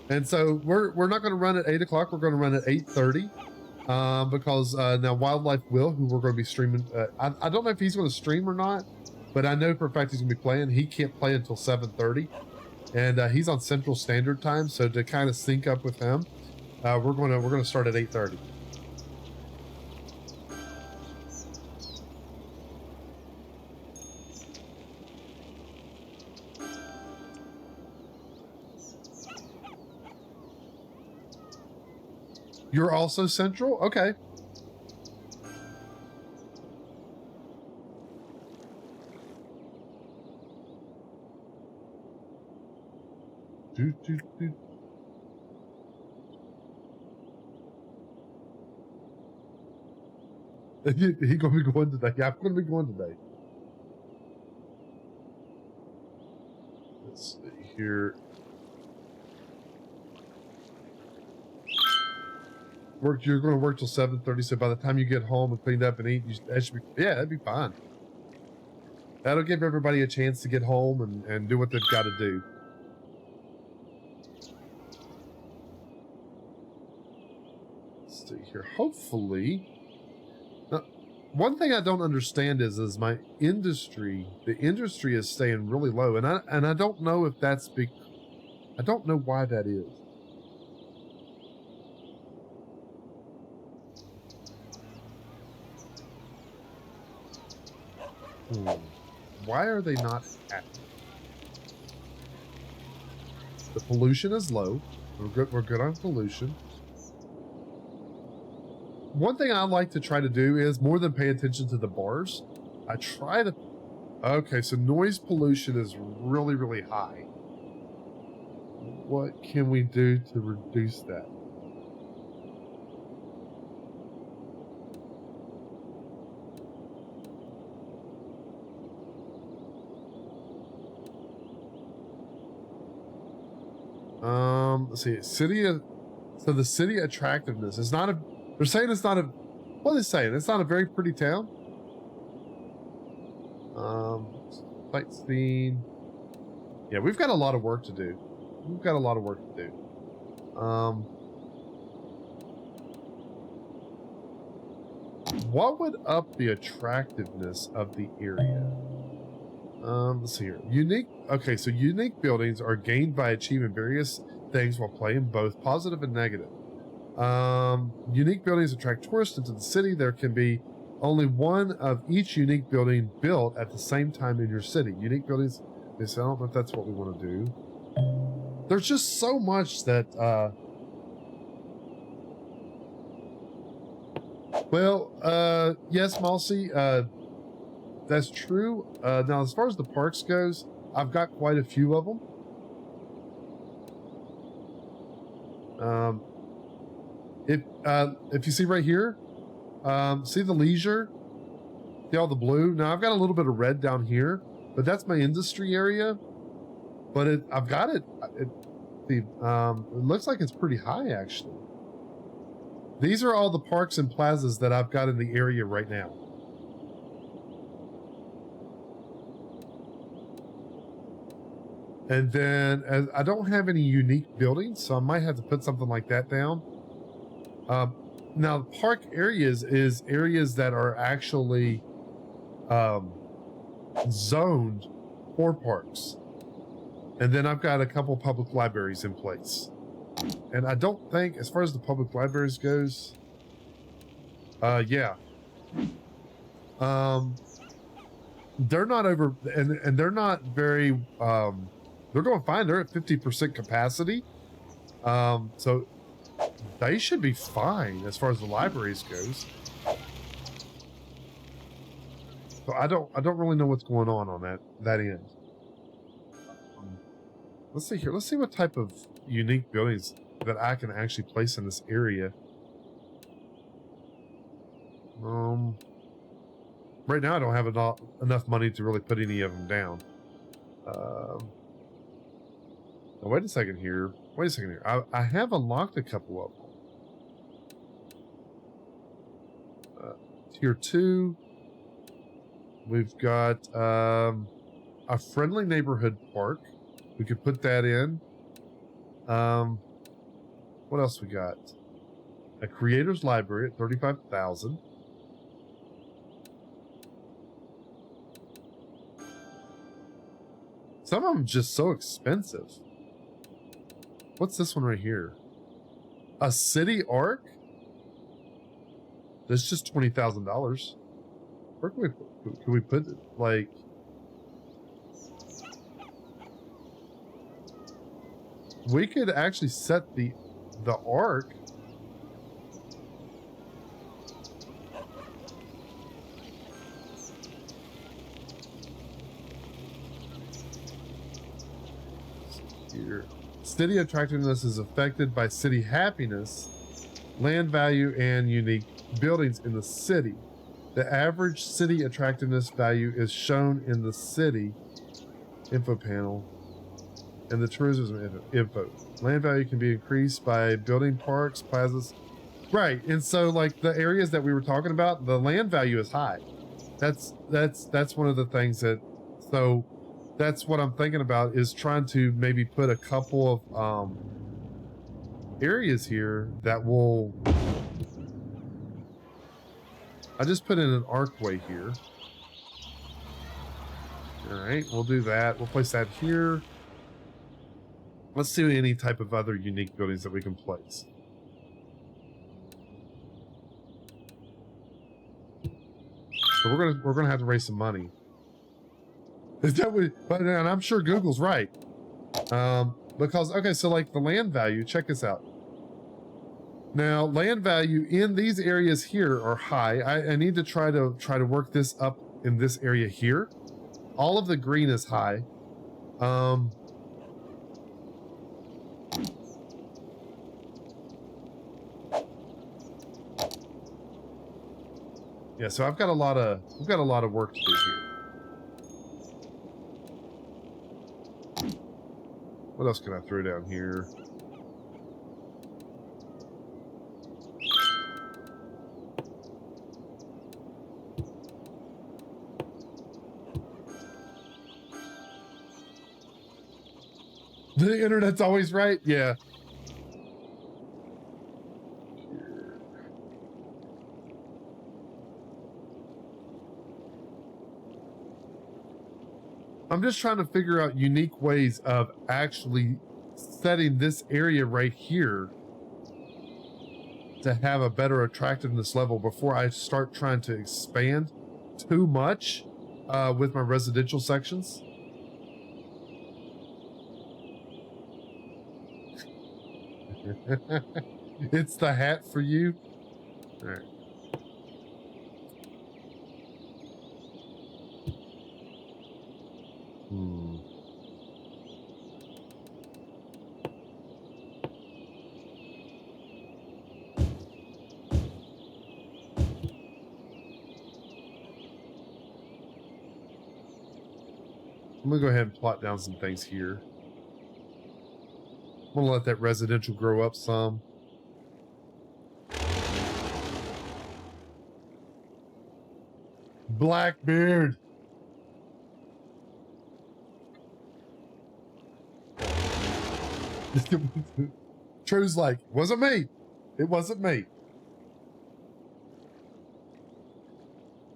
And so we're not gonna run at 8 o'clock, we're gonna run at 8:30. Because now Wildlife Will, who we're going to be streaming, I don't know if he's going to stream or not, but I know for a fact he's going to be playing. He can't play until 7:30, and he's on Central Standard Time. So to kind of sync up with him, we're going to start at 8:30. You're also Central? Okay. Do, do, do. He gonna be going today. Yeah, I'm gonna be going today. Let's see here. You're gonna work till 7:30. So by the time you get home and cleaned up and eat, that should be, yeah, that'd be fine. That'll give everybody a chance to get home and do what they've got to do. Let's see here. Hopefully. Now, one thing I don't understand is my industry. The industry is staying really low, and I don't know if that's I don't know why that is. Why are they not happy? The pollution is low. We're good on pollution. One thing I like to try to do is, more than pay attention to the bars, I try to... Okay, so noise pollution is really, really high. What can we do to reduce that? Let's see. So the city attractiveness is not a... They're saying it's not a... What are they saying? It's not a very pretty town? Sightseeing. Yeah, we've got a lot of work to do. We've got a lot of work to do. What would up the attractiveness of the area? Let's see here. Okay, so unique buildings are gained by achieving various things while playing both positive and negative. Unique buildings attract tourists into the city. There can be only one of each unique building built at the same time in your city. Unique buildings, I don't know if that's what we want to do. There's just so much that, yes, Malsey, that's true. Now, as far as the parks goes, I've got quite a few of them. If you see right here, see the leisure, see all the blue. Now I've got a little bit of red down here, but that's my industry area. But I've got it. It looks like it's pretty high actually. These are all the parks and plazas that I've got in the area right now. And then I don't have any unique buildings, so I might have to put something like that down. Now, park areas is areas that are actually zoned for parks. And then I've got a couple public libraries in place. And I don't think, as far as the public libraries goes, yeah. They're not over, and they're not very, they're doing fine. They're at 50% capacity. So they should be fine as far as the libraries goes. So I don't really know what's going on that end. Let's see here. Let's see what type of unique buildings that I can actually place in this area. Right now I don't have enough money to really put any of them down. Now wait a second here. Wait a second here. I have unlocked a couple of them. Tier 2. We've got a friendly neighborhood park. We could put that in. What else we got? A creator's library at 35,000. Some of them just so expensive. What's this one right here? A city arc? That's just $20,000. Where can we put it? Like, we could actually set the arc. Here. City attractiveness is affected by city happiness, land value, and unique buildings in the city. The average city attractiveness value is shown in the city info panel and the tourism info. Land value can be increased by building parks, plazas. Right, and so like the areas that we were talking about, the land value is high. That's one of the things that, so that's what I'm thinking about, is trying to maybe put a couple of areas here that will, I just put in an archway here. All right, we'll do that. We'll place that here. Let's see any type of other unique buildings that we can place. So we're gonna have to raise some money. Is that what? But and I'm sure Google's right. Because okay, so like the land value. Check this out. Now, land value in these areas here are high. I need to try to work this up in this area here. All of the green is high. Yeah, so we've got a lot of work to do here. What else can I throw down here? The internet's always right. Yeah. I'm just trying to figure out unique ways of actually setting this area right here to have a better attractiveness level before I start trying to expand too much with my residential sections. It's the hat for you. All right. I'm gonna go ahead and plot down some things here. I'm gonna let that residential grow up some. Blackbeard. True's like, wasn't me. It wasn't me.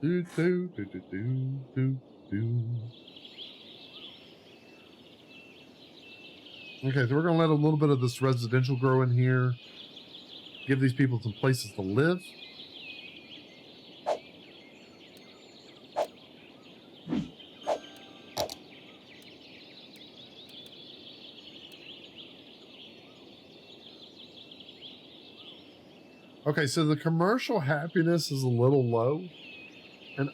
Do, do, do, do, do, do, do. Okay, so we're gonna let a little bit of this residential grow in here. Give these people some places to live. Okay, so the commercial happiness is a little low. And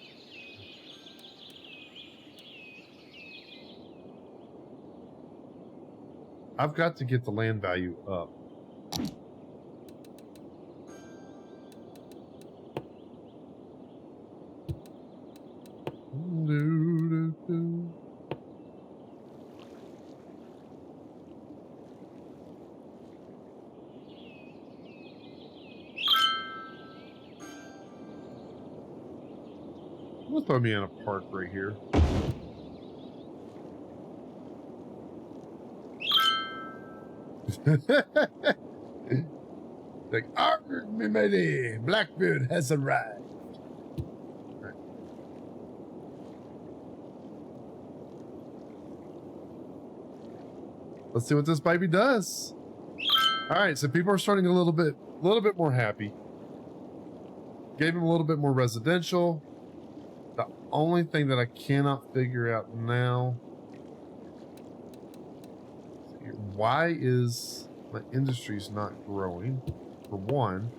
I've got to get the land value up. We'll throw me in a park right here. Like, me matey, Blackbeard has arrived. Right. Let's see what this baby does. All right, so people are starting a little bit more happy. Gave him a little bit more residential. The only thing that I cannot figure out now, why is my industries not growing? For one,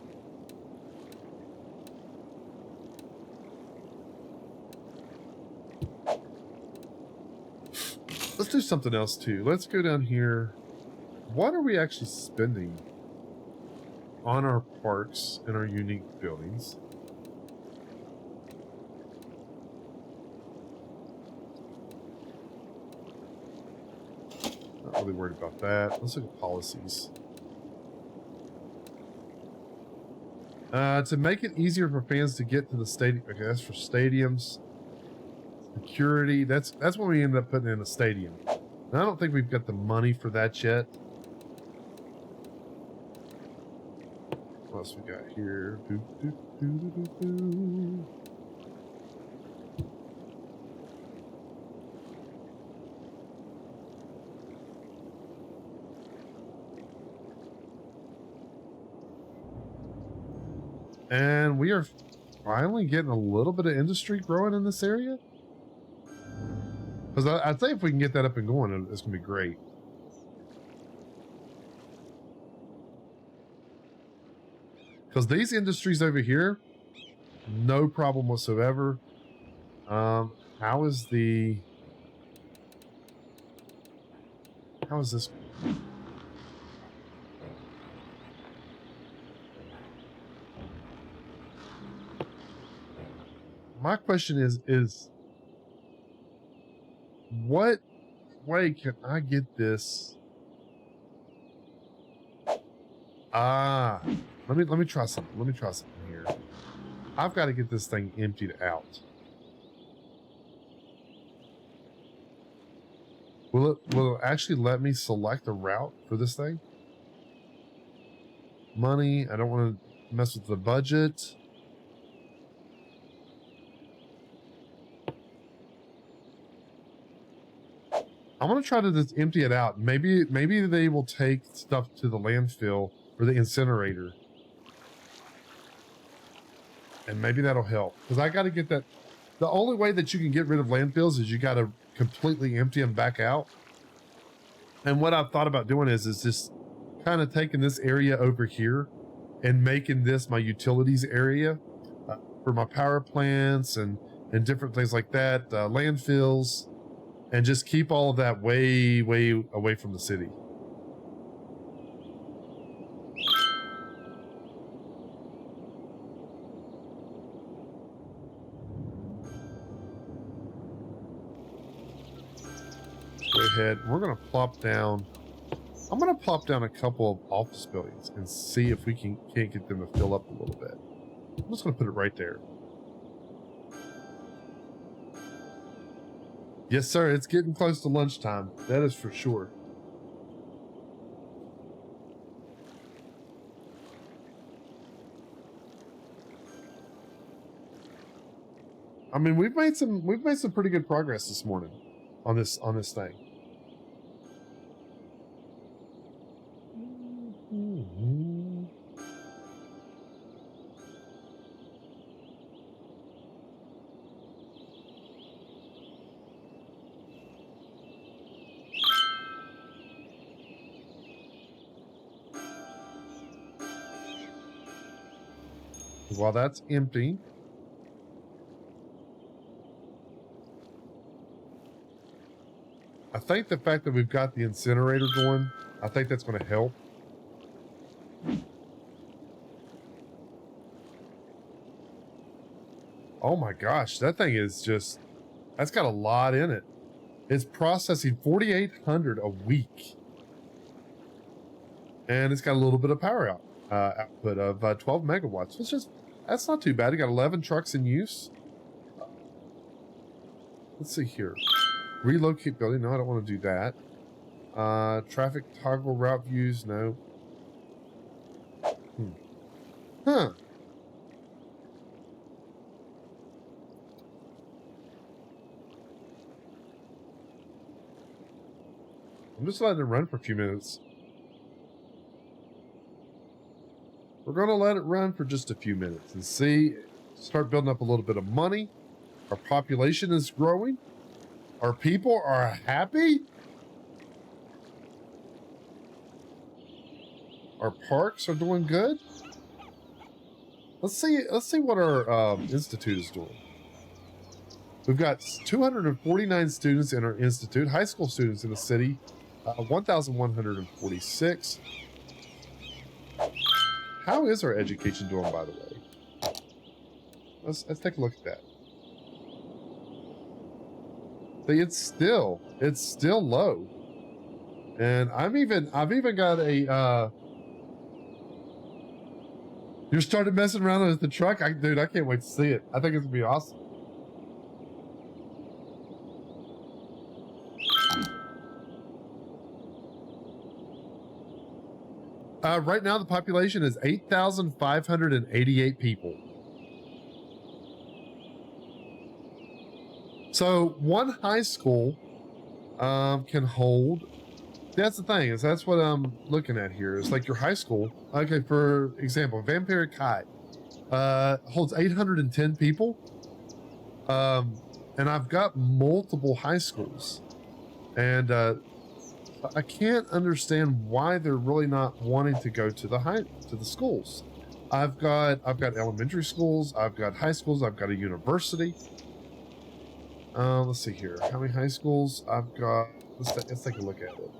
let's do something else too. Let's go down here. what are we actually spending on our parks and our unique buildings? Not really worried about that. Let's look at policies. To make it easier for fans to get to the stadium. Okay, that's for stadiums. Security. That's when we end up putting in a stadium. And I don't think we've got the money for that yet. What else we got here? Doo, doo, doo, doo, doo, doo. And we are finally getting a little bit of industry growing in this area. Because I'd say if we can get that up and going, it's going to be great. Because these industries over here, no problem whatsoever. How is this? My question is what way can I get this? Let me try something. Let me try something here. I've got to get this thing emptied out. Will it actually let me select a route for this thing? Money, I don't want to mess with the budget. I'm gonna try to just empty it out. Maybe they will take stuff to the landfill or the incinerator, and maybe that'll help. Because I got to get that. The only way that you can get rid of landfills is you got to completely empty them back out. And what I've thought about doing is just kind of taking this area over here and making this my utilities area for my power plants and different things like that, landfills. And just keep all of that way, way away from the city. Go ahead. We're going to plop down. I'm going to plop down a couple of office buildings and see if we can't get them to fill up a little bit. I'm just going to put it right there. Yes, sir. It's getting close to lunchtime. That is for sure. I mean, we've made some pretty good progress this morning on this thing. While that's empty, I think the fact that we've got the incinerator going, I think that's going to help. Oh my gosh, that thing is just, that's got a lot in it. It's processing 4,800 a week. And it's got a little bit of power output of 12 megawatts. It's just, that's not too bad. It got 11 trucks in use. Let's see here. Relocate building. No, I don't want to do that. Traffic toggle route views. No. Huh. I'm just letting it run for a few minutes. We're going to let it run for just a few minutes and see, start building up a little bit of money. Our population is growing. Our people are happy. Our parks are doing good. Let's see what our institute is doing. We've got 249 students in our institute, high school students in the city, 1,146. How is our education doing, by the way? Let's take a look at that. See, it's still low. And I've even got a you started messing around with the truck? Dude, I can't wait to see it. I think it's gonna be awesome. Right now, the population is 8,588 people. So one high school can hold. That's the thing, is that's what I'm looking at here. It's like your high school. Okay, for example, Vampire Kai holds 810 people. And I've got multiple high schools. And I can't understand why they're really not wanting to go to the schools. I've got elementary schools, I've got high schools, I've got a university. Let's see here. How many high schools I've got? Let's take a look at it.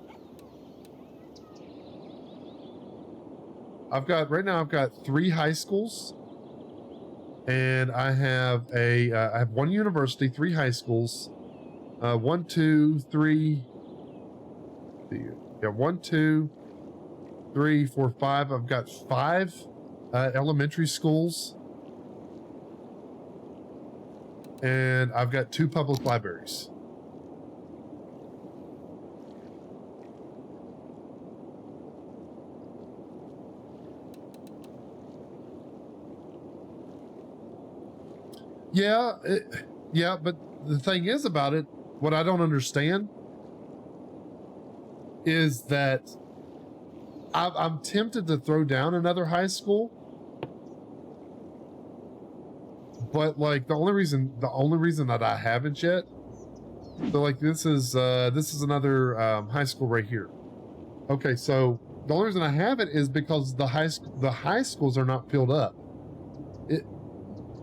I've got 3 high schools, and I have I have 1 university, 3 high schools, 1, 2, 3. Yeah, 1, 2, 3, 4, 5. I've got 5 elementary schools, and I've got 2 public libraries. Yeah, but the thing is about it, what I don't understand is that I'm tempted to throw down another high school, but like the only reason that I haven't yet, so like this is another high school right here. Okay, so the only reason I haven't is because the high schools are not filled up.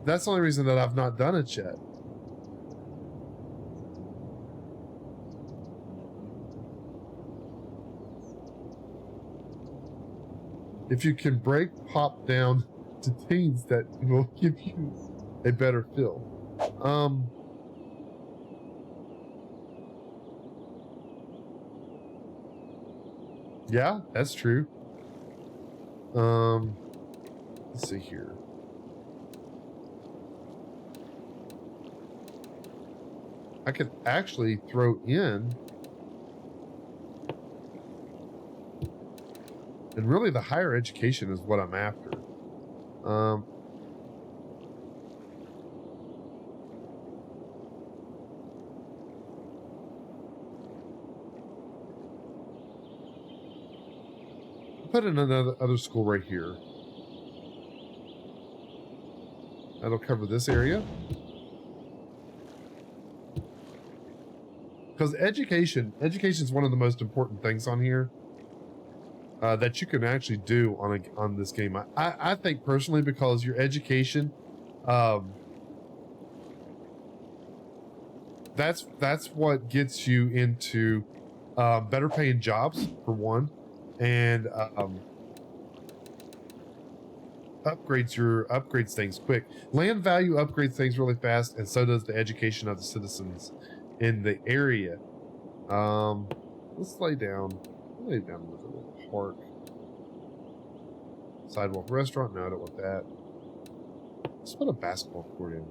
That's the only reason that I've not done it yet. If you can break pop down to teens, that will give you a better feel. Yeah, that's true. Let's see here. I could actually throw in, and really the higher education is what I'm after. Put in another school right here. That'll cover this area. Because education is one of the most important things on here that you can actually do on this game. I think personally, because your education, that's what gets you into better paying jobs for one, and upgrades things quick. Land value upgrades things really fast, and so does the education of the citizens in the area. Let's lay down with a little park. Sidewalk restaurant. No, I don't want that. Let's put a basketball court in.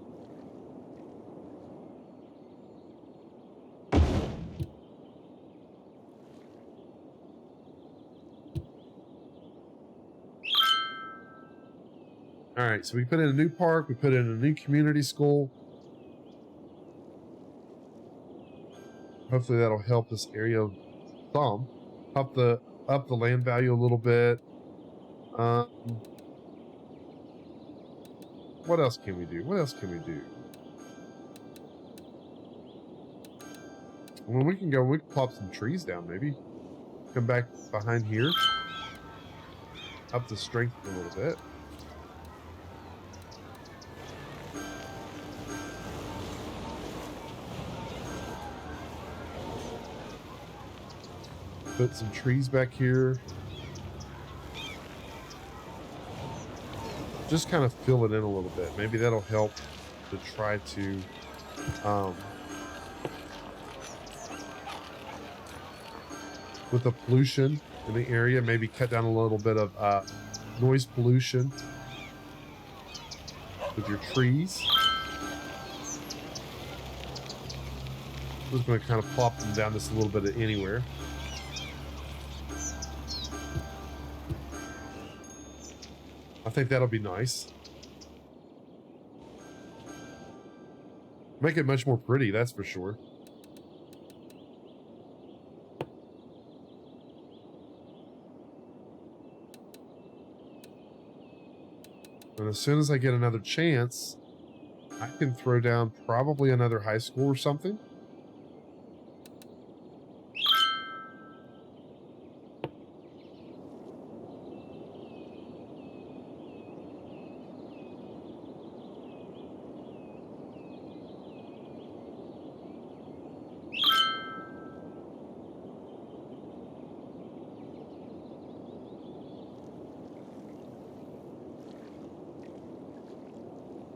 All right, so we put in a new park, we put in a new community school. Hopefully that'll help this area some. Up the land value a little bit. What else can we do? Well, we can plop some trees down, maybe. Come back behind here. Up the strength a little bit. put some trees back here. Just kind of fill it in a little bit. Maybe that'll help to try to with the pollution in the area, maybe cut down a little bit of noise pollution with your trees. I'm just going to kind of plop them down just a little bit of anywhere. I think that'll be nice. Make it much more pretty, that's for sure. And as soon as I get another chance, I can throw down probably another high school or something.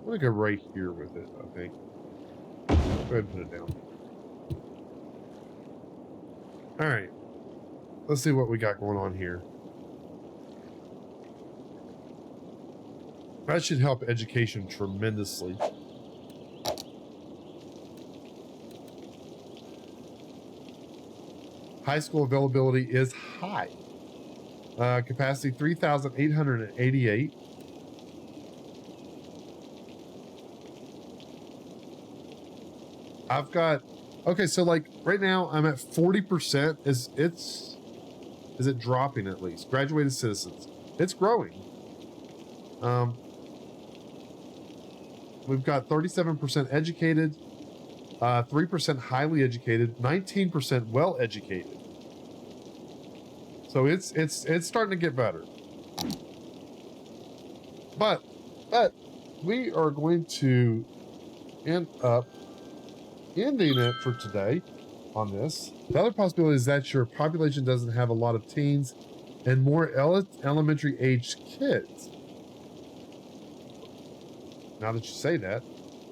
I'm gonna go right here with it, I think. Go ahead and put it down. Alright. Let's see what we got going on here. That should help education tremendously. High school availability is high. Capacity 3,888. I've got, okay, so like right now I'm at 40%. Is it dropping at least? Graduated citizens. It's growing. We've got 37% educated, 3% highly educated, 19% well educated. So it's starting to get better. But we are going to end up ending it for today on this. The other possibility is that your population doesn't have a lot of teens and more elementary aged kids. Now that you say that,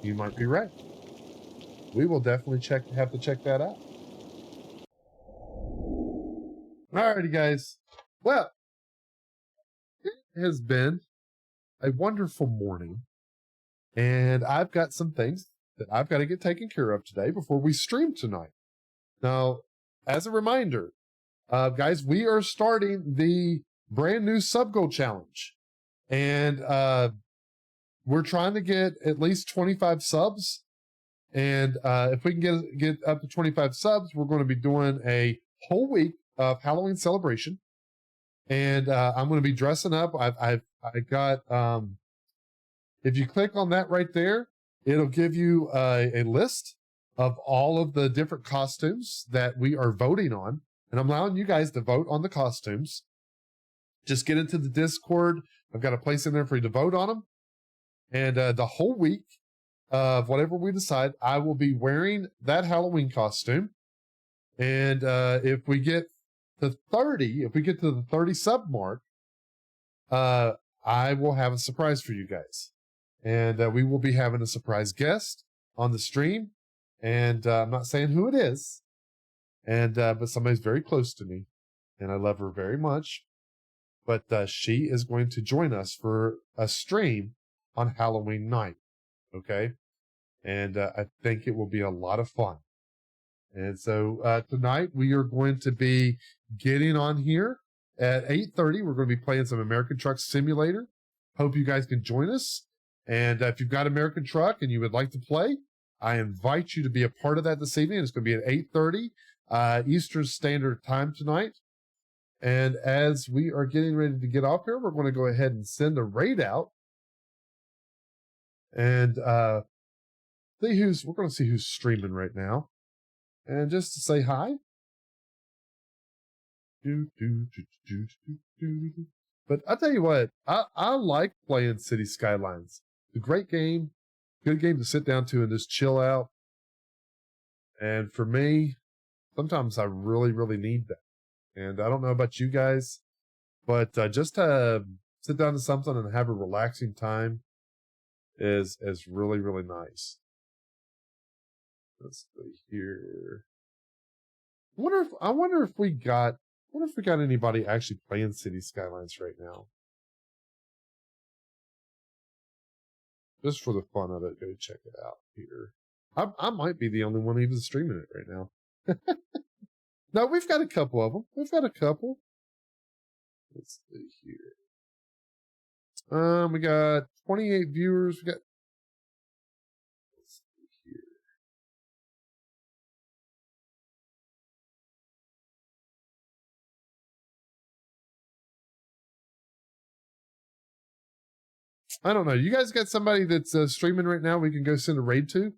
you might be right. We will definitely have to check that out. Alrighty, guys. Well, it has been a wonderful morning, and I've got some things that I've got to get taken care of today before we stream tonight. Now, as a reminder, guys, we are starting the brand new sub goal challenge, and we're trying to get at least 25 subs. And if we can get up to 25 subs, we're going to be doing a whole week of Halloween celebration. And I'm going to be dressing up. I got, if you click on that right there, it'll give you a list of all of the different costumes that we are voting on. And I'm allowing you guys to vote on the costumes. Just get into the Discord. I've got a place in there for you to vote on them. And the whole week of whatever we decide, I will be wearing that Halloween costume. And if we get to 30, if we get to the 30 sub mark, I will have a surprise for you guys. And we will be having a surprise guest on the stream. And I'm not saying who it is. And but somebody's very close to me. And I love her very much. But she is going to join us for a stream on Halloween night. Okay? And I think it will be a lot of fun. And so tonight we are going to be getting on here at 8:30. We're going to be playing some American Truck Simulator. Hope you guys can join us. And if you've got American Truck and you would like to play, I invite you to be a part of that this evening. It's going to be at 8:30 Eastern Standard Time tonight. And as we are getting ready to get off here, we're going to go ahead and send a raid out. And we're going to see who's streaming right now. And just to say hi. But I'll tell you what, I like playing City Skylines. It's a great game, good game to sit down to and just chill out. And for me, sometimes I really, really need that. And I don't know about you guys, but just to sit down to something and have a relaxing time is really, really nice. Let's see here. I wonder if we got anybody actually playing City Skylines right now. Just for the fun of it, go check it out here. I might be the only one even streaming it right now. No, we've got a couple of them. We've got a couple. Let's see here. We got 28 viewers. Let's see here. I don't know. You guys got somebody that's streaming right now we can go send a raid to?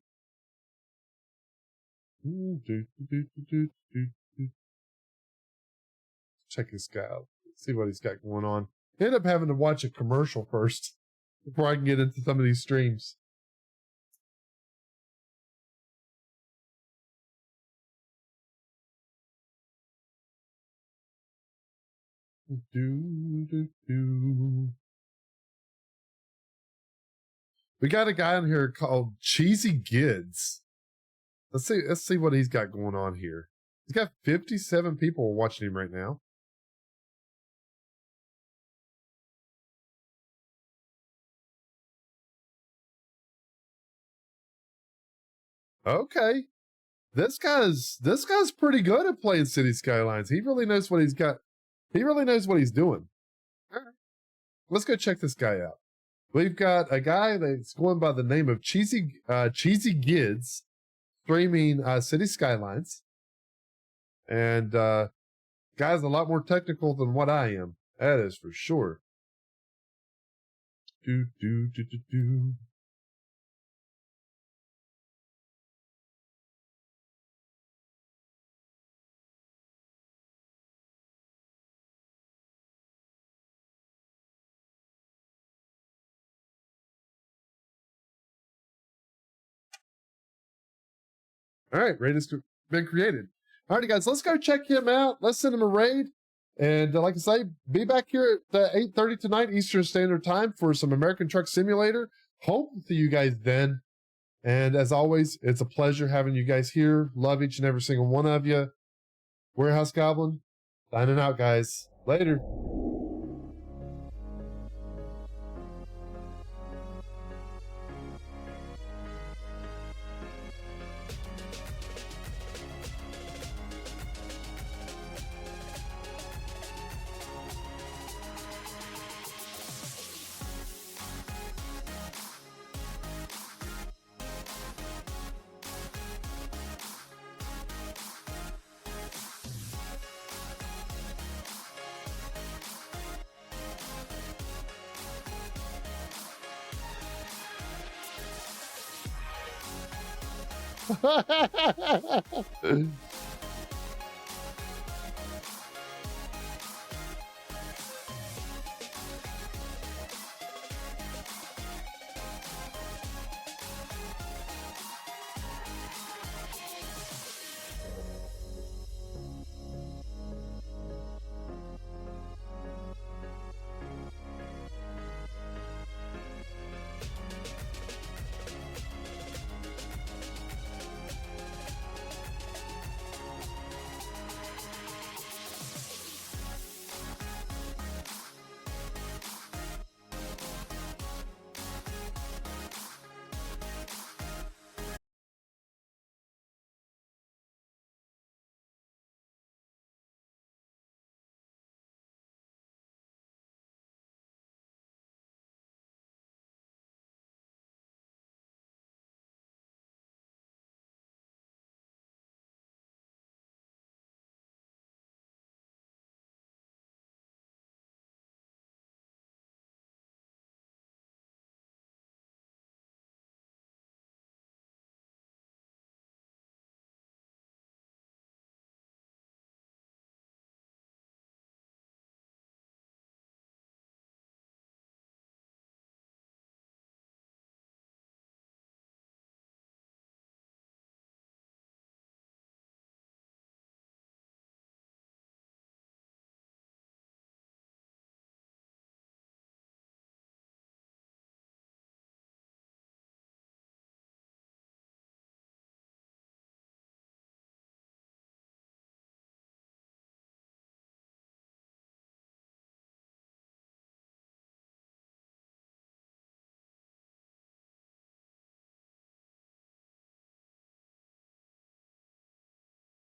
Check this guy out. See what he's got going on. End up having to watch a commercial first before I can get into some of these streams. We got a guy on here called Cheesy Gids. Let's see what he's got going on here. He's got 57 people watching him right now. Okay. This guy's pretty good at playing City Skylines. He really knows what he's got. He really knows what he's doing. All right. Let's go check this guy out. We've got a guy that's going by the name of Cheesy Gids streaming City Skylines. And guy's a lot more technical than what I am. That is for sure. All right, raid has been created. All right, guys, let's go check him out. Let's send him a raid. And like I say, be back here at 8:30 tonight Eastern Standard Time for some American Truck Simulator. Hope to see you guys then. And as always, it's a pleasure having you guys here. Love each and every single one of you. Warehouse Goblin, signing out, guys. Later.